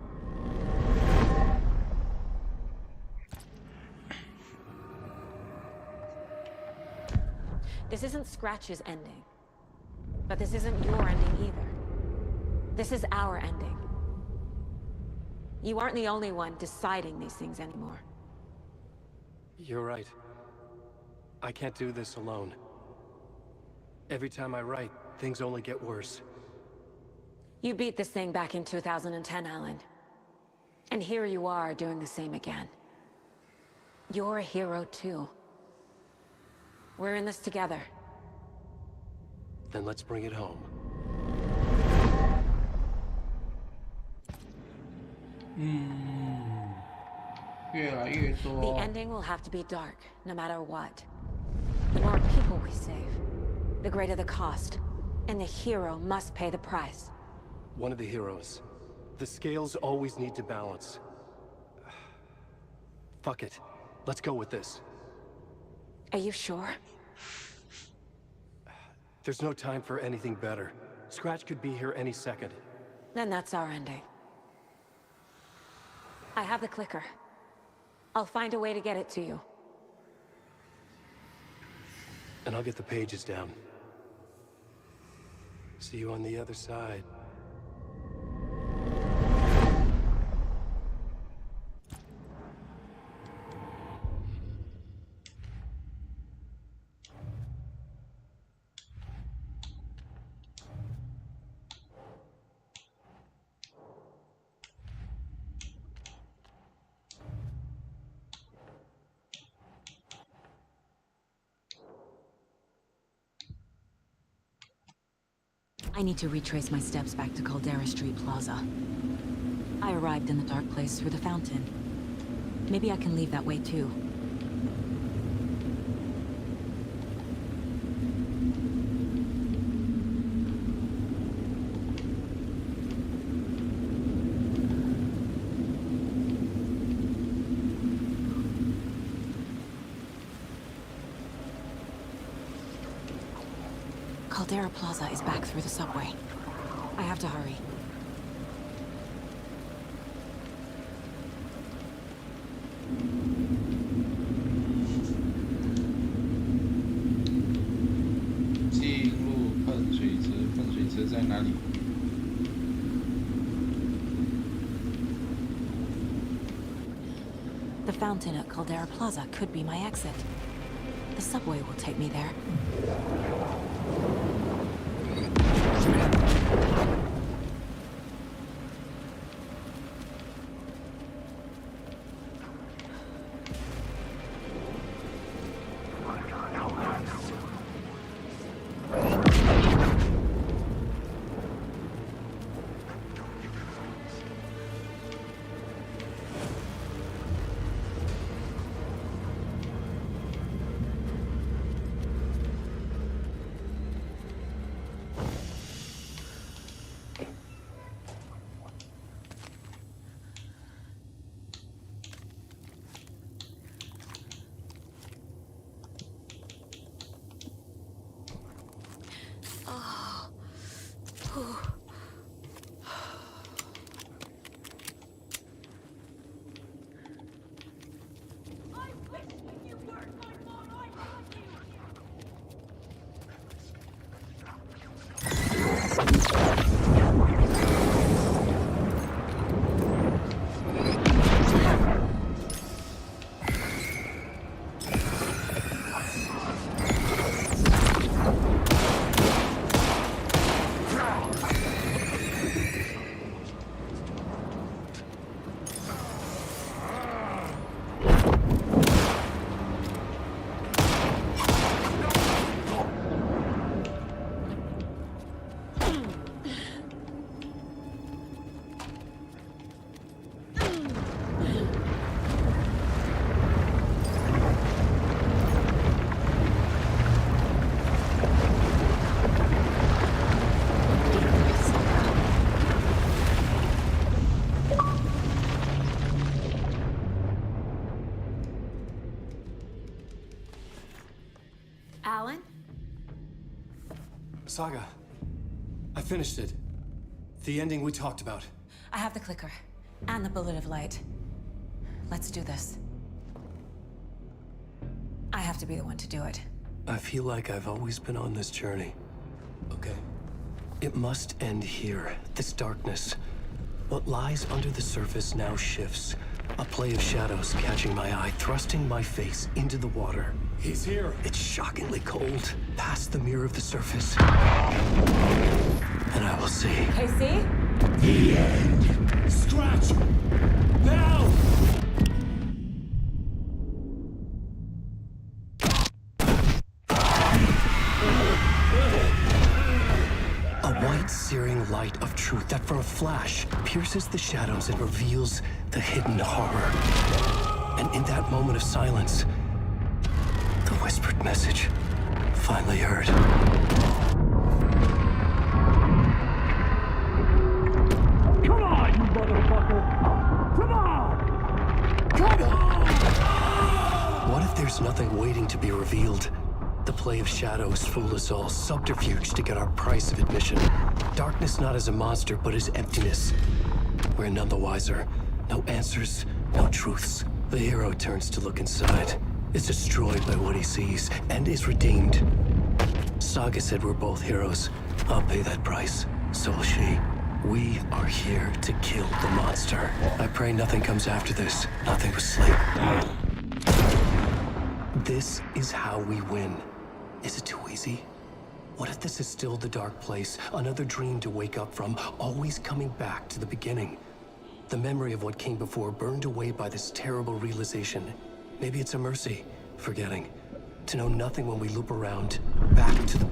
C: This isn't Scratch's ending. But this isn't your ending either. This is our ending. You aren't the only one deciding these things anymore.
E: You're right. I can't do this alone. Every time I write, things only get worse.
C: You beat this thing back in 2010, Alan. And here you are doing the same again. You're a hero too. We're in this together.
E: Then let's bring it home.
C: The ending will have to be dark, no matter what. The more people we save, the greater the cost. And the hero must pay the price.
E: One of the heroes. The scales always need to balance. Fuck it. Let's go with this.
C: Are you sure?
E: There's no time for anything better. Scratch could be here any second.
C: Then that's our ending. I have the clicker. I'll find a way to get it to you.
E: And I'll get the pages down. See you on the other side.
C: I need to retrace my steps back to Caldera Street Plaza. I arrived in the dark place through the fountain. Maybe I can leave that way too. Caldera Plaza is back through the subway. I have to hurry.
A: Sí.
C: The fountain at Caldera Plaza could be my exit. The subway will take me there.
E: Alan? Saga, I finished it. The ending we talked about.
C: I have the clicker and the bullet of light. Let's do this. I have to be the one to do it.
E: I feel like I've always been on this journey. Okay. It must end here, this darkness. What lies under the surface now shifts. A play of shadows catching my eye, thrusting my face into the water.
Q: He's here.
E: It's shockingly cold, past the mirror of the surface. And I will see.
C: KC?
Q: The end. Scratch! Now!
E: A white, searing light of truth that for a flash pierces the shadows and reveals the hidden horror. And in that moment of silence, the whispered message finally heard.
Q: Come on, you motherfucker! Come on! Come on!
E: What if there's nothing waiting to be revealed? The play of shadows fool us all, subterfuge to get our price of admission. Darkness not as a monster, but as emptiness. We're none the wiser. No answers, no truths. The hero turns to look inside, is destroyed by what he sees, and is redeemed. Saga said we're both heroes. I'll pay that price. So will she. We are here to kill the monster. I pray nothing comes after this. Nothing but sleep. This is how we win. Is it too easy? What if this is still the dark place? Another dream to wake up from, always coming back to the beginning. The memory of what came before burned away by this terrible realization. Maybe it's a mercy, forgetting. To know nothing when we loop around, back to the...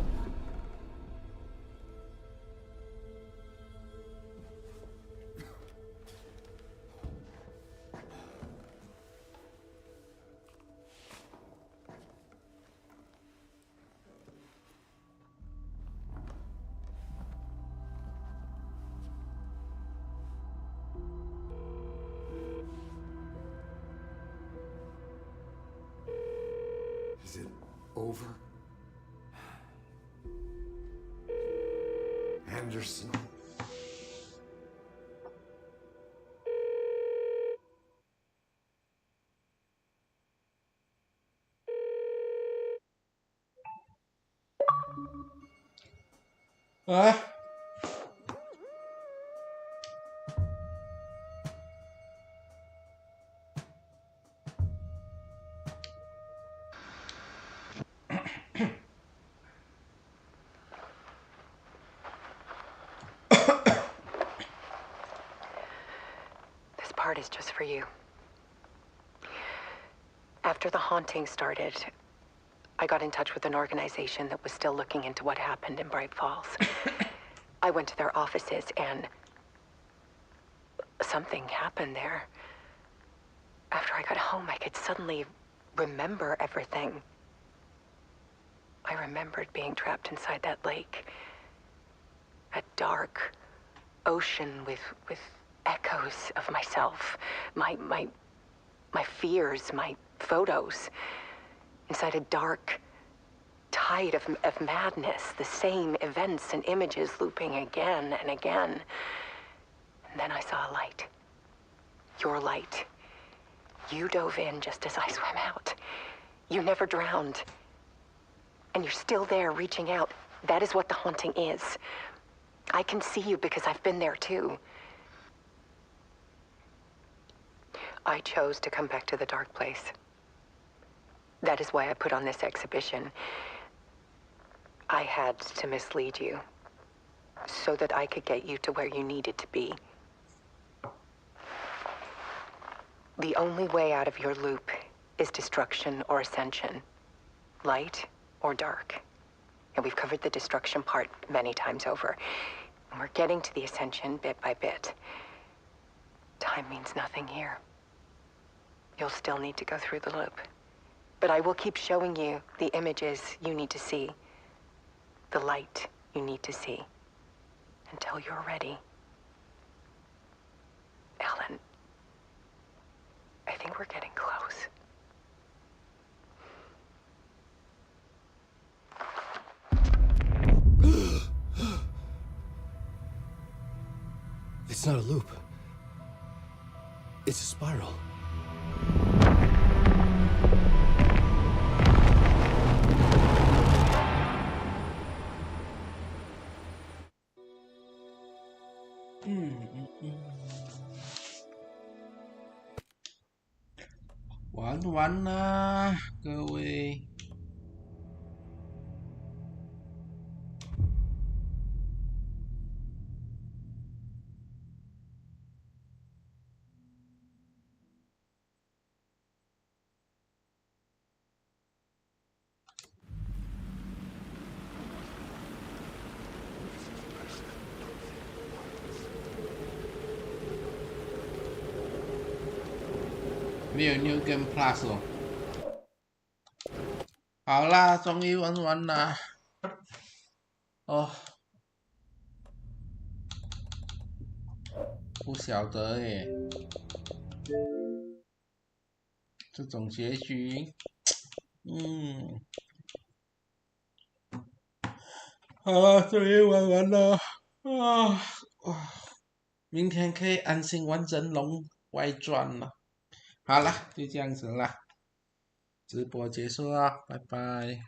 K: Is it over? Anderson?
A: Ah.
D: part is just for you. After the haunting started, I got in touch with an organization that was still looking into what happened in Bright Falls. I went to their offices and something happened there. After I got home, I could suddenly remember everything. I remembered being trapped inside that lake. A dark ocean with echoes of myself, my fears, my photos. Inside a dark tide of madness, the same events and images looping again and again. And then I saw a light. Your light. You dove in just as I swam out. You never drowned. And you're still there reaching out. That is what the haunting is. I can see you because I've been there too. I chose to come back to the dark place. That is why I put on this exhibition. I had to mislead you so that I could get you to where you needed to be. The only way out of your loop is destruction or ascension, light or dark. And we've covered the destruction part many times over. And we're getting to the ascension bit by bit. Time means nothing here. You'll still need to go through the loop. But I will keep showing you the images you need to see, the light you need to see, until you're ready. Alan, I think we're getting close.
E: It's not a loop. It's a spiral.
A: 玩完啦，各位。没有 New Game Plus 哦。好啦，终于玩完啦。哦，不晓得耶，这种结局，好了，终于玩完了啊！哇，明天可以安心玩真龙外传了。好了，就这样子啦，直播结束了，拜拜。